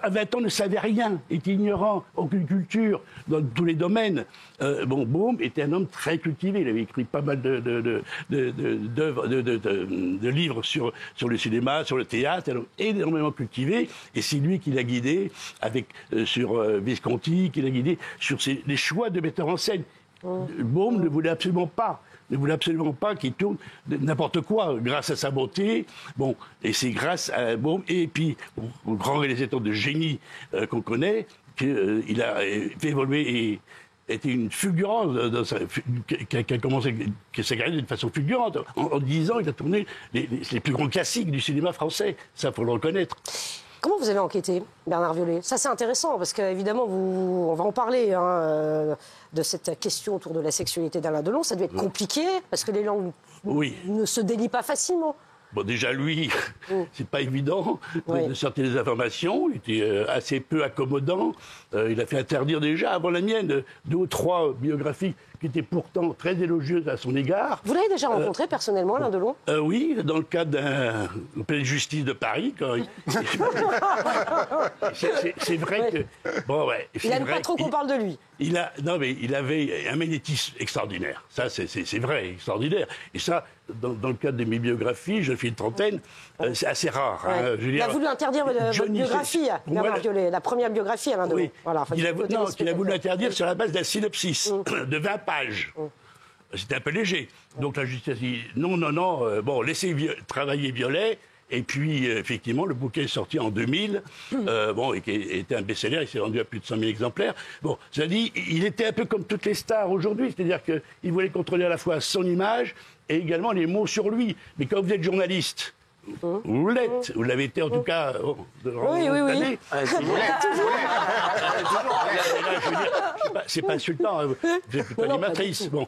à 20 ans, ne savait rien, était ignorant, aucune culture dans tous les domaines. Baume était un homme très cultivé, il avait écrit pas mal de livres sur le cinéma, sur le théâtre, un homme énormément cultivé, et c'est lui qui l'a guidé sur Visconti, qui l'a guidé sur les choix de metteur en scène. Baume ne voulait absolument pas qu'il tourne n'importe quoi, grâce à sa beauté. Et c'est grâce à Baume, et puis au grand réalisateur de génie qu'on connaît, qu'il a fait évoluer et était une fulgurance, qui a commencé sa carrière d'une façon fulgurante. En 10 ans, il a tourné les plus grands classiques du cinéma français. Ça, il faut le reconnaître. Comment vous avez enquêté, Bernard Violet? Ça, c'est intéressant, parce qu'évidemment, on va en parler, de cette question autour de la sexualité d'Alain Delon. Ça doit être compliqué, parce que les langues ne se délient pas facilement. Bon, déjà, lui, c'est pas évident de sortir des informations. Il était assez peu accommodant. Il a fait interdire déjà, avant la mienne, 2 ou 3 biographies qui étaient pourtant très élogieuses à son égard. Vous l'avez déjà rencontré personnellement, Alain Delon? Oui, dans le cadre d'un palais de justice de Paris. C'est vrai que... Bon, ouais, il n'aime pas trop qu'on parle de lui. Il avait un magnétisme extraordinaire. Ça, c'est vrai, extraordinaire. Et ça, dans le cadre de mes biographies, je fais une trentaine, c'est assez rare. Ouais. Hein, il a voulu interdire votre biographie, Bernard Violet, la première biographie, Alain Delon. Oui. Voilà, il a voulu interdire sur la base d'un synopsis de 20 pages. C'était un peu léger. Donc la justice a dit non, bon, laissez travailler Violet. Et puis, effectivement, le bouquin est sorti en 2000, et qui était un best-seller, il s'est vendu à plus de 100 000 exemplaires. Bon, ça dit, il était un peu comme toutes les stars aujourd'hui, c'est-à-dire qu'il voulait contrôler à la fois son image et également les mots sur lui. Mais quand vous êtes journaliste, vous l'êtes, vous l'avez été en tout cas. Oui. C'est pas insultant, vous êtes plutôt animatrice. Bon,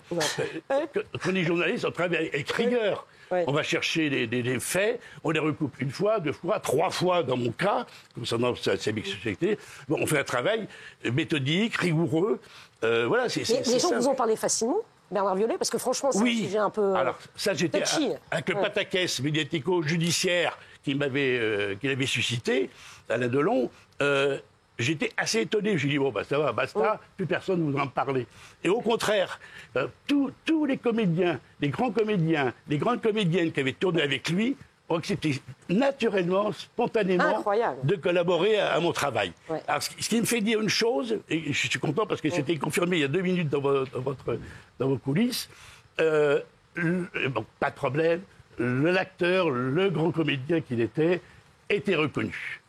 quand on est journaliste, on travaille avec rigueur. On va chercher des faits, on les recoupe 1 fois, 2 fois, 3 fois dans mon cas, concernant sa sexualité. Bon, on fait un travail méthodique, rigoureux. Voilà, les gens vous ont parlé facilement, Bernard Violet, parce que franchement, c'est un sujet un peu. Alors, ça, j'étais avec le pataquès médiatico-judiciaire qu'il avait suscité, Alain Delon. J'étais assez étonné. Je me suis dit, bon, ça va, basta, plus personne ne voudra en parler. Et au contraire, tous les comédiens, les grands comédiens, les grandes comédiennes qui avaient tourné avec lui ont accepté naturellement, spontanément, de collaborer à mon travail. Ouais. Alors, ce qui me fait dire une chose, et je suis content parce que c'était confirmé il y a 2 minutes dans vos coulisses, pas de problème, l'acteur, le grand comédien qu'il était reconnu.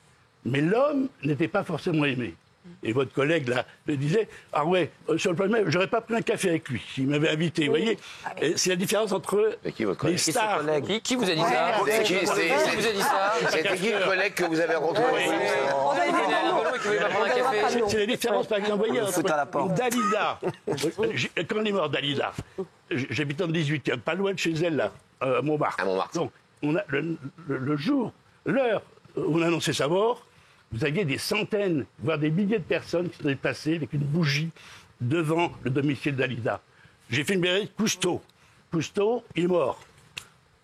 Mais l'homme n'était pas forcément aimé. Et votre collègue, là, le disait, ah ouais, sur le plan, j'aurais pas pris un café avec lui s'il m'avait invité. Vous voyez, c'est la différence entre les stars. Qui vous a dit ça? C'était qui le collègue que vous avez retrouvé? C'est la différence, par exemple, entre Dalida. Quand elle est morte, Dalida, j'habite en 18e, pas loin de chez elle, là, à Montmartre. Donc, on a le jour, l'heure où on a annoncé sa mort, vous aviez des centaines, voire des milliers de personnes qui sont déplacées avec une bougie devant le domicile d'Alida. J'ai fait une belle Cousteau. Cousteau, il est mort.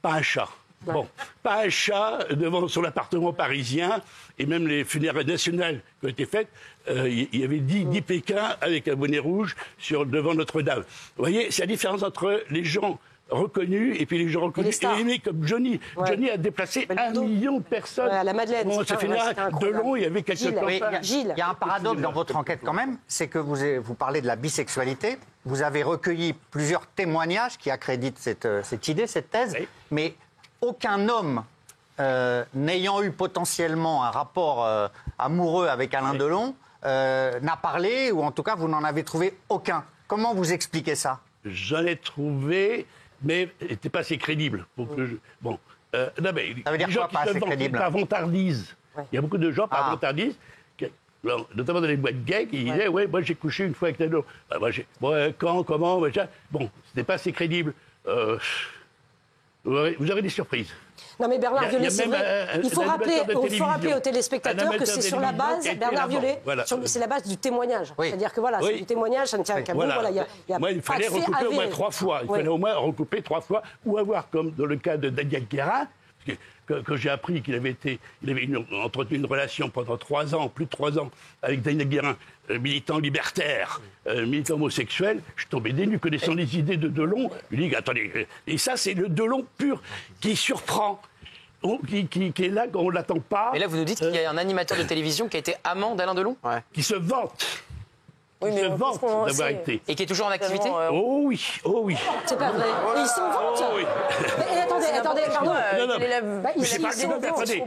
Pas un chat. Ouais. Bon, pas un chat sur l'appartement parisien, et même les funérailles nationales qui ont été faites, il y avait 10 Pékins avec un bonnet rouge devant Notre-Dame. Vous voyez, c'est la différence entre les gens reconnus et puis les gens reconnus et aimés comme Johnny. Ouais. Johnny a déplacé 1 million de personnes. Ouais, à la Madeleine. Bon, ça fait Delon, il y avait quelques il y a un paradoxe dans votre enquête quand même, c'est que vous parlez de la bisexualité. Vous avez recueilli plusieurs témoignages qui accréditent cette idée, cette thèse, mais aucun homme n'ayant eu potentiellement un rapport amoureux avec Alain Delon n'a parlé, ou en tout cas vous n'en avez trouvé aucun. Comment vous expliquez ça? J'en ai trouvé, mais n'était pas assez crédible. Bon, non, mais ça veut dire quoi, pas assez crédible? Par vantardise. Ouais. Il y a beaucoup de gens par vantardise, notamment dans les boîtes gays, qui disaient ouais, moi j'ai couché une fois avec Tano. Quand, comment, machin. Bon, c'était pas assez crédible. Vous aurez des surprises. Non mais Bernard Violet, c'est vrai. Il faut rappeler aux téléspectateurs que c'est sur la base, Bernard Violet, c'est la base du témoignage. Oui. C'est-à-dire que voilà, c'est du témoignage, ça ne tient qu'à vous. Voilà, il fallait recouper au moins 3 fois. Il fallait au moins recouper 3 fois, ou avoir, comme dans le cas de Daniel Guérin, que j'ai appris qu'il avait entretenu une relation pendant 3 ans, plus de 3 ans, avec Daniel Guérin, militant libertaire, militant homosexuel. Je suis tombé des nues, connaissant les idées de Delon. Je lui dis, attendez, et ça, c'est le Delon pur qui surprend. Qui est là quand on ne l'attend pas. Mais là, vous nous dites qu'il y a un animateur de télévision qui a été amant d'Alain Delon, qui se vante. Qui se vante d'avoir été. Et qui est toujours en activité. Oh oui, oh oui. C'est pas vrai. Et ils s'en vantent. Oh oui. Mais attendez, pardon. Non, mais c'est pas attendez.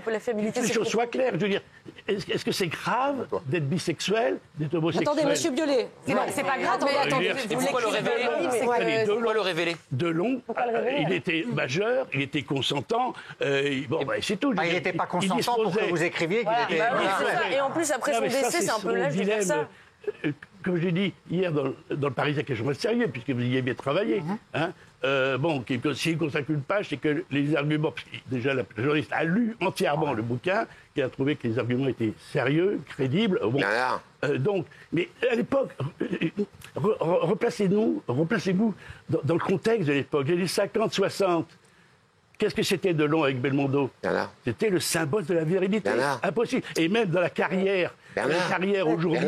Que les choses soient claires. Je veux dire, est-ce que c'est grave d'être bisexuel, d'être homosexuel? Attendez, monsieur Biolay. C'est pas grave. Attendez. Pourquoi le révéler? Pourquoi le révéler? Delon, il était majeur, il était consentant. C'est tout. Il n'était pas consentant pour que vous écriviez qu'il était... Et en plus, après son décès, c'est un peu l'âge de faire ça. Comme j'ai dit hier dans le Parisien, quelque chose de sérieux, puisque vous y avez bien travaillé, si il consacre une page, c'est que les arguments... Déjà, la journaliste a lu entièrement le bouquin, qui a trouvé que les arguments étaient sérieux, crédibles. Mais à l'époque, replacez-vous dans le contexte de l'époque. Les 50-60, qu'est-ce que c'était Delon avec Belmondo? C'était le symbole de la virilité. Impossible. Et même dans la carrière, aujourd'hui...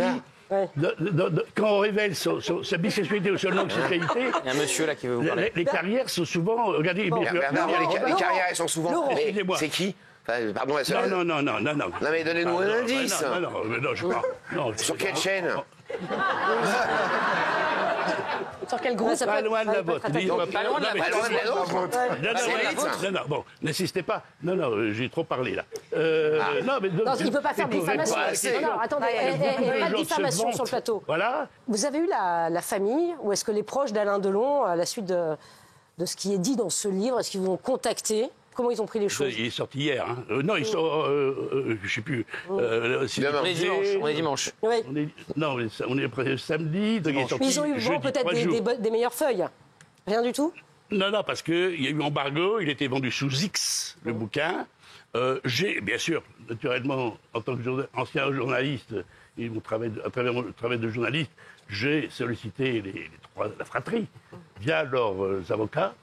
quand on révèle sa bisexualité ou son homosexualité, il y a un monsieur là qui veut vous parler. Les carrières sont souvent... Regardez, les carrières, elles sont souvent... C'est qui? Pardon, la seule... Non. Non, mais donnez-nous un indice. Non, je parle. Sur quelle chaîne? Sur quel groupe? Pas loin de la vôtre. Pas loin de la vôtre. Non, bon, n'insistez pas. Non, j'ai trop parlé là. Non, il ne peut pas faire de diffamation. Non, attendez, pas de diffamation sur le plateau. Voilà. Vous avez eu la famille, ou est-ce que les proches d'Alain Delon, à la suite de ce qui est dit dans ce livre, est-ce qu'ils vous ont contacté? Comment ils ont pris les choses? Il est sorti hier. Non, ils sont... je ne sais plus. On est dimanche. Oui. On est samedi. Donc ils ont eu peut-être des meilleures feuilles. Rien du tout? Non, parce qu'il y a eu embargo. Il était vendu sous X, le bouquin. J'ai, bien sûr, naturellement, en tant qu'ancien journaliste, et à travers mon travail de journaliste, j'ai sollicité la fratrie via leurs avocats.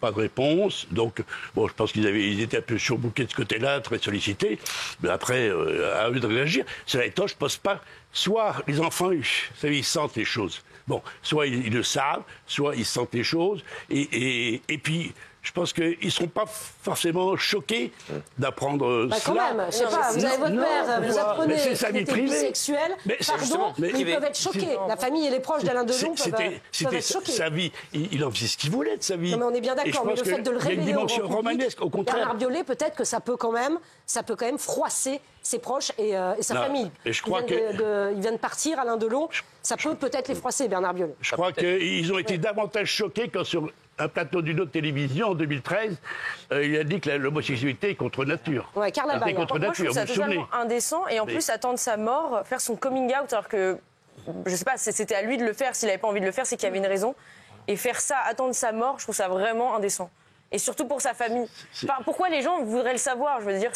Pas de réponse, donc je pense qu'ils étaient un peu surbookés de ce côté-là, très sollicités. Mais après, à eux de réagir. Cela étant, je ne pense pas. Soit les enfants, ils sentent les choses. Soit ils le savent, soit ils sentent les choses. Et puis, je pense qu'ils ne seront pas forcément choqués d'apprendre quand cela. même, je sais pas, vous avez votre père, vous apprenez qu'il était bisexuel, ils peuvent être choqués. La famille et les proches d'Alain Delon peuvent être choqués. Sa vie, il en faisait ce qu'il voulait de sa vie. Non, mais on est bien d'accord, mais le fait de le révéler il y a une dimension romanesque, au contraire. Bernard Biolay, peut-être que ça peut quand même froisser ses proches et sa famille. Et je crois il vient de partir, Alain Delon, ça peut-être les froisser, Bernard Biolay. Je crois qu'ils ont été davantage choqués quand sur un plateau d'une autre télévision en 2013, il a dit que l'homosexualité est contre nature. Ouais, Carla Bayer. Moi, je trouve ça totalement indécent et en plus attendre sa mort, faire son coming out alors que, je sais pas, c'était à lui de le faire. S'il n'avait pas envie de le faire, c'est qu'il y avait une raison. Et faire ça, attendre sa mort, je trouve ça vraiment indécent. Et surtout pour sa famille. Enfin, pourquoi les gens voudraient le savoir? Je veux dire,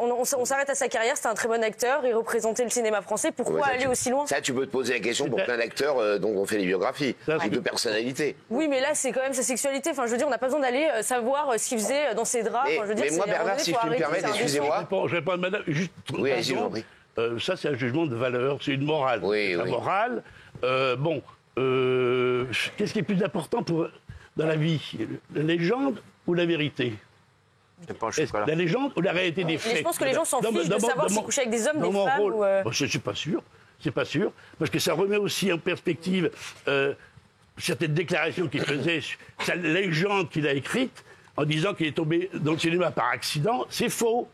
on s'arrête à sa carrière, c'était un très bon acteur, il représentait le cinéma français, pourquoi aller aussi loin? Ça, tu peux te poser la question pour plein d'acteurs dont on fait les biographies, de personnalités. Oui, mais là, c'est quand même sa sexualité. Enfin, je veux dire, on n'a pas besoin d'aller savoir ce qu'il faisait dans ses draps. Mais moi, Bernard, si je peux me permettre, excusez-moi. Je réponds à madame, juste... Oui, allez-y, je vous en prie. Ça, c'est un jugement de valeur, c'est une morale. La morale, qu'est-ce qui est plus important dans la vie? La légende ou la vérité? La légende ou la réalité des faits? Je pense que les gens s'en fichent de savoir s'ils couchent avec des hommes, des femmes Je ne suis pas sûr. C'est pas sûr. Parce que ça remet aussi en perspective certaines déclarations qu'il faisait, sa légende qu'il a écrite, en disant qu'il est tombé dans le cinéma par accident. C'est faux.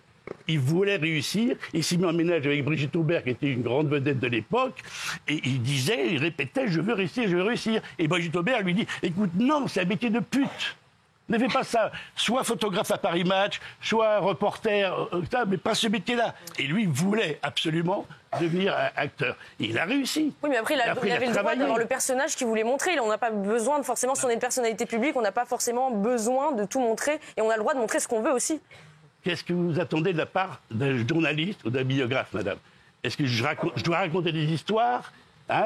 Il voulait réussir. Il s'est mis en ménage avec Brigitte Aubert, qui était une grande vedette de l'époque. Et il répétait, je veux réussir, je veux réussir. Et Brigitte Aubert lui dit, écoute, non, c'est un métier de pute. Ne fais pas ça. Soit photographe à Paris Match, soit reporter, mais pas ce métier-là. Et lui voulait absolument devenir acteur. Et il a réussi. Oui, mais après, il avait le droit d'avoir le personnage qu'il voulait montrer. On n'a pas besoin forcément, si on est une personnalité publique, on n'a pas forcément besoin de tout montrer. Et on a le droit de montrer ce qu'on veut aussi. Qu'est-ce que vous attendez de la part d'un journaliste ou d'un biographe, madame? Est-ce que je dois raconter des histoires?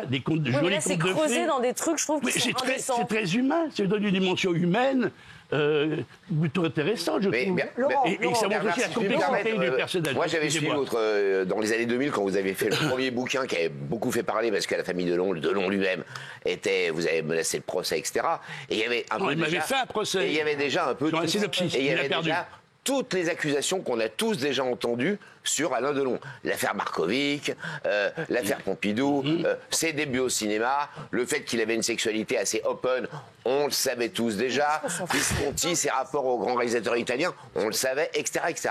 Des contes de jolis contes de fées. C'est creusé dans des trucs, je trouve, qui sont indécents. C'est très humain, ça donne une dimension humaine plutôt intéressante, je trouve. Et ça montre aussi la complexité du personnage. Moi, j'avais suivi dans les années 2000, quand vous avez fait le premier bouquin qui avait beaucoup fait parler, parce que la famille Delon lui-même vous avez menacé le procès, etc. Et il y avait un peu il m'avait fait un procès. Et il y avait déjà un peu... Sur un synopsis, il a perdu. toutes les accusations qu'on a tous déjà entendues sur Alain Delon. L'affaire Markovic, l'affaire Pompidou, ses débuts au cinéma, le fait qu'il avait une sexualité assez open, on le savait tous déjà. Visconti, ses rapports aux grands réalisateurs italiens, on le savait, etc. etc.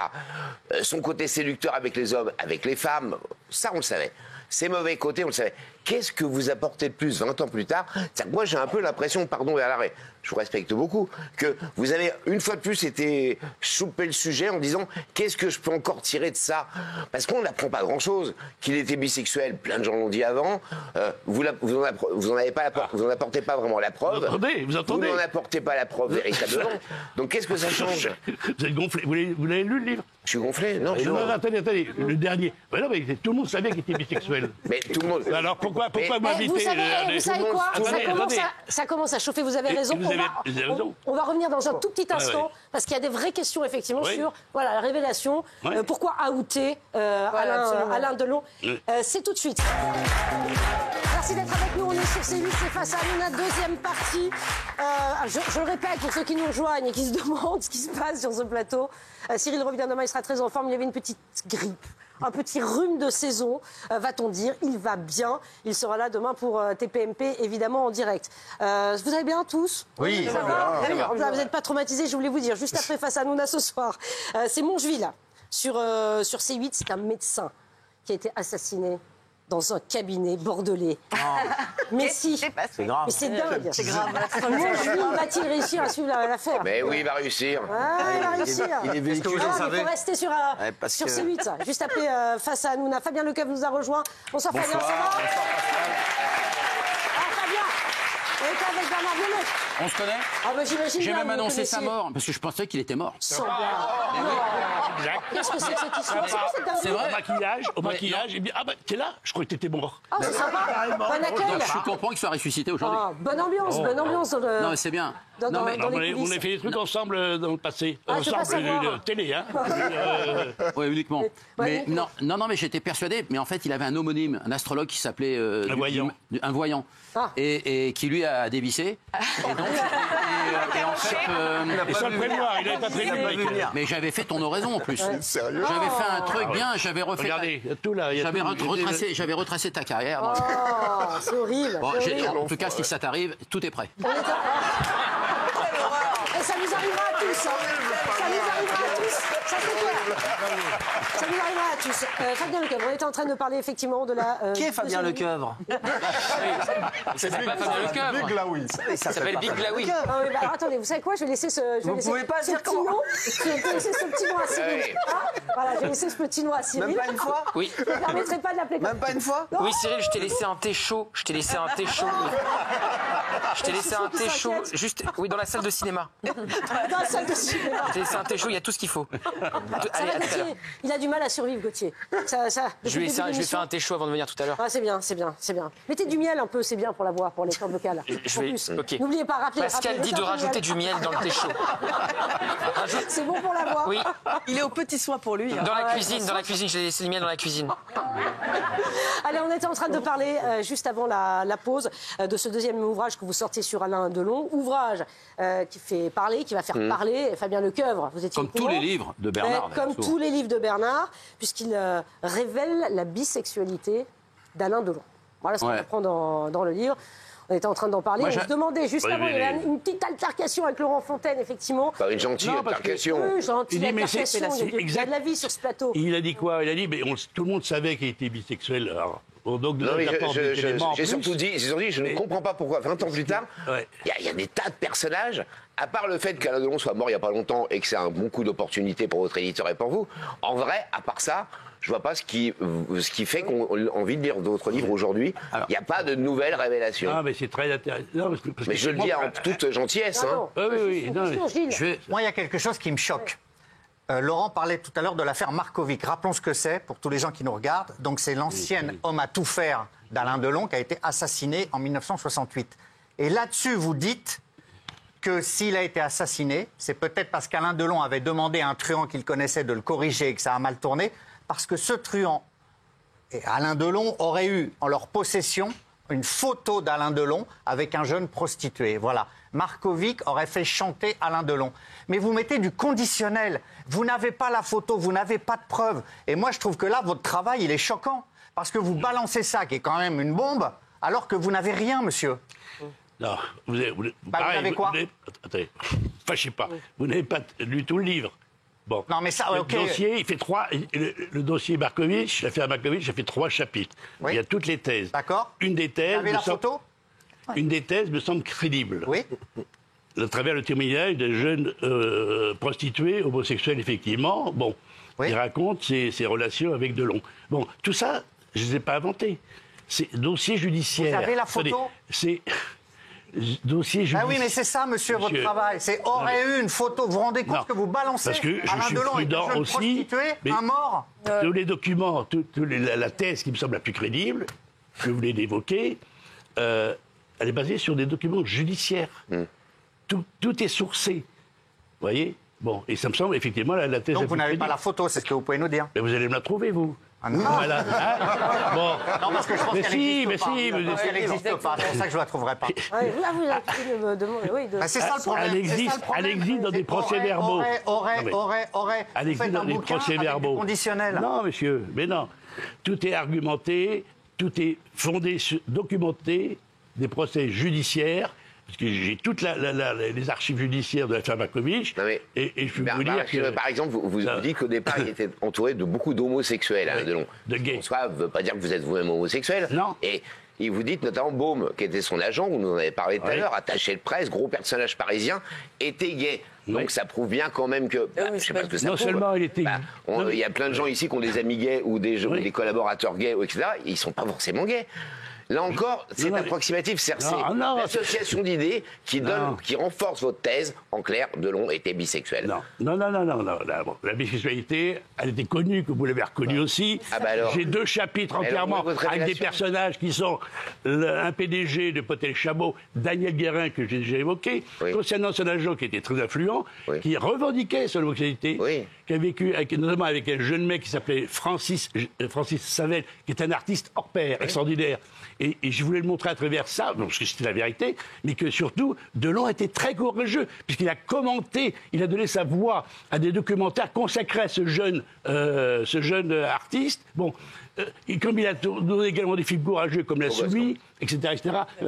Son côté séducteur avec les hommes, avec les femmes, ça on le savait. Ses mauvais côtés, on le savait. Qu'est-ce que vous apportez de plus 20 ans plus tard? Moi, j'ai un peu l'impression, pardon vers l'arrêt, je vous respecte beaucoup, que vous avez une fois de plus été choper le sujet en disant qu'est-ce que je peux encore tirer de ça? Parce qu'on n'apprend pas grand-chose. Qu'il était bisexuel, plein de gens l'ont dit avant. Vous n'en apportez pas vraiment la preuve. Vous entendez? Vous n'en apportez pas la preuve véritablement. Donc qu'est-ce que ça change? Vous êtes gonflé. Vous l'avez lu le livre? Je suis gonflé. Non. Attendez. Le dernier. Mais non, mais tout le monde savait qu'il était bisexuel. Mais tout le monde. Alors pourquoi m'inviter? Vous savez quoi? Ça commence à chauffer. Vous avez raison. On va revenir dans un tout petit instant parce qu'il y a des vraies questions effectivement sur la révélation. Pourquoi outer Alain Delon? C'est tout de suite. Merci d'être avec nous. On est sur C8, c'est Face à Hanouna, deuxième partie. Je le répète pour ceux qui nous rejoignent et qui se demandent ce qui se passe sur ce plateau. Cyril revient demain, il sera très en forme. Il y avait une petite grippe. Un petit rhume de saison, va-t-on dire. Il va bien. Il sera là demain pour TPMP, évidemment, en direct. Vous allez bien tous? Oui, ça va. Vous n'êtes pas traumatisés, je voulais vous dire. Juste après Face à Hanouna ce soir. C'est Mongeville, sur C8. C'est un médecin qui a été assassiné dans un cabinet bordelais. Mais si, c'est grave. Mais c'est dingue. C'est grave. Mongeville va-t-il réussir à suivre l'affaire? Mais oui, il va réussir. Il va réussir. Il est véhicule, vous savez. Il faut rester sur C8. Juste après Face à Hanouna. Fabien Lecoeuvre nous a rejoint. Bonsoir Fabien, ça va? Fabien, on est avec Bernard Mionnette. On se connaît? Ah bah j'imagine. J'ai bien, même vous annoncé connaissiez. sa mort, parce que je pensais qu'il était mort. Sans blague. Qu'est-ce que c'est que cette histoire? C'est quoi cette dinguerie? C'est vrai? Au maquillage, il me dit ah bah t'es là? Je crois que t'étais mort. Ah c'est sympa. Bon accueil. Donc je suis content qu'il soit ressuscité aujourd'hui. Bonne ambiance dans le. Non mais c'est bien. Dans les coulisses. On a fait des trucs ensemble dans le passé. Ah, je peux pas savoir. De télé, hein. Oui, uniquement. Mais non, mais j'étais persuadé. Mais en fait, il avait un homonyme, un astrologue qui s'appelait un voyant, et qui lui a dévissé. Et donc, et en fait, Et sans le prévoir, il n'avait pas prévu. mais j'avais fait ton oraison en plus. Sérieux? J'avais fait un truc bien. J'avais refait. Regardez, tout là. J'avais retracé ta carrière. Oh, c'est horrible. Bon, en tout cas, si ça t'arrive, tout est prêt. Et ça nous arrivera à tous. Ça nous arrivera à tous. Ça c'est clair. Ça nous arrivera à tous. Fabien Lecoeuvre, on était en train de parler effectivement de la. Qui est Fabien Lecoeuvre? C'est pas Fabien Lecoeuvre. Big Glaoui. Ça s'appelle Big Glaoui. Ah oui, alors attendez, vous savez quoi? Je vais laisser ce. Vous pouvez pas dire petit nom. Je vais laisser ce petit nom à Cyril. Voilà, je vais laisser ce petit nom à Cyril. Même pas une fois? Oui. Je ne permettrai pas de l'appeler comme Même pas une fois? Oui, Cyril, je t'ai laissé un thé chaud. Je t'ai laissé un thé chaud. Je t'ai laissé un thé chaud, juste, oui, dans la salle de cinéma. dans la salle de cinéma. Je t'ai laissé un thé chaud, il y a tout ce qu'il faut. Ça va, Gauthier. Il a du mal à survivre, Gauthier. Je lui ai fait un thé chaud avant de venir tout à l'heure. Ah, c'est bien, c'est bien, c'est bien. Mettez du miel un peu, c'est bien pour la voix, pour les cordes vocales. Ok. N'oubliez pas, rappelez. Pascal dit de rajouter du miel dans le thé chaud. C'est bon pour la voix. Oui. Il est au petit soin pour lui. Dans la cuisine, j'ai laissé le miel dans la cuisine. Allez, on était en train de parler juste avant la pause de ce deuxième ouvrage que vous sortez sur Alain Delon. Ouvrage qui fait parler, qui va faire parler Fabien Lecoeuvre. Vous étiez Comme tous les livres de Bernard. Comme tous les livres de Bernard, puisqu'il révèle la bisexualité d'Alain Delon. Voilà ce qu'on apprend dans le livre. On était en train d'en parler. On se demandait juste avant, il y avait une petite altercation avec Laurent Fontaine, effectivement. Pas une gentille altercation. Oui, gentille altercation. Il y a de la vie sur ce plateau. Il a dit quoi? Il a dit, mais tout le monde savait qu'il était bisexuel. Alors, donc, non, mais j'ai surtout dit, je ne comprends pas pourquoi, 20 ans plus tard, il y a des tas de personnages, à part le fait qu'Alain Delon soit mort il n'y a pas longtemps et que c'est un bon coup d'opportunité pour votre éditeur et pour vous, en vrai, à part ça, je vois pas ce qui fait qu'on a envie de lire d'autres livres aujourd'hui. Il n'y a pas de nouvelles révélations. Ah, mais c'est très intéressant. Mais je le dis en toute gentillesse. Oui. Moi, il y a quelque chose qui me choque. Laurent parlait tout à l'heure de l'affaire Markovic. Rappelons ce que c'est pour tous les gens qui nous regardent. Donc, c'est l'ancien homme à tout faire d'Alain Delon qui a été assassiné en 1968. Et là-dessus, vous dites que s'il a été assassiné, c'est peut-être parce qu'Alain Delon avait demandé à un truand qu'il connaissait de le corriger et que ça a mal tourné, parce que ce truand et Alain Delon auraient eu en leur possession une photo d'Alain Delon avec un jeune prostitué. Voilà. Markovic aurait fait chanter Alain Delon. Mais vous mettez du conditionnel. Vous n'avez pas la photo, vous n'avez pas de preuves. Et moi, je trouve que là, votre travail, il est choquant. Parce que vous balancez ça, qui est quand même une bombe, alors que vous n'avez rien, monsieur. Non, vous avez quoi? Attendez, fâchez pas. Vous n'avez pas lu tout le livre. Bon. Non, mais ça, le dossier, il fait 3. Le dossier Markovic, l'affaire Markovic, ça fait 3 chapitres. Oui. Il y a toutes les thèses. D'accord. Une des thèses. Vous avez la photo? Une des thèses me semble crédible. Oui. À travers le témoignage de jeunes prostituées, homosexuels, effectivement. Bon. Oui. Il raconte ses relations avec Delon. Bon, tout ça, je ne les ai pas inventés. C'est dossier judiciaire. Vous avez la photo? C'est. Dossier judiciaire. Ah oui, mais c'est ça, monsieur, votre travail. C'est aurait eu une photo. Vous vous rendez compte que vous balancez parce que Alain Delon et une jeune prostituée, un mort? Tous les documents, la thèse qui me semble la plus crédible, que vous venez d'évoquer, elle est basée sur des documents judiciaires. Tout est sourcé. Vous voyez? Bon, et ça me semble effectivement la thèse. Donc vous n'avez pas la photo, c'est ce que vous pouvez nous dire. Mais vous allez me la trouver, vous. Ah non. Voilà. Bon. Non, parce que je pense qu'elle n'existe pas. Elle n'existe pas, c'est pour ça que je ne la trouverai pas. Vous avez me demander, oui. C'est ça le problème. Elle existe dans des procès-verbaux. Elle existe dans des procès-verbaux. Conditionnel. Non, monsieur, mais non. Tout est argumenté, tout est fondé, documenté, des procès judiciaires. Parce que j'ai toutes les archives judiciaires de l'affaire Markovic. Et je peux vous dire que... Par exemple, vous dites qu'au départ, il était entouré de beaucoup d'homosexuels, Alain Delon. De gays. Ça ne veut pas dire que vous êtes vous-même homosexuel. Non. Et vous dites notamment Baume, qui était son agent, vous nous en avez parlé tout à l'heure, attaché de presse, gros personnage parisien, était gay. Donc ça prouve bien quand même que... je sais pas ce que ça prouve. Seulement il était... Il y a plein de gens ici qui ont des amis gays ou des collaborateurs gays, etc. Ils ne sont pas forcément gays. Là encore, c'est approximatif. C'est l'association d'idées qui renforce votre thèse. En clair, Delon était bisexuel. Non. La bisexualité, elle était connue, que vous l'avez reconnue aussi. Ah bah alors, j'ai 2 chapitres entièrement avec des personnages qui sont un PDG de Potel Chabot, Daniel Guérin, que j'ai déjà évoqué, concernant son agent qui était très influent, qui revendiquait son homosexualité, qui a vécu notamment avec un jeune mec qui s'appelait Francis Savel, qui est un artiste hors pair, extraordinaire. Et je voulais le montrer à travers ça, parce que c'était la vérité, mais que surtout, Delon était très courageux, puisqu'il a commenté, il a donné sa voix à des documentaires consacrés à ce jeune artiste. Bon, et comme il a donné également des films courageux comme La Souris, etc.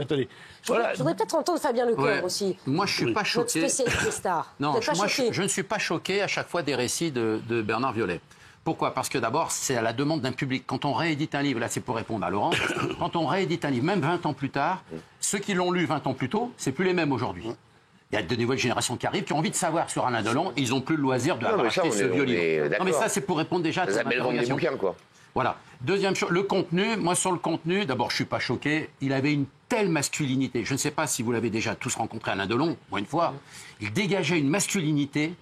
Attendez. Voilà. Je voudrais peut-être entendre Fabien Leclerc aussi. Moi, je ne suis pas choqué. Notre spécialiste star. Non, moi, je ne suis pas choqué à chaque fois des récits de Bernard Violet. Pourquoi? Parce que d'abord, c'est à la demande d'un public. Quand on réédite un livre, là c'est pour répondre à Laurent, quand on réédite un livre, même 20 ans plus tard, ceux qui l'ont lu 20 ans plus tôt, c'est plus les mêmes aujourd'hui. Il y a de nouvelles générations qui arrivent, qui ont envie de savoir sur Alain Delon, ils n'ont plus le loisir de acheter ce vieux livre. Non mais ça c'est pour répondre déjà à cette interrogation. Voilà. Deuxième chose, le contenu. Moi sur le contenu, d'abord je ne suis pas choqué, il avait une telle masculinité. Je ne sais pas si vous l'avez déjà tous rencontré, Alain Delon, moi une fois. Il dégageait une masculinité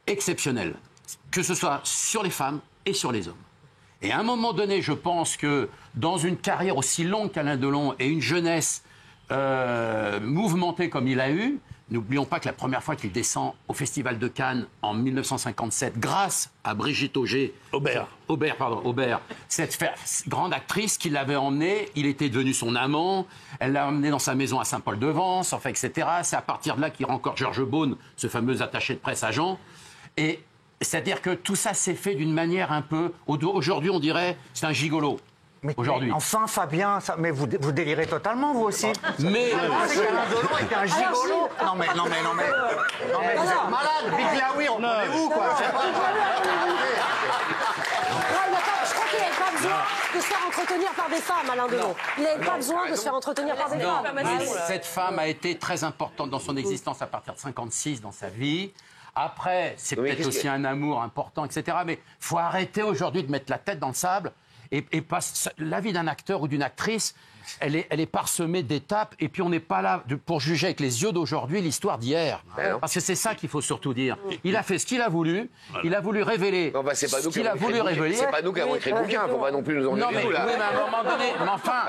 exceptionnelle, que ce soit sur les femmes et sur les hommes. Et à un moment donné, je pense que dans une carrière aussi longue qu'Alain Delon et une jeunesse mouvementée comme il a eu, n'oublions pas que la première fois qu'il descend au Festival de Cannes en 1957, grâce à Brigitte Aubert, cette grande actrice qui l'avait emmené, il était devenu son amant, elle l'a emmené dans sa maison à Saint-Paul-de-Vence, enfin, etc. C'est à partir de là qu'il rencontre Georges Beaune, ce fameux attaché de presse agent. Et c'est-à-dire que tout ça s'est fait d'une manière un peu... Aujourd'hui, on dirait c'est un gigolo. Aujourd'hui. Enfin, Fabien, mais vous délirez totalement, vous aussi. Mais Alain Delon était un gigolo. Non, mais vous êtes malade. Big Laoui, on connaît où, quoi? Je crois qu'il n'avait pas besoin de se faire entretenir par des femmes, Alain Delon. Il n'avait pas besoin de se faire entretenir par des femmes. Mais cette femme a été très importante dans son existence à partir de 1956, dans sa vie. Après, c'est peut-être aussi un amour important, etc. Mais il faut arrêter aujourd'hui de mettre la tête dans le sable. Et la vie d'un acteur ou d'une actrice, elle est parsemée d'étapes. Et puis on n'est pas là pour juger avec les yeux d'aujourd'hui l'histoire d'hier. Parce que c'est ça qu'il faut surtout dire. Il a fait ce qu'il a voulu. Voilà. Il a voulu révéler ce qu'il a voulu révéler. C'est pas nous qui avons écrit le bouquin. Il ne faut pas non plus nous engueuler. Oui, mais à un moment donné... Mais enfin...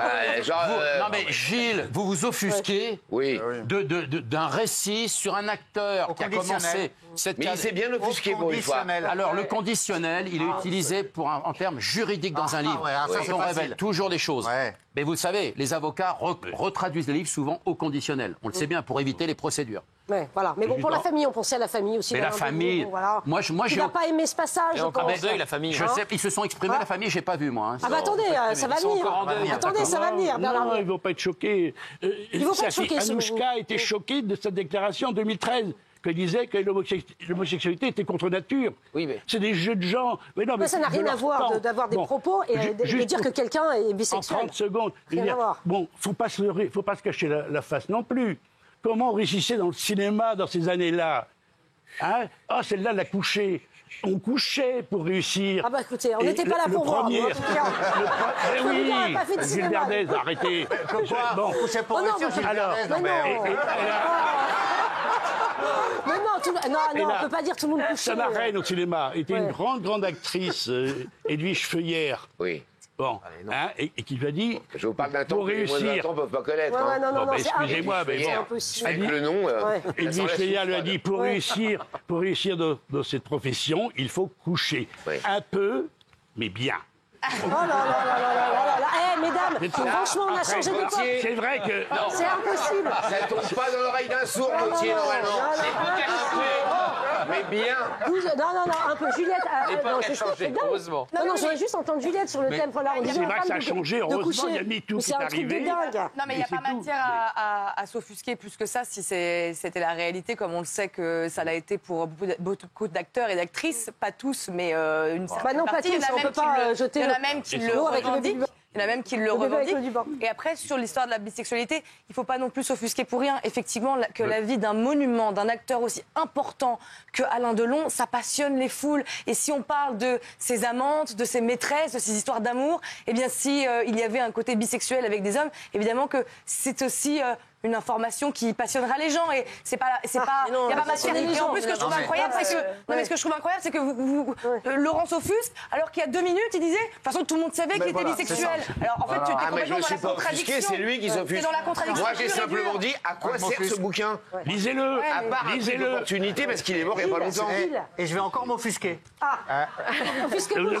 non mais Gilles, vous vous offusquez d'un récit sur un acteur qui a commencé... Mais il s'est bien offusqué pour une fois. Alors, le conditionnel, il est utilisé en termes juridiques dans un livre. On révèle toujours les choses. Mais vous le savez, les avocats retraduisent les livres souvent au conditionnel. On le sait bien, pour éviter les procédures. Ouais, voilà. Mais bon, pour la famille, on pensait à la famille aussi. Mais la famille, voilà. moi, tu n'as pas aimé ce passage. La famille. Je sais, ils se sont exprimés, la famille, j'ai pas vu moi. Ah bah attendez, ça va venir. Attendez, ça va venir. Non, ils vont pas être choqués. Ils vont pas être choqués. Anouchka était choquée de cette déclaration en 2013. Qui disait que l'homosexualité était contre nature. Oui, mais... C'est des jeux de gens. Mais non, mais ça n'a rien à voir d'avoir des propos et de dire que quelqu'un est bisexuel. En 30 secondes. Rien à voir. Bon, faut pas se cacher la face non plus. Comment on réussissait dans le cinéma dans ces années-là, hein? Ah, celle-là l'a couché. On couchait pour réussir. Ah bah écoutez, on n'était pas là pour voir. Oui, Gilles Verdez, arrêtez. On couchait pour réussir, Gilles Verdez. Mais non, on peut pas dire tout le monde couché. Sa marraine au cinéma était une grande actrice, Edwige Feuillère. Oui. Bon, hein, et qui lui a dit... Je vous parle d'un temps pour que les moins réussir... d'un temps ne peuvent pas connaître. Non, excusez-moi, mais bon... Avec le nom... Edwige Feuillère lui a dit, pour réussir dans cette profession, il faut coucher. Un peu, mais bien. Oh là là là là là là. Eh, mesdames, franchement, on a changé d'époque. C'est vrai que... C'est impossible. Ça tombe pas dans l'oreille d'un sourd, Gauthier, normalement. Mais bien. Non, un peu. Juliette. L'époque a changé, heureusement. Non, je voulais juste entendre Juliette sur le thème. C'est vrai que ça a changé, heureusement, il y a MeToo qui est arrivé. Non, mais il n'y a pas matière à s'offusquer plus que ça si c'était la réalité, comme on le sait que ça l'a été pour beaucoup d'acteurs et d'actrices. Pas tous, mais une certaine partie. Il y en a même qui le revendiquent. Il y en a même qui le revendiquent. Et après, sur l'histoire de la bisexualité, il ne faut pas non plus s'offusquer pour rien. Effectivement, que la vie d'un monument, d'un acteur aussi important que Alain Delon, ça passionne les foules. Et si on parle de ses amantes, de ses maîtresses, de ses histoires d'amour, eh bien, si il y avait un côté bisexuel avec des hommes, évidemment que c'est aussi... une information qui passionnera les gens et c'est pas il y a pas matière. Et en plus ce que je trouve incroyable c'est que Laurent s'offusque alors qu'il y a 2 minutes il disait de toute façon tout le monde savait qu'il était bisexuel. Alors en fait tu es complètement dans la contradiction. C'est lui qui s'offusque. Moi j'ai simplement dit à quoi sert ce bouquin. Lisez-le. À part un truc d'opportunité parce qu'il est mort il n'y a pas longtemps. Et je vais encore m'offusquer.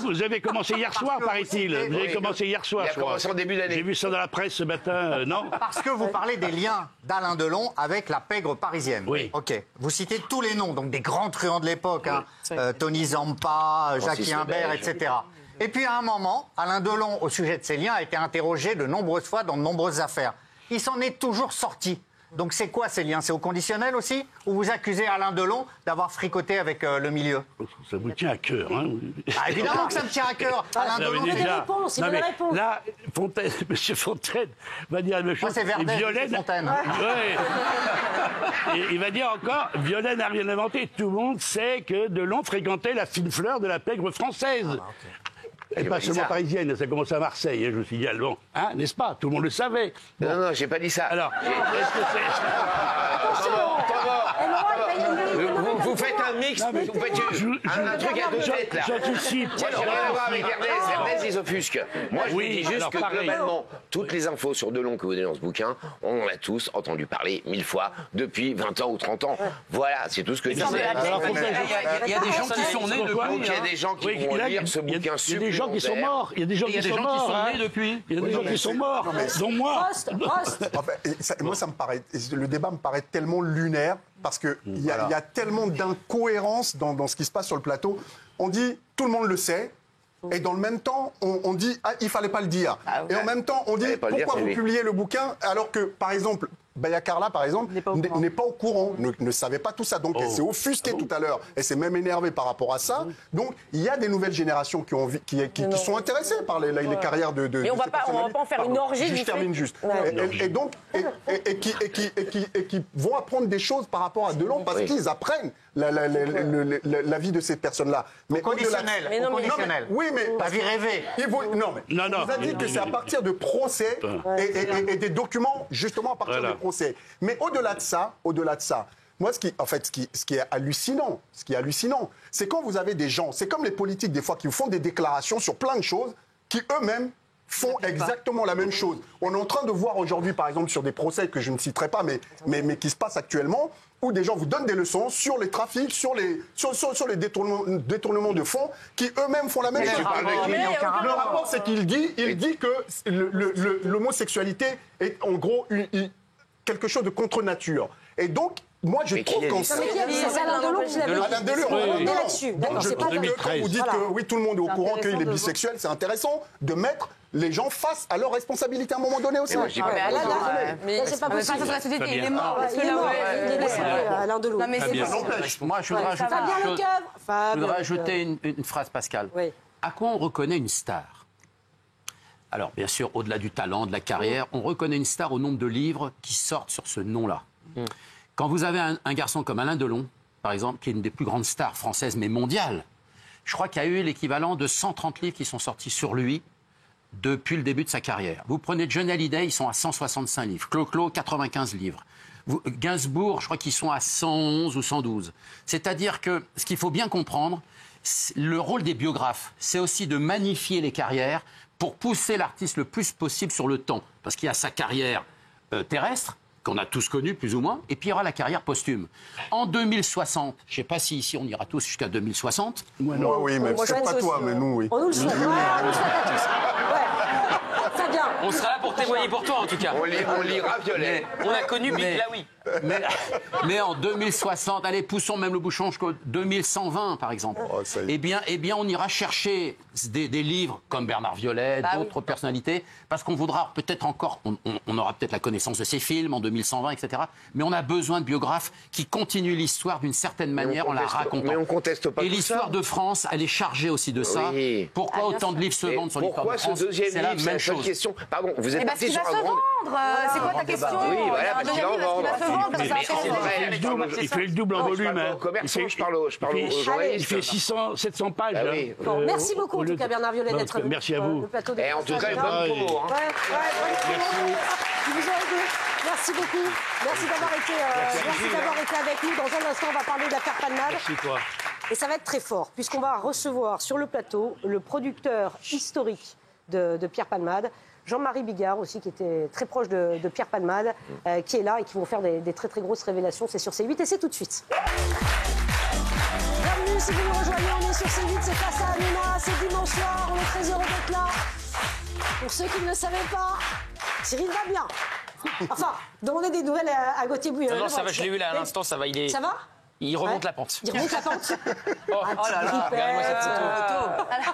Vous avez commencé hier soir, paraît-il. Vous avez commencé hier soir, je crois. Il a commencé en début d'année. J'ai vu ça dans la presse ce matin, non? Parce que vous parlez des liens d'Alain Delon avec la pègre parisienne. Oui. Ok. Vous citez tous les noms, donc des grands truands de l'époque, Tony Zampa, Jacques Imbert, etc. Et puis à un moment, Alain Delon, au sujet de ces liens, a été interrogé de nombreuses fois dans de nombreuses affaires. Il s'en est toujours sorti. Donc c'est quoi ces liens? C'est au conditionnel aussi? Ou vous accusez Alain Delon d'avoir fricoté avec le milieu? Ça vous tient à cœur, hein? Évidemment que ça me tient à cœur. Alain Delon, il y a des réponses, Là, M. Fontaine va dire la même chose. C'est Verdun, Fontaine. Et il va dire encore, Violaine n'a rien inventé. Tout le monde sait que Delon fréquentait la fine fleur de la pègre française. Et pas seulement parisienne, ça commence à Marseille, je me suis dit, bon, hein, n'est-ce pas? Tout le monde le savait. Bon. Non, j'ai pas dit ça. Alors, est-ce que vous faites un mix, vous faites un truc à deux têtes, là. J'anticipe. Moi, j'ai rien à voir avec Ernest. Ernest, ils s'offusquent. Moi, je vous dis juste que globalement, toutes les infos sur Delon que vous donnez dans ce bouquin, on en a tous entendu parler 1000 fois depuis 20 ans ou 30 ans. Voilà, c'est tout ce que je disais. Il y a des gens qui sont nés depuis. Il y a des gens qui vont lire ce bouquin supplémentaire. Il y a des gens qui sont morts. Il y a des gens qui sont nés depuis. Il y a des gens qui sont morts, dont moi. Moi, ça me paraît, le débat me paraît tellement lunaire parce qu'il y a tellement d'incohérences dans ce qui se passe sur le plateau. On dit, tout le monde le sait. Et dans le même temps, on dit, il fallait pas le dire. Et en même temps, on dit, pourquoi vous publiez le bouquin alors que, par exemple, Baya Carla, par exemple, n'est pas au courant, ne savait pas tout ça. Donc, elle s'est offusquée tout à l'heure. Elle s'est même énervée par rapport à ça. Donc, il y a des nouvelles générations qui sont intéressées par les carrières de Et on va pas en faire une orgie. Je termine juste. Et donc, qui vont apprendre des choses par rapport à Delon parce qu'ils apprennent la vie de ces personnes-là. Mais conditionnel. Oui, mais la vie rêvée. Non, mais il vous a dit que c'est à partir de procès et des documents, justement à partir des procès. Mais au-delà de ça, moi, ce qui est hallucinant, c'est quand vous avez des gens, c'est comme les politiques des fois qui font des déclarations sur plein de choses qui eux-mêmes font exactement la même chose. On est en train de voir aujourd'hui, par exemple, sur des procès que je ne citerai pas, mais qui se passent actuellement, où des gens vous donnent des leçons sur les trafics, sur les détournements de fonds, qui eux-mêmes font la même chose. Le rapport, c'est qu'il dit que l'homosexualité est en gros quelque chose de contre-nature. Et donc, moi, je trouve qu'en... C'est Alain Delon qui l'avait dit. Alain Delon, on est là-dessus. Donc, je trouve que quand vous dites que oui, tout le monde est au courant qu'il est bisexuel, c'est intéressant de mettre les gens face à leurs responsabilités à un moment donné aussi. Mais c'est pas possible. Face à la société, il est mort. Il est décédé, Alain Delon. Moi, je voudrais ajouter une phrase, Pascal. À quoi on reconnaît une star? Alors, bien sûr, au-delà du talent, de la carrière, on reconnaît une star au nombre de livres qui sortent sur ce nom-là. Quand vous avez un garçon comme Alain Delon, par exemple, qui est une des plus grandes stars françaises, mais mondiales, je crois qu'il y a eu l'équivalent de 130 livres qui sont sortis sur lui depuis le début de sa carrière. Vous prenez Johnny Hallyday, ils sont à 165 livres. Clo-Clo, 95 livres. Gainsbourg, je crois qu'ils sont à 111 ou 112. C'est-à-dire que ce qu'il faut bien comprendre, le rôle des biographes, c'est aussi de magnifier les carrières pour pousser l'artiste le plus possible sur le temps. Parce qu'il y a sa carrière terrestre, qu'on a tous connu plus ou moins, et puis il y aura la carrière posthume. En 2060, je ne sais pas si ici on ira tous jusqu'à 2060. Moi non. Oui, mais peut-être pas toi, mais nous, oui. On nous le souhaite. On nous souhaite à tous. Très bien. On sera là pour témoigner pour toi, en tout cas. On lira Violet. On a connu Big Laoui. Mais en 2060, allez, poussons même le bouchon jusqu'au 2120, par exemple. Eh bien, on ira chercher des livres comme Bernard Violet, d'autres personnalités, parce qu'on voudra peut-être encore, on aura peut-être la connaissance de ces films en 2120, etc. Mais on a besoin de biographes qui continuent l'histoire d'une certaine manière en la racontant. Mais on conteste pas. Et l'histoire de France, elle est chargée aussi de ça. Oui. Pourquoi autant de livres se vendent sur l'histoire de France? Pourquoi ce deuxième livre, c'est la seule question. Pardon, vous êtes parti sur un grand... C'est quoi ta question? Oui, voilà, parce qu'il va en vendre. Il fait le double en volume. Je parle aux journalistes. Il fait 700 pages. Merci beaucoup, en tout cas, Bernard Violet, d'être venu. Merci à vous. Et en tout cas, une bonne promo. Merci beaucoup. Merci d'avoir été avec nous. Dans un instant, on va parler de l'affaire Palmade. Merci toi. Et ça va être très fort, puisqu'on va recevoir sur le plateau le producteur historique de Pierre Palmade, Jean-Marie Bigard aussi, qui était très proche de Pierre Palmade, qui est là et qui vont faire des très très grosses révélations. C'est sur C8 et c'est tout de suite. Bienvenue si vous nous rejoignez, on est sur C8, c'est Face à Hanouna, c'est dimanche soir, on est très heureux d'être là. Pour ceux qui ne le savaient pas, Cyril va bien. Enfin, demandez des nouvelles à Gauthier Bouillon. Non, ça va, je l'ai eu là à l'instant, ça va. Ça va? Il remonte la pente. Il remonte la pente. Oh là là, regarde-moi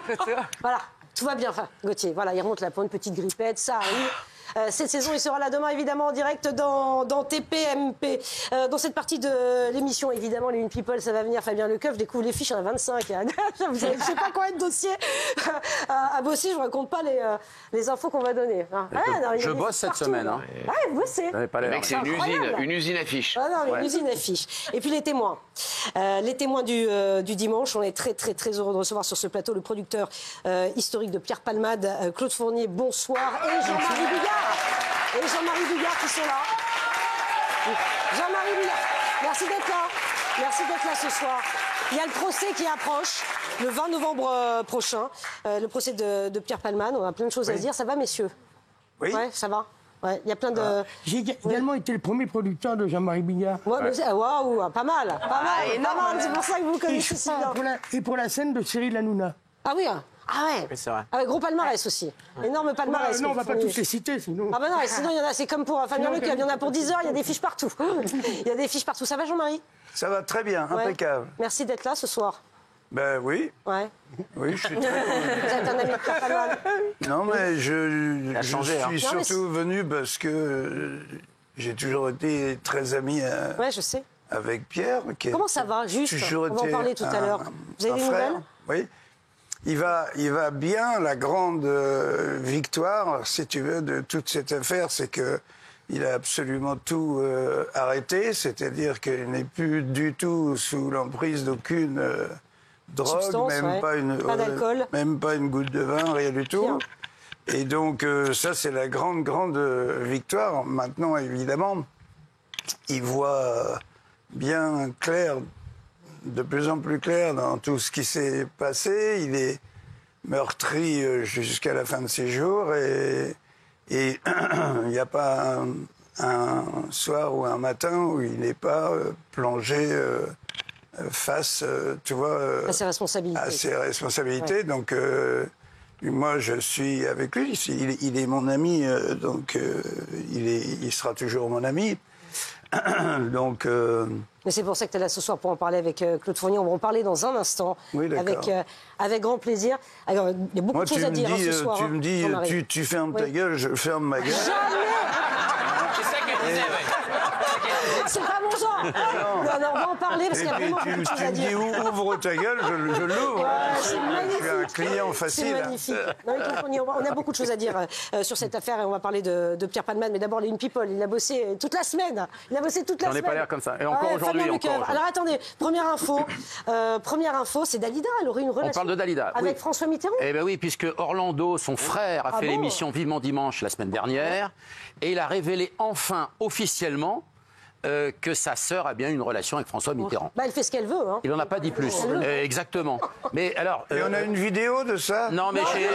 cette photo. Voilà. Tout va bien, enfin, Gauthier. Voilà, il remonte la pente, petite grippette, ça arrive. Cette saison, il sera là demain, évidemment, en direct dans TPMP. Dans cette partie de l'émission, évidemment, les Une People, ça va venir. Fabien Lecoeuf, je découvre les fiches, il y en a 25. Vous avez, je sais pas combien de dossiers à bosser. Je ne raconte pas les infos qu'on va donner. Je bosse cette semaine. Ouais, vous bossez. Le mec, c'est une usine à fiches. Ah non, une usine à fiches. Et puis les témoins. Les témoins du dimanche. On est très, très, très heureux de recevoir sur ce plateau le producteur historique de Pierre Palmade, Claude Fournier. Bonsoir. Et Jean-Marie Bigard. Et Jean-Marie Bigard qui sont là. Jean-Marie Bigard, merci d'être là. Merci d'être là ce soir. Il y a le procès qui approche, le 20 novembre prochain. Le procès de Pierre Palmade. On a plein de choses à se dire. Ça va, messieurs? Oui. Ouais, ça va. Ouais, il y a plein de... J'ai également été le premier producteur de Jean-Marie Bigard. Waouh, pas mal. Pas mal, énorme. C'est pour ça que vous connaissez si bien. Et pour la scène de Cyril Hanouna. Ah oui, ah ouais. Oui, c'est vrai. Avec gros palmarès aussi. Énorme palmarès. Non, on va pas tous les citer, sinon. Ah bah non, sinon il y en a, c'est comme pour Fabien Lecoeuf, il y en a pour 10 heures, il y a des fiches partout. Il y a des fiches partout. Ça va, Jean-Marie? Ça va très bien, impeccable. Merci d'être là ce soir. Ben oui. Ouais. Oui, je suis très Vous êtes un ami de Pierre Palmade. Non, mais je suis hein. surtout venu parce que j'ai toujours été très ami ouais, je sais. avec Pierre. Comment ça va, juste? On va en parler tout à l'heure. Vous avez des nouvelles? Oui. Il va bien. La grande victoire, si tu veux, de toute cette affaire, c'est que il a absolument tout arrêté, c'est-à-dire qu'il n'est plus du tout sous l'emprise d'aucune drogue, substance, même pas d'alcool, même pas une goutte de vin, rien du tout. Bien. Et donc ça, c'est la grande victoire. Maintenant, évidemment, il voit bien clair, de plus en plus clair dans tout ce qui s'est passé. Il est meurtri jusqu'à la fin de ses jours. Et il n'y a pas un soir ou un matin où il n'est pas plongé face, tu vois, à ses responsabilités. À ses responsabilités. Ouais. Donc, moi, je suis avec lui. Il est mon ami, donc il sera toujours mon ami. Donc. Mais c'est pour ça que tu es là ce soir pour en parler avec Claude Fournier. On va en parler dans un instant. Oui, avec grand plaisir. Alors, il y a beaucoup de choses à dire ce soir. Tu me dis, tu fermes ta gueule, je ferme ma gueule. Jamais. C'est ça qu'elle disait, C'est pas mon genre. Non, on va en parler parce qu'il y a vraiment beaucoup de choses à dire. Tu me dis ouvre ta gueule, je l'ouvre. C'est magnifique. Je suis un client facile. C'est magnifique. Non, on a beaucoup de choses à dire sur cette affaire et on va parler de Pierre Palmade. Mais d'abord, les In People, il a bossé toute la semaine. J'en ai pas l'air comme ça. Et encore aujourd'hui. Alors attendez, première info, c'est Dalida. Elle aurait une relation. On parle de Dalida. Avec François Mitterrand. Eh bien oui, puisque Orlando, son frère, a fait l'émission Vivement Dimanche la semaine dernière. Et il a révélé enfin officiellement que sa sœur a bien une relation avec François Mitterrand. Bah, elle fait ce qu'elle veut. Hein. Il n'en a pas dit plus. Exactement. Mais alors. Et on a une vidéo de ça? Non, mais j'ai.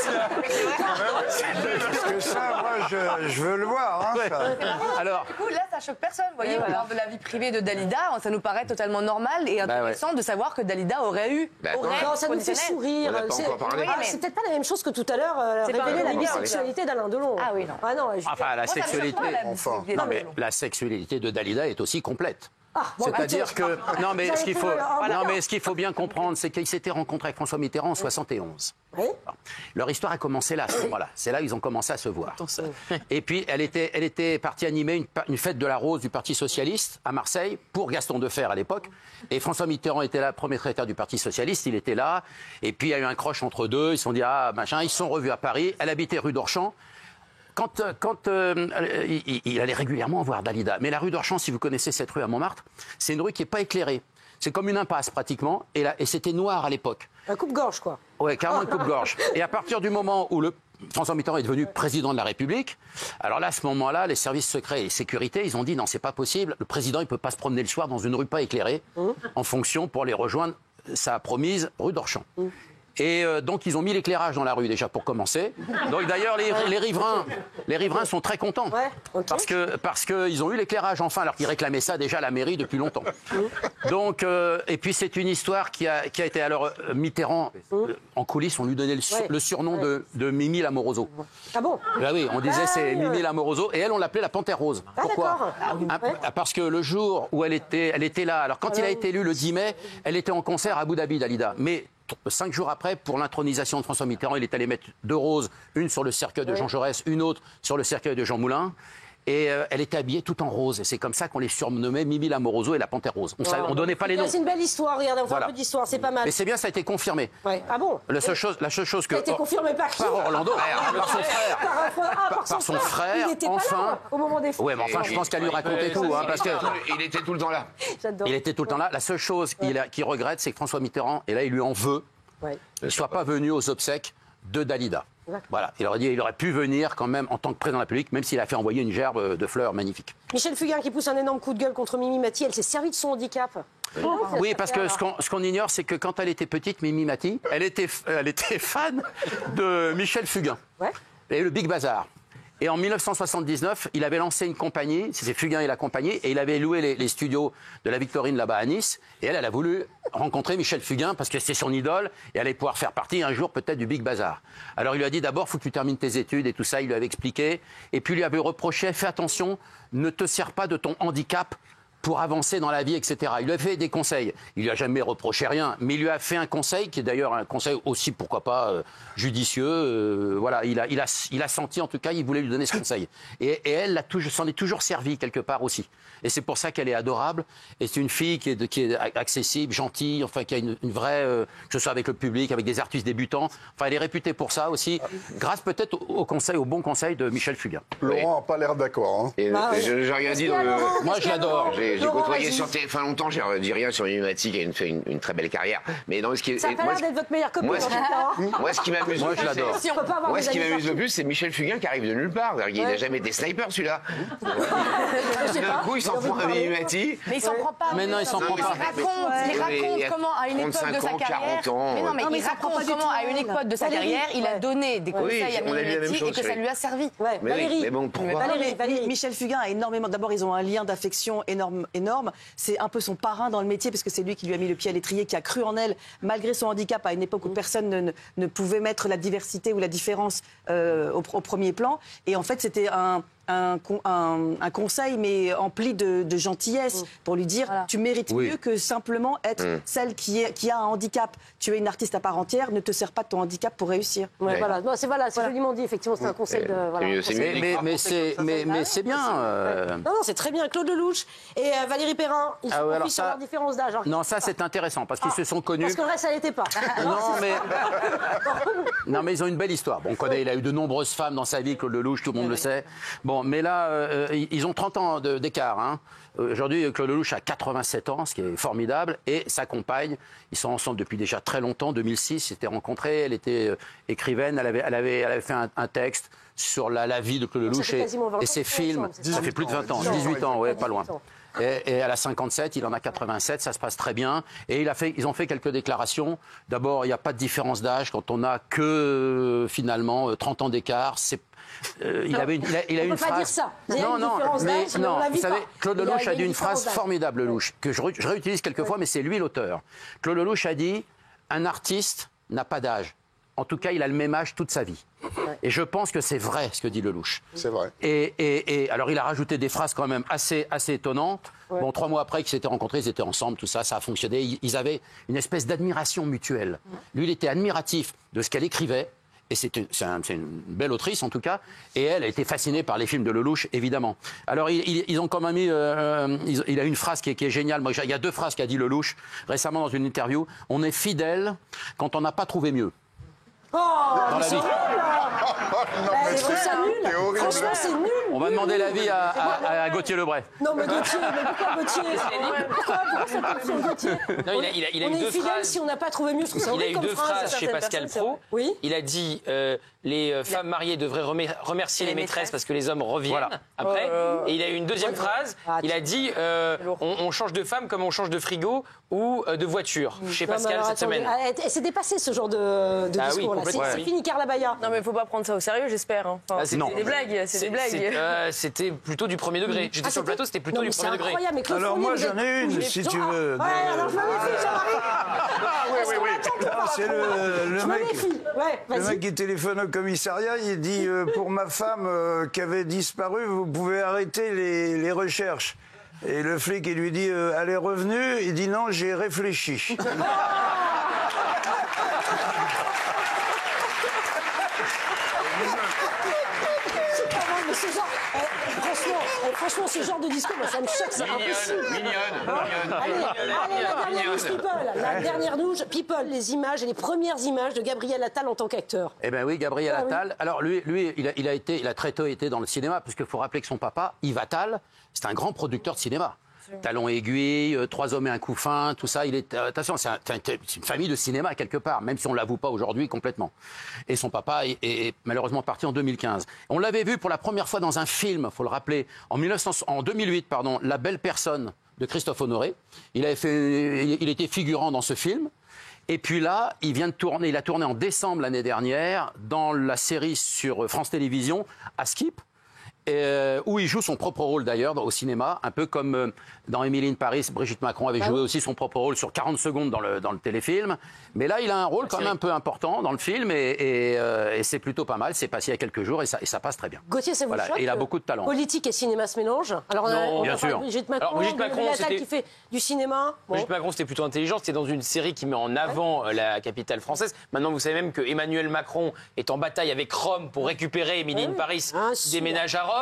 Parce que ça, moi, je veux le voir. Hein, ça. Alors, du coup, là, ça choque personne. Vous voyez, on parle de la vie privée de Dalida. Ça nous paraît totalement normal et intéressant de savoir que Dalida aurait eu. Non, ça nous fait sourire. C'est peut-être pas la même chose que tout à l'heure révéler la bisexualité d'Alain Delon. Ah oui, non. Ah non. Enfin, la sexualité. Non, mais la sexualité de Dalida est aussi complète. C'est-à-dire que ce qu'il faut bien comprendre, c'est qu'ils s'étaient rencontrés avec François Mitterrand en 71. Oui. Leur histoire a commencé là, à ce moment-là. C'est là qu'ils ont commencé à se voir. Et puis elle était partie animer une fête de la rose du Parti socialiste à Marseille pour Gaston Defferre à l'époque. Et François Mitterrand était là, premier secrétaire du Parti socialiste. Il était là. Et puis il y a eu un croche entre deux. Ils se sont dit machin. Ils se sont revus à Paris. Elle habitait rue d'Orchamps. Il allait régulièrement voir Dalida. Mais la rue d'Orchamps, si vous connaissez cette rue à Montmartre, c'est une rue qui n'est pas éclairée. C'est comme une impasse pratiquement. Et c'était noir à l'époque. Un coupe-gorge, quoi. Oui, carrément un coupe-gorge. Et à partir du moment où François Mitterrand est devenu président de la République, alors là, à ce moment-là, les services secrets et sécurité, ils ont dit non, c'est pas possible. Le président, il peut pas se promener le soir dans une rue pas éclairée en fonction pour les rejoindre sa promise rue d'Orchamps. Et donc ils ont mis l'éclairage dans la rue déjà pour commencer. Donc d'ailleurs les riverains sont très contents parce que ils ont eu l'éclairage enfin alors qu'ils réclamaient ça déjà à la mairie depuis longtemps. Donc et puis c'est une histoire qui a été alors Mitterrand en coulisses on lui donnait le surnom de Mimi l'Amoroso. Ah bon? Là oui, on disait c'est Mimi l'Amoroso et elle on l'appelait la Panthère Rose. Pourquoi? Parce que le jour où elle était là. Alors quand il a été élu le 10 mai, elle était en concert à Abu Dhabi Dalida. Mais 5 jours après, pour l'intronisation de François Mitterrand, il est allé mettre 2 roses, une sur le cercueil de Jean Jaurès, une autre sur le cercueil de Jean Moulin. Et elle était habillée tout en rose. Et c'est comme ça qu'on les surnommait Mimi l'Amoroso et la Panthère Rose. On donnait pas les noms. C'est une belle histoire, regardez, on fait un peu d'histoire, c'est pas mal. Mais c'est bien, ça a été confirmé. Ouais. Ah bon? La seule chose que... Ça a été confirmé par qui? Par Orlando, par son frère. Par son frère, il était enfin. Pas là, au moment des ouais, mais enfin, je pense qu'elle lui racontait tout. Parce que il était tout le temps là. Il était tout le temps là. La seule chose qu'il regrette, c'est que François Mitterrand, et là, il lui en veut, ne soit pas venu aux obsèques de Dalida. Voilà, il aurait pu venir quand même en tant que président de la République, même s'il a fait envoyer une gerbe de fleurs magnifique. Michel Fugain qui pousse un énorme coup de gueule contre Mimi Mati, elle s'est servie de son handicap. Oui, parce que ce qu'on ignore, c'est que quand elle était petite, Mimi Mati, elle était fan de Michel Fugain et le Big Bazar. Et en 1979, il avait lancé une compagnie, c'était Fugain et la compagnie, et il avait loué les studios de la Victorine là-bas à Nice. Et elle a voulu rencontrer Michel Fugain parce que c'était son idole et elle allait pouvoir faire partie un jour peut-être du Big Bazar. Alors il lui a dit d'abord, il faut que tu termines tes études et tout ça, il lui avait expliqué. Et puis il lui avait reproché, fais attention, ne te sers pas de ton handicap pour avancer dans la vie, etc. Il lui a fait des conseils. Il lui a jamais reproché rien, mais il lui a fait un conseil qui est d'ailleurs un conseil aussi, pourquoi pas, judicieux. Voilà, il a senti, en tout cas, il voulait lui donner ce conseil. Et elle s'en est toujours servi quelque part aussi. Et c'est pour ça qu'elle est adorable. Et c'est une fille qui est accessible, gentille, enfin qui a une vraie, que ce soit avec le public, avec des artistes débutants. Enfin, elle est réputée pour ça aussi, grâce peut-être au bon conseil de Michel Fugain. Laurent n'a pas l'air d'accord. Hein. J'ai rien dit dans le. Moi, je l'adore. j'ai côtoyé sur TF1 longtemps, je dis rien sur Mimimati qui a fait une très belle carrière. Mais dans ce qui est, ça a pas l'air d'être votre meilleure copine. Moi, ce qui m'amuse moi, je l'adore. Moi, ce qui m'amuse le plus, c'est Michel Fugain qui arrive de nulle part. Il n'a jamais été sniper, celui-là. D'un coup, il s'en prend à Mimimati. Mais il s'en prend pas. Mais non, il s'en prend pas. Il raconte comment, à une époque de sa carrière. Mais non, mais il raconte comment, à une époque de sa carrière, il a donné des conseils à Mimimati et que ça lui a servi. Mais bon, pourquoi Michel Fugain a énormément. D'abord, ils ont un lien d'affection énorme. C'est un peu son parrain dans le métier, parce que c'est lui qui lui a mis le pied à l'étrier, qui a cru en elle, malgré son handicap, à une époque où personne ne pouvait mettre la diversité ou la différence au premier plan. Et en fait, c'était un conseil, mais empli de gentillesse, pour lui dire tu mérites mieux que simplement être celle qui a un handicap. Tu es une artiste à part entière, ne te sers pas de ton handicap pour réussir. Voilà, c'est joliment dit, effectivement, c'est un conseil de. Mais c'est bien. Non, c'est très bien. Claude Lelouch et Valérie Perrin, ils sont confis sur leur différence d'âge. Non, ça c'est intéressant, parce qu'ils se sont connus. Parce que le reste, ça l'était pas. Non, mais ils ont une belle histoire. Bon, on connaît, il a eu de nombreuses femmes dans sa vie, Claude Lelouch, tout le monde le sait. Bon, mais là, ils ont 30 ans d'écart. Hein. Aujourd'hui, Claude Lelouch a 87 ans, ce qui est formidable, et sa compagne, ils sont ensemble depuis déjà très longtemps. 2006, ils s'étaient rencontrés, elle était écrivaine, elle avait fait un texte sur la vie de Claude Lelouch et ses films. Ça fait plus de 20 ans, 18 ans, ouais, pas loin. Et elle a 57, il en a 87, ça se passe très bien. Et ils ont fait quelques déclarations. D'abord, il n'y a pas de différence d'âge quand on n'a que, finalement, 30 ans d'écart. Il a eu une phrase. Pas dire ça. Non, vous savez, Claude Lelouch a dit une phrase formidable, Lelouch, que je réutilise quelquefois, mais c'est lui l'auteur. Claude Lelouch a dit un artiste n'a pas d'âge. En tout cas, il a le même âge toute sa vie. Et je pense que c'est vrai ce que dit Lelouch. C'est vrai. Et alors, il a rajouté des phrases quand même assez étonnantes. Bon, 3 mois après qu'ils s'étaient rencontrés, ils étaient ensemble, tout ça, ça a fonctionné. Ils avaient une espèce d'admiration mutuelle. Lui, il était admiratif de ce qu'elle écrivait. Et c'est une belle autrice, en tout cas. Et elle a été fascinée par les films de Lelouch, évidemment. Alors, ils ont quand même mis... il a une phrase qui est géniale. Moi, il y a 2 phrases qu'a dit Lelouch récemment dans une interview. On est fidèle quand on n'a pas trouvé mieux. Dans la vie. Je trouve ça nul. Franchement, c'est nul. On va demander l'avis à Gauthier Lebray. Non, mais Gauthier, pourquoi Gauthier? Pourquoi ça peut sur Gauthier? Non, il a eu 2 phrases. Si on n'a pas trouvé mieux, je trouve ça horrible. Il a eu 2 phrases chez Pascal Praud. Oui. Il a dit les femmes mariées devraient remercier les maîtresses parce que les hommes reviennent après. Et il a eu une 2e phrase. Il a dit on change de femme comme on change de frigo ou de voiture chez Pascal cette semaine. C'est dépassé ce genre de discours-là. C'est fini, Carla Baya. Non, mais il ne faut pas prendre ça au sérieux, j'espère. Enfin, c'est des blagues. C'est des blagues. C'était plutôt du premier degré. J'étais sur le plateau, c'était plutôt du premier degré. Incroyable, mais alors moi j'en ai une, si tu veux. Ouais, alors je me méfie, Jean-Marie. Oui. C'est le mec qui téléphone au commissariat, il dit pour ma femme qui avait disparu, vous pouvez arrêter les recherches. Et le flic, il lui dit elle est revenue. Il dit non, j'ai réfléchi. Franchement, ce genre de discours, ça me choque, c'est impossible. Mignonne. Allez, la dernière news People. La dernière news People, les images et les premières images de Gabriel Attal en tant qu'acteur. Eh bien oui, Gabriel Attal. Alors lui, il a très tôt été dans le cinéma, parce qu'il faut rappeler que son papa, Yves Attal, c'est un grand producteur de cinéma. Talons aiguilles, 3 hommes et un couffin, tout ça. Attention, c'est une famille de cinéma quelque part, même si on ne l'avoue pas aujourd'hui complètement. Et son papa est malheureusement parti en 2015. On l'avait vu pour la première fois dans un film, il faut le rappeler, en 2008, La Belle Personne de Christophe Honoré. Il était figurant dans ce film. Et puis là, il a tourné en décembre l'année dernière dans la série sur France Télévisions, à Skip. Où il joue son propre rôle d'ailleurs au cinéma, un peu comme dans Emily in Paris, Brigitte Macron avait joué aussi son propre rôle sur 40 secondes dans le téléfilm. Mais là, il a un rôle quand même un peu important dans le film et c'est plutôt pas mal. C'est passé il y a quelques jours et ça passe très bien. Gauthier, ça vous choque? Il a beaucoup de talent. Politique et cinéma se mélangent. Alors, bien sûr. Brigitte Macron, qui fait du cinéma. Brigitte Macron, c'était plutôt intelligent. C'était dans une série qui met en avant la capitale française. Maintenant, vous savez même que Emmanuel Macron est en bataille avec Rome pour récupérer Emily in Paris, qui déménage à Rome.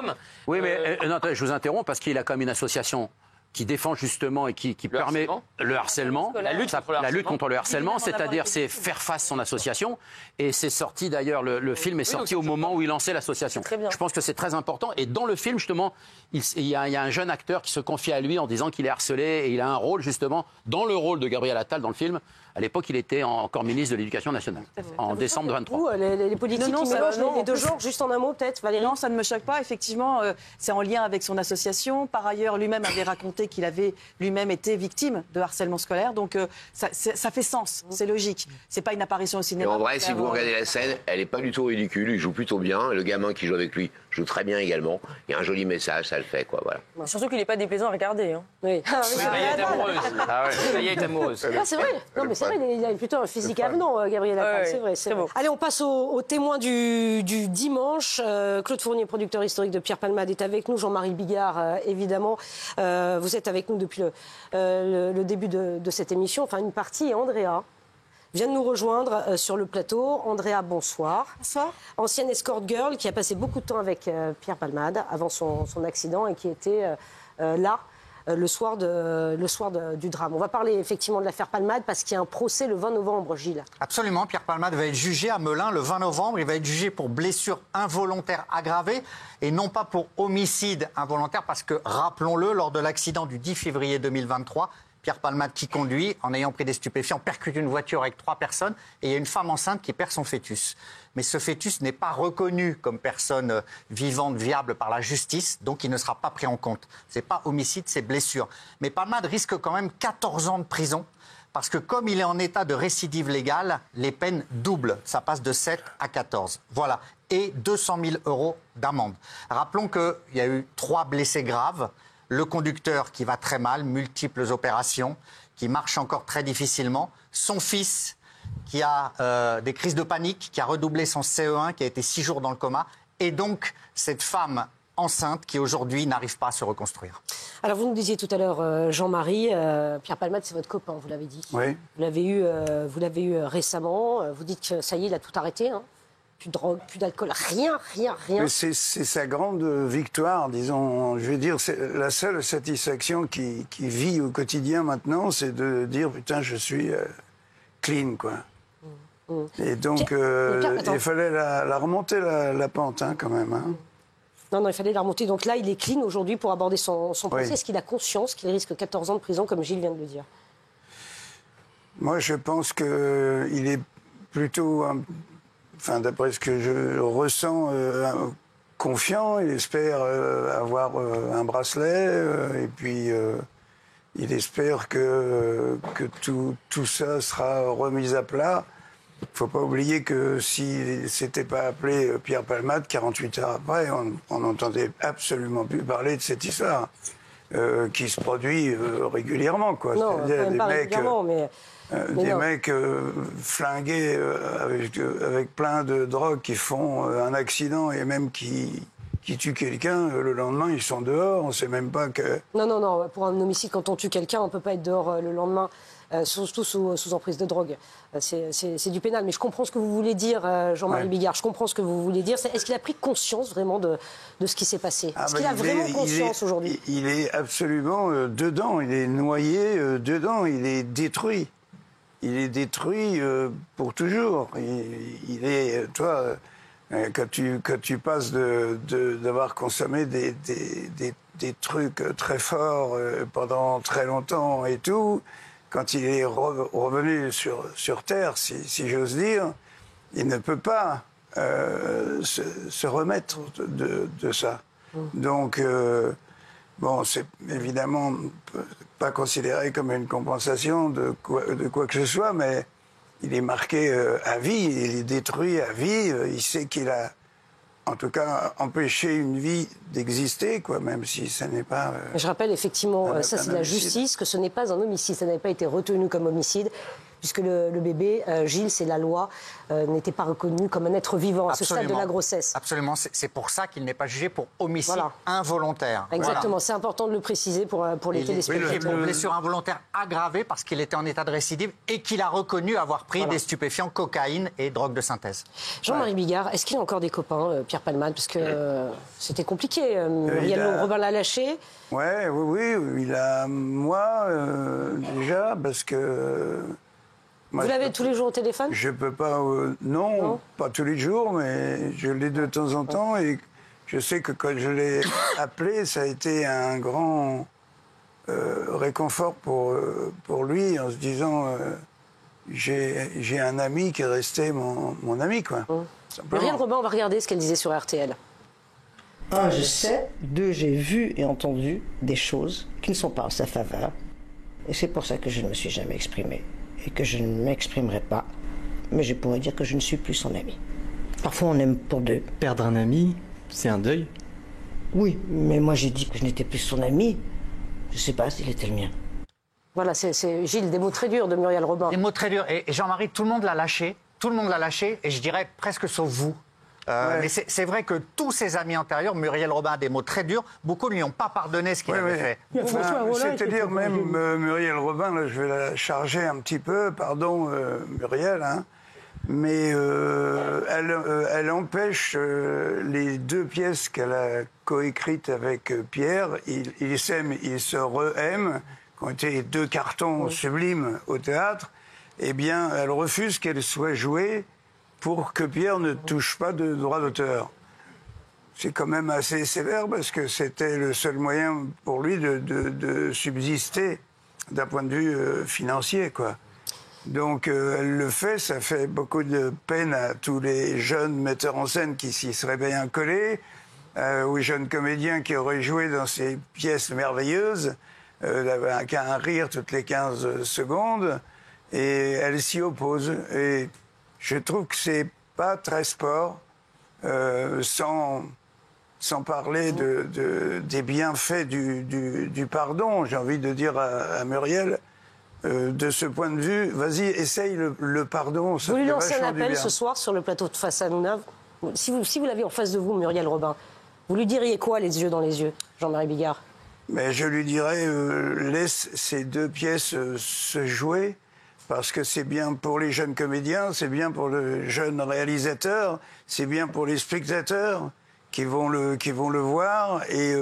Oui, mais non, je vous interromps parce qu'il a quand même une association qui défend justement et qui permet le harcèlement, la lutte contre le harcèlement, c'est-à-dire c'est faire face à son association. Et c'est sorti d'ailleurs, le film est sorti au moment où il lançait l'association. Je pense que c'est très important. Et dans le film, justement, il y a un jeune acteur qui se confie à lui en disant qu'il est harcelé et il a un rôle justement, dans le rôle de Gabriel Attal dans le film. À l'époque, il était encore ministre de l'Éducation nationale, en décembre 23. Les politiques qui mélangent les deux genres, juste en un mot peut-être, Valérie? Non, ça ne me choque pas. Effectivement, c'est en lien avec son association. Par ailleurs, lui-même avait raconté qu'il avait lui-même été victime de harcèlement scolaire. Donc ça fait sens, c'est logique. C'est pas une apparition au cinéma. Et en vrai, si vous regardez la scène, elle n'est pas du tout ridicule. Il joue plutôt bien. Le gamin qui joue avec lui joue très bien également. Il y a un joli message, ça le fait, quoi. Voilà. Surtout qu'il n'est pas déplaisant à regarder. Hein. Oui. Maya est amoureuse. Maya est amoureuse. C'est vrai. Non, mais c'est vrai, il a plutôt un physique avenant, Gabriel Attal. C'est vrai. Allez, on passe aux témoins du dimanche. Claude Fournier, producteur historique de Pierre Palmade, est avec nous. Jean-Marie Bigard, évidemment. Vous êtes avec nous depuis le début de cette émission, enfin une partie. Et Andrea vient de nous rejoindre sur le plateau. Andrea, bonsoir. Bonsoir. Ancienne escort girl qui a passé beaucoup de temps avec Pierre Palmade avant son accident et qui était là le soir du drame. On va parler effectivement de l'affaire Palmade parce qu'il y a un procès le 20 novembre, Gilles. Absolument. Pierre Palmade va être jugé à Melun le 20 novembre. Il va être jugé pour blessure involontaire aggravée et non pas pour homicide involontaire parce que, rappelons-le, lors de l'accident du 10 février 2023, Pierre Palmade qui conduit, en ayant pris des stupéfiants, percute une voiture avec 3 personnes et il y a une femme enceinte qui perd son fœtus. Mais ce fœtus n'est pas reconnu comme personne vivante, viable par la justice, donc il ne sera pas pris en compte. Ce n'est pas homicide, c'est blessure. Mais Palmade risque quand même 14 ans de prison parce que comme il est en état de récidive légale, les peines doublent. Ça passe de 7 à 14. Voilà. Et 200 000 € d'amende. Rappelons qu'il y a eu 3 blessés graves. Le conducteur qui va très mal, multiples opérations, qui marche encore très difficilement. Son fils qui a des crises de panique, qui a redoublé son CE1, qui a été 6 jours dans le coma. Et donc, cette femme enceinte qui aujourd'hui n'arrive pas à se reconstruire. Alors vous nous disiez tout à l'heure, Jean-Marie, Pierre Palmade, c'est votre copain, vous l'avez dit. Oui. Vous l'avez eu récemment. Vous dites que ça y est, il a tout arrêté. Hein. Plus de drogue, plus d'alcool, rien. Mais c'est sa grande victoire, disons. Je veux dire, c'est la seule satisfaction qui vit au quotidien maintenant, c'est de dire putain, je suis clean, quoi. Et donc, il fallait la remonter la pente, hein, quand même. Hein. Non, il fallait la remonter. Donc là, il est clean aujourd'hui pour aborder son procès. Oui. Est-ce qu'il a conscience qu'il risque 14 ans de prison, comme Gilles vient de le dire? Moi, je pense qu'il est plutôt... Enfin, d'après ce que je ressens, confiant, il espère avoir un bracelet, et puis il espère que tout ça sera remis à plat. Il ne faut pas oublier que s'il ne s'était pas appelé Pierre Palmade, 48 heures après, on n'entendait absolument plus parler de cette histoire qui se produit régulièrement, quoi. Non, c'est-à-dire des mecs... des mecs flingués avec plein de drogues qui font un accident et même qui tuent quelqu'un, le lendemain ils sont dehors, on ne sait même pas que... Non, pour un homicide, quand on tue quelqu'un, on ne peut pas être dehors le lendemain, surtout sous emprise de drogue. C'est du pénal. Mais je comprends ce que vous voulez dire, Jean-Marie Bigard, je comprends ce que vous voulez dire. Est-ce qu'il a pris conscience vraiment de ce qui s'est passé? Est-ce qu'il a vraiment conscience aujourd'hui? Il est absolument dedans, il est noyé dedans, il est détruit. Il est détruit pour toujours. Il est, toi, quand tu passes d'avoir consommé des trucs très forts pendant très longtemps et tout, quand il est revenu sur Terre, si j'ose dire, il ne peut pas se remettre de ça. Donc, bon, c'est évidemment pas considéré comme une compensation de quoi que ce soit, mais il est marqué à vie, il est détruit à vie. Il sait qu'il a, en tout cas, empêché une vie d'exister, quoi, même si ça n'est pas... Je rappelle effectivement, ça c'est la justice, que ce n'est pas un homicide, ça n'avait pas été retenu comme homicide. puisque le bébé, Gilles, c'est la loi, n'était pas reconnu comme un être vivant à ce stade de la grossesse. Absolument, c'est pour ça qu'il n'est pas jugé pour homicide involontaire. Exactement, c'est important de le préciser pour les téléspectateurs. Pour blessure involontaire aggravée parce qu'il était en état de récidive et qu'il a reconnu avoir pris des stupéfiants, cocaïne et drogue de synthèse. Jean-Marie Bigard, est-ce qu'il a encore des copains, Pierre Palmade? Parce que c'était compliqué. Muriel Robin l'a lâché. Oui, il a moi déjà parce que. Vous l'avez tous les jours au téléphone? Je peux pas. Non, pas tous les jours, mais je l'ai de temps en temps et je sais que quand je l'ai appelé, ça a été un grand réconfort pour lui en se disant j'ai un ami qui est resté mon ami, quoi. Muriel Robin, on va regarder ce qu'elle disait sur RTL. Un, je sais. Deux, j'ai vu et entendu des choses qui ne sont pas en sa faveur. Et c'est pour ça que je ne me suis jamais exprimé. Et que je ne m'exprimerai pas. Mais je pourrais dire que je ne suis plus son ami. Parfois, on aime pour deux. Perdre un ami, c'est un deuil? Oui, mais moi j'ai dit que je n'étais plus son ami. Je ne sais pas s'il était le mien. Voilà, c'est Gilles, des mots très durs de Muriel Robin. Des mots très durs. Et Jean-Marie, tout le monde l'a lâché. Tout le monde l'a lâché. Et je dirais presque sauf vous. Mais c'est vrai que tous ses amis antérieurs, Muriel Robin a des mots très durs, beaucoup ne lui ont pas pardonné ce qu'il avait fait. C'est-à-dire même Muriel Robin, là, je vais la charger un petit peu, pardon Muriel, hein, mais elle empêche les deux pièces qu'elle a coécrites avec Pierre, ils s'aiment, ils se re-aiment, qui ont été deux cartons sublimes au théâtre, eh bien elle refuse qu'elles soient jouées pour que Pierre ne touche pas de droit d'auteur. C'est quand même assez sévère parce que c'était le seul moyen pour lui de subsister d'un point de vue financier, quoi. Donc elle le fait, ça fait beaucoup de peine à tous les jeunes metteurs en scène qui s'y seraient bien collés, aux jeunes comédiens qui auraient joué dans ces pièces merveilleuses, avec un rire toutes les 15 secondes, et elle s'y oppose. Et je trouve que c'est pas très sport, sans parler des bienfaits du pardon. J'ai envie de dire à Muriel, de ce point de vue, vas-y, essaye le pardon. Vous lui lancez un appel ce soir sur le plateau de Face à Hanouna. Si vous l'aviez en face de vous, Muriel Robin, vous lui diriez quoi, les yeux dans les yeux, Jean-Marie Bigard? Mais je lui dirais, laisse ces deux pièces se jouer. Parce que c'est bien pour les jeunes comédiens, c'est bien pour le jeune réalisateur, c'est bien pour les spectateurs qui vont le voir. Et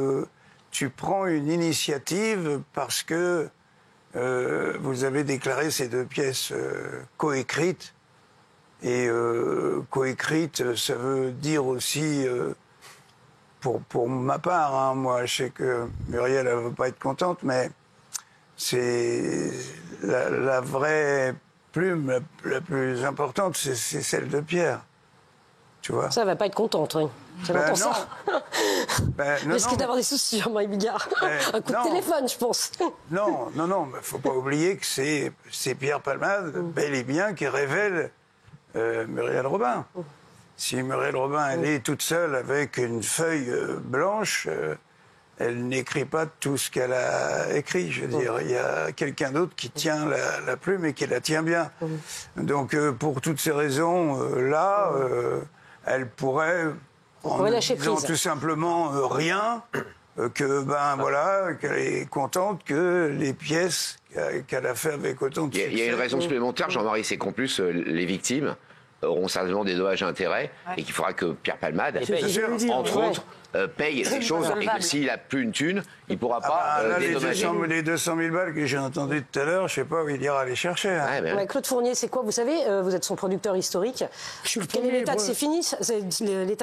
tu prends une initiative parce que vous avez déclaré ces deux pièces coécrites. Et coécrites, ça veut dire aussi, pour ma part, hein, moi je sais que Muriel ne va pas être contente, mais c'est la vraie plume la plus importante, c'est celle de Pierre. Tu vois? Ça, elle va pas être contente, oui. Non. Ça. Non, risque d'avoir des soucis, Jean-Marie Bigard. Un coup de téléphone, je pense. Non, mais faut pas oublier que c'est Pierre Palmade, bel et bien, qui révèle Muriel Robin. Si Muriel Robin, elle est toute seule avec une feuille blanche, elle n'écrit pas tout ce qu'elle a écrit. Je veux dire, il y a quelqu'un d'autre qui tient la plume et qui la tient bien. Donc, pour toutes ces raisons, elle pourrait, en disant tout simplement rien, qu'elle est contente que les pièces qu'elle a fait avec autant de succès. Il y a une raison supplémentaire, Jean-Marie, c'est qu'en plus, les victimes auront certainement des dommages et intérêts et qu'il faudra que Pierre Palmade, entre autres, paye des choses et que s'il n'a plus une thune, il ne pourra pas dédommager. Les 200 000 balles que j'ai entendues tout à l'heure, je ne sais pas où il ira les chercher. Hein. Claude Fournier, c'est quoi? Vous savez, vous êtes son producteur historique. Quel est l'état de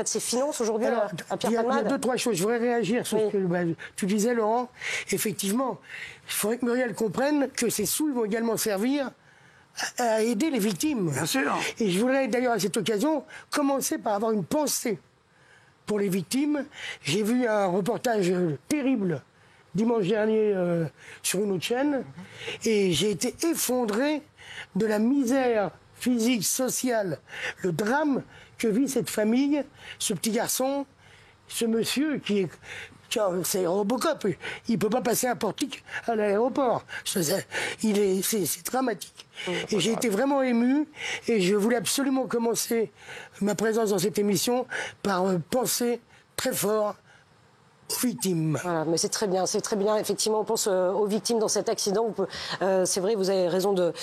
ses finances aujourd'hui à Pierre Palmade? Il y a deux, trois choses. Je voudrais réagir sur ce que tu disais, Laurent. Effectivement, il faudrait que Muriel comprenne que ces sous vont également servir à aider les victimes. Bien sûr. Et je voudrais d'ailleurs à cette occasion commencer par avoir une pensée pour les victimes. J'ai vu un reportage terrible dimanche dernier sur une autre chaîne et j'ai été effondré de la misère physique, sociale, le drame que vit cette famille, ce petit garçon, ce monsieur qui est C'est Robocop. Il ne peut pas passer un portique à l'aéroport. C'est dramatique. Et j'ai été vraiment ému. Et je voulais absolument commencer ma présence dans cette émission par penser très fort aux victimes. Voilà, mais c'est très bien, effectivement, on pense aux victimes dans cet accident. C'est vrai, vous avez raison de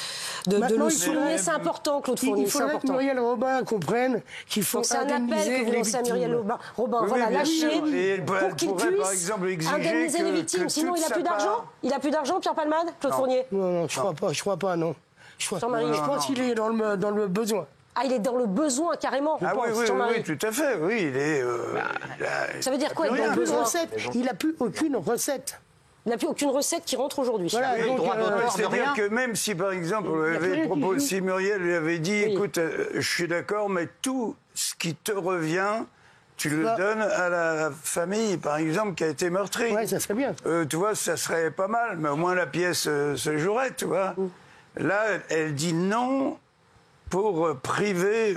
le souligner, c'est important, Claude Fournier. Il faudrait que Muriel Robin comprenne qu'il faut indemniser les victimes. C'est un appel que vous lancez à Muriel Robin, voilà, lâcher pour qu'il puisse indemniser les victimes. Sinon, il n'a plus d'argent. Il n'a plus d'argent, Pierre Palmade, Claude Fournier? Non, je crois pas, non. Je pense qu'il est dans le besoin. Ah, il est dans le besoin, carrément. Oui, tout à fait. Oui, il est. Ça veut dire quoi, être dans le besoin? Il n'a plus aucune recette. Il n'a plus aucune recette qui rentre aujourd'hui. Voilà, c'est-à-dire que même si, par exemple, si Muriel lui avait dit, écoute, je suis d'accord, mais tout ce qui te revient, tu le donnes à la famille, par exemple, qui a été meurtrie. Oui, ça serait bien. Tu vois, ça serait pas mal, mais au moins la pièce se jouerait, tu vois. Là, elle dit non pour priver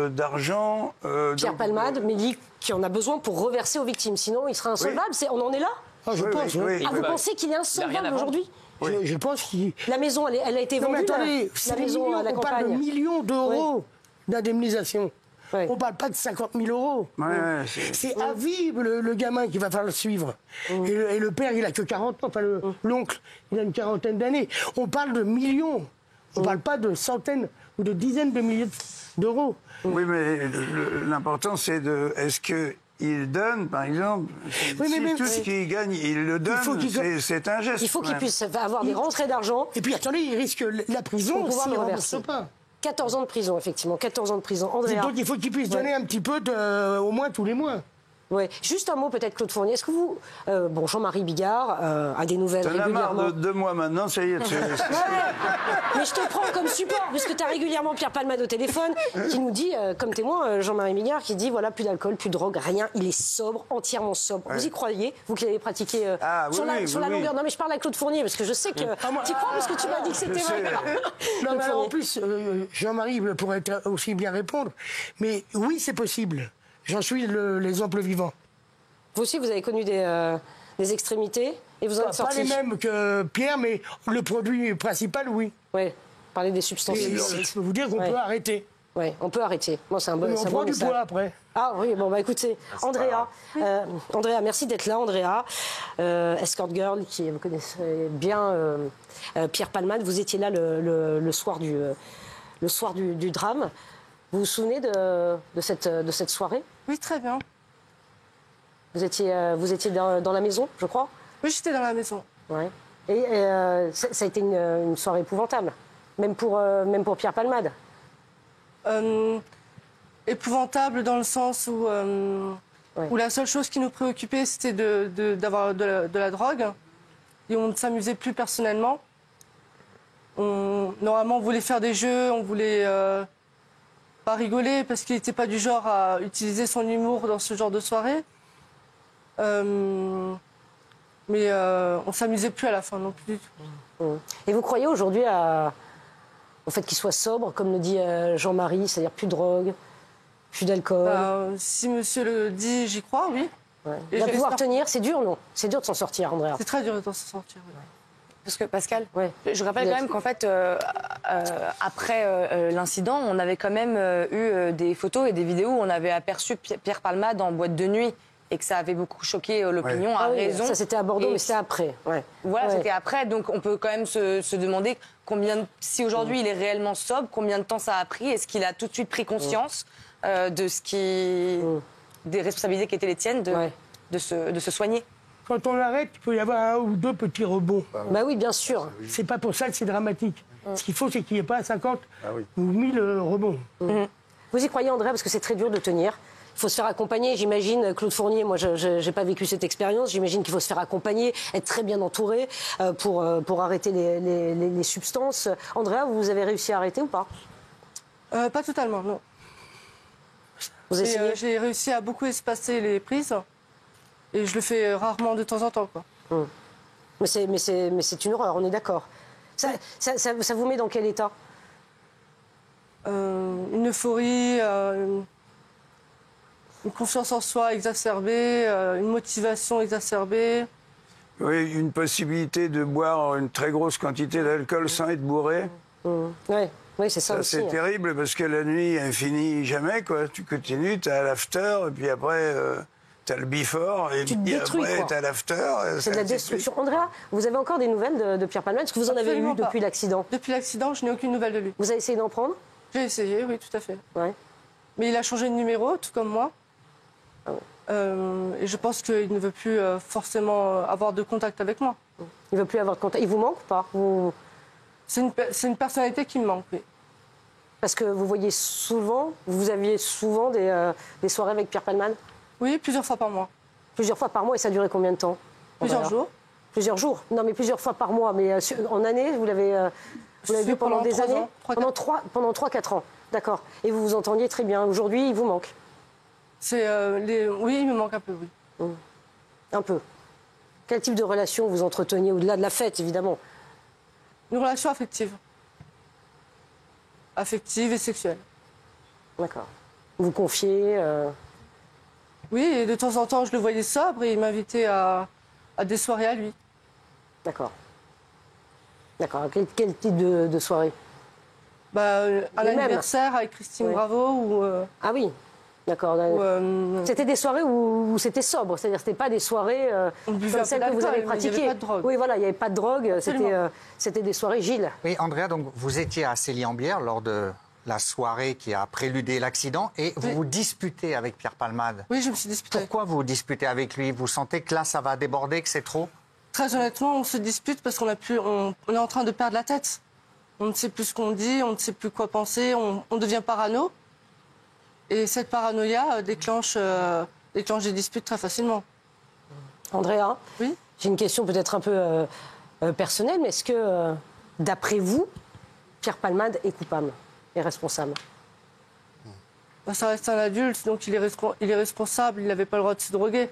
d'argent... Pierre Palmade, mais dit qu'il en a besoin pour reverser aux victimes. Sinon, il sera insolvable. On en est là? Je pense. Vous pensez qu'il est insolvable aujourd'hui? Je pense qu'il... La maison, elle a été vendue. Attendez, la maison à la on parle de millions d'euros d'indemnisation. On ne parle pas de 50 000 euros. C'est à vie le gamin qui va falloir le suivre. Et le père, il a que 40 ans. Enfin, l'oncle, il a une quarantaine d'années. On parle de millions. On ne parle pas de centaines ou de dizaines de milliers d'euros. Oui, mais l'important, c'est de... Est-ce qu'il donne, par exemple, si tout ce qu'il gagne, il le donne, c'est un geste. Il faut qu'il puisse avoir des rentrées d'argent. Et puis, attendez, il risque la prison s'il ne reverse pas. 14 ans de prison, effectivement. 14 ans de prison. Andrea. Donc, il faut qu'il puisse donner un petit peu, au moins tous les mois. Ouais. Juste un mot peut-être, Claude Fournier. Est-ce que vous... Jean-Marie Bigard a des nouvelles régulièrement. T'en as marre de 2 mois maintenant, ça y est. Mais je te prends comme support, puisque tu as régulièrement Pierre Palmade au téléphone, qui nous dit, comme témoin, Jean-Marie Bigard, qui dit, voilà, plus d'alcool, plus de drogue, rien. Il est sobre, entièrement sobre. Vous y croyez, vous qui l'avez pratiqué sur la longueur? Non, mais je parle à Claude Fournier, parce que je sais que... Tu crois, parce que tu m'as dit que c'était vrai. Non, mais en plus, Jean-Marie pourrait aussi bien répondre. Mais oui, c'est possible. J'en suis l'exemple vivant. Vous aussi, vous avez connu des extrémités et vous en êtes sorti. Pas les mêmes que Pierre, mais le produit principal, oui. Oui, parler des substances. Je peux vous dire qu'on peut arrêter. Oui, on peut arrêter. Moi, c'est un bon. Mais on prend du poids après. Ah oui, bon, bah écoutez, Andrea, merci d'être là, Andrea. Escort Girl, vous connaissez bien Pierre Palmade, vous étiez là le soir du drame. Vous vous souvenez de cette soirée? Oui, très bien. Vous étiez dans la maison, je crois? Oui, j'étais dans la maison. Ouais. Et ça a été une soirée épouvantable, même pour Pierre Palmade. Épouvantable dans le sens où la seule chose qui nous préoccupait, c'était d'avoir de la drogue. Et on ne s'amusait plus personnellement. Normalement, on voulait faire des jeux, on voulait... pas rigoler parce qu'il n'était pas du genre à utiliser son humour dans ce genre de soirée. Mais on s'amusait plus à la fin non plus du tout. Et vous croyez aujourd'hui au fait qu'il soit sobre, comme le dit Jean-Marie, c'est-à-dire plus de drogue, plus d'alcool? Si monsieur le dit, j'y crois, oui. Il va pouvoir tenir, c'est dur, non? C'est dur de s'en sortir, Andrea. C'est très dur de s'en sortir, oui. Parce que Pascal, je rappelle quand même qu'en fait, après l'incident, on avait quand même eu des photos et des vidéos où on avait aperçu Pierre Palmade en boîte de nuit et que ça avait beaucoup choqué l'opinion à raison. Ça, c'était à Bordeaux, mais c'était après. Voilà, c'était après. Donc, on peut quand même se demander si aujourd'hui il est réellement sobre, combien de temps ça a pris? Est-ce qu'il a tout de suite pris conscience des responsabilités qui étaient les tiennes de se soigner? Quand on l'arrête, il peut y avoir 1 ou 2 petits rebonds. Bah oui, bien sûr. C'est pas pour ça que c'est dramatique. Ce qu'il faut, c'est qu'il n'y ait pas 50 ou 1000 rebonds. Vous y croyez, Andrea, parce que c'est très dur de tenir. Il faut se faire accompagner, j'imagine, Claude Fournier, moi je n'ai pas vécu cette expérience, j'imagine qu'il faut se faire accompagner, être très bien entouré pour arrêter les substances. Andrea, vous avez réussi à arrêter ou pas? Pas totalement, non. Vous essayez? J'ai réussi à beaucoup espacer les prises. Et je le fais rarement de temps en temps, quoi. Mais c'est une horreur, on est d'accord. Ça vous met dans quel état? Une euphorie, Une confiance en soi exacerbée, une motivation exacerbée. Oui, une possibilité de boire une très grosse quantité d'alcool sans être bourré. Oui, c'est ça aussi. C'est terrible parce que la nuit, elle finit jamais, quoi. Tu continues, tu as l'after, et puis après, tu as le before, et puis après, tu as l'after. C'est de la destruction. Andrea, vous avez encore des nouvelles de Pierre Palmade? Est-ce que vous en avez eu depuis l'accident? Depuis l'accident, je n'ai aucune nouvelle de lui. Vous avez essayé d'en prendre? J'ai essayé, oui, tout à fait. Ouais. Mais il a changé de numéro, tout comme moi. Et je pense qu'il ne veut plus forcément avoir de contact avec moi. Il ne veut plus avoir de contact. Il vous manque ou pas? C'est une personnalité qui me manque, oui. Parce que vous voyez souvent, vous aviez souvent des soirées avec Pierre Palmade? Oui, plusieurs fois par mois. Plusieurs fois par mois, et ça durait combien de temps? Plusieurs jours. Plusieurs jours? Non, mais plusieurs fois par mois. Mais en année, vous l'avez vu pendant des années? Pendant 3-4 ans. D'accord. Et vous vous entendiez très bien. Aujourd'hui, il vous manque? Oui, il me manque un peu, oui. Un peu. Quel type de relation vous entreteniez, au-delà de la fête, évidemment? Une relation affective. Affective et sexuelle. D'accord. Vous confiez Oui, et de temps en temps, je le voyais sobre et il m'invitait à des soirées à lui. D'accord. D'accord. Quel type de soirée? Un anniversaire avec Christine Bravo ou... Ah oui. D'accord. C'était des soirées où c'était sobre, c'est-à-dire c'était pas des soirées comme celles que vous avez pratiquées. Il n'y avait pas de drogue. Oui, voilà, il n'y avait pas de drogue. C'était des soirées Gilles. Oui, Andrea, donc vous étiez à Célie-en-Bière lors de la soirée qui a préludé l'accident et vous vous disputez avec Pierre Palmade. Oui, je me suis disputée. Pourquoi vous vous disputez avec lui? Vous sentez que là, ça va déborder, que c'est trop? Très honnêtement, on se dispute parce qu'on est en train de perdre la tête. On ne sait plus ce qu'on dit, on ne sait plus quoi penser, on devient parano. Et cette paranoïa déclenche des disputes très facilement. Andrea, oui, j'ai une question peut-être un peu personnelle, mais est-ce que, d'après vous, Pierre Palmade est coupable et responsable? Ça reste un adulte, donc il est responsable, il n'avait pas le droit de se droguer.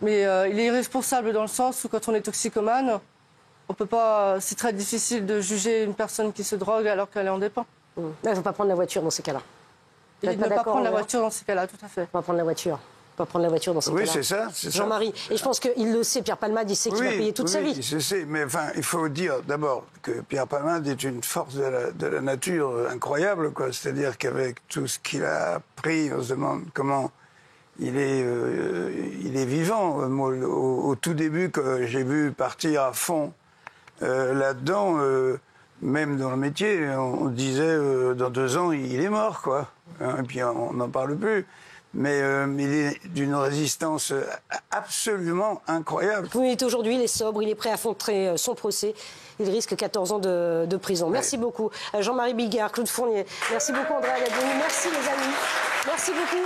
Mais il est irresponsable dans le sens où quand on est toxicomane, on peut pas. C'est très difficile de juger une personne qui se drogue alors qu'elle est en dépend. Il ne faut pas prendre la voiture dans ces cas-là. Et ne pas prendre la voiture dans ces cas-là, tout à fait. On va prendre la voiture. Pas prendre la voiture dans ces cas-là. Oui, c'est ça. Jean-Marie. Et je pense qu'il le sait, Pierre Palmade, il sait qu'il va payer toute sa vie. Oui, je sais. Mais enfin, il faut dire d'abord que Pierre Palmade est une force de la nature incroyable, quoi. C'est-à-dire qu'avec tout ce qu'il a appris, on se demande comment il est vivant. Moi, au tout début, que j'ai vu partir à fond là-dedans, même dans le métier, on disait dans 2 ans, il est mort, quoi. Et puis on n'en parle plus. Mais il est d'une résistance absolument incroyable. Oui, aujourd'hui, il est sobre, il est prêt à affronter son procès. Il risque 14 ans de prison. Merci beaucoup. Jean-Marie Bigard, Claude Fournier. Merci beaucoup, Andrea Gadoni. Merci, les amis. Merci beaucoup.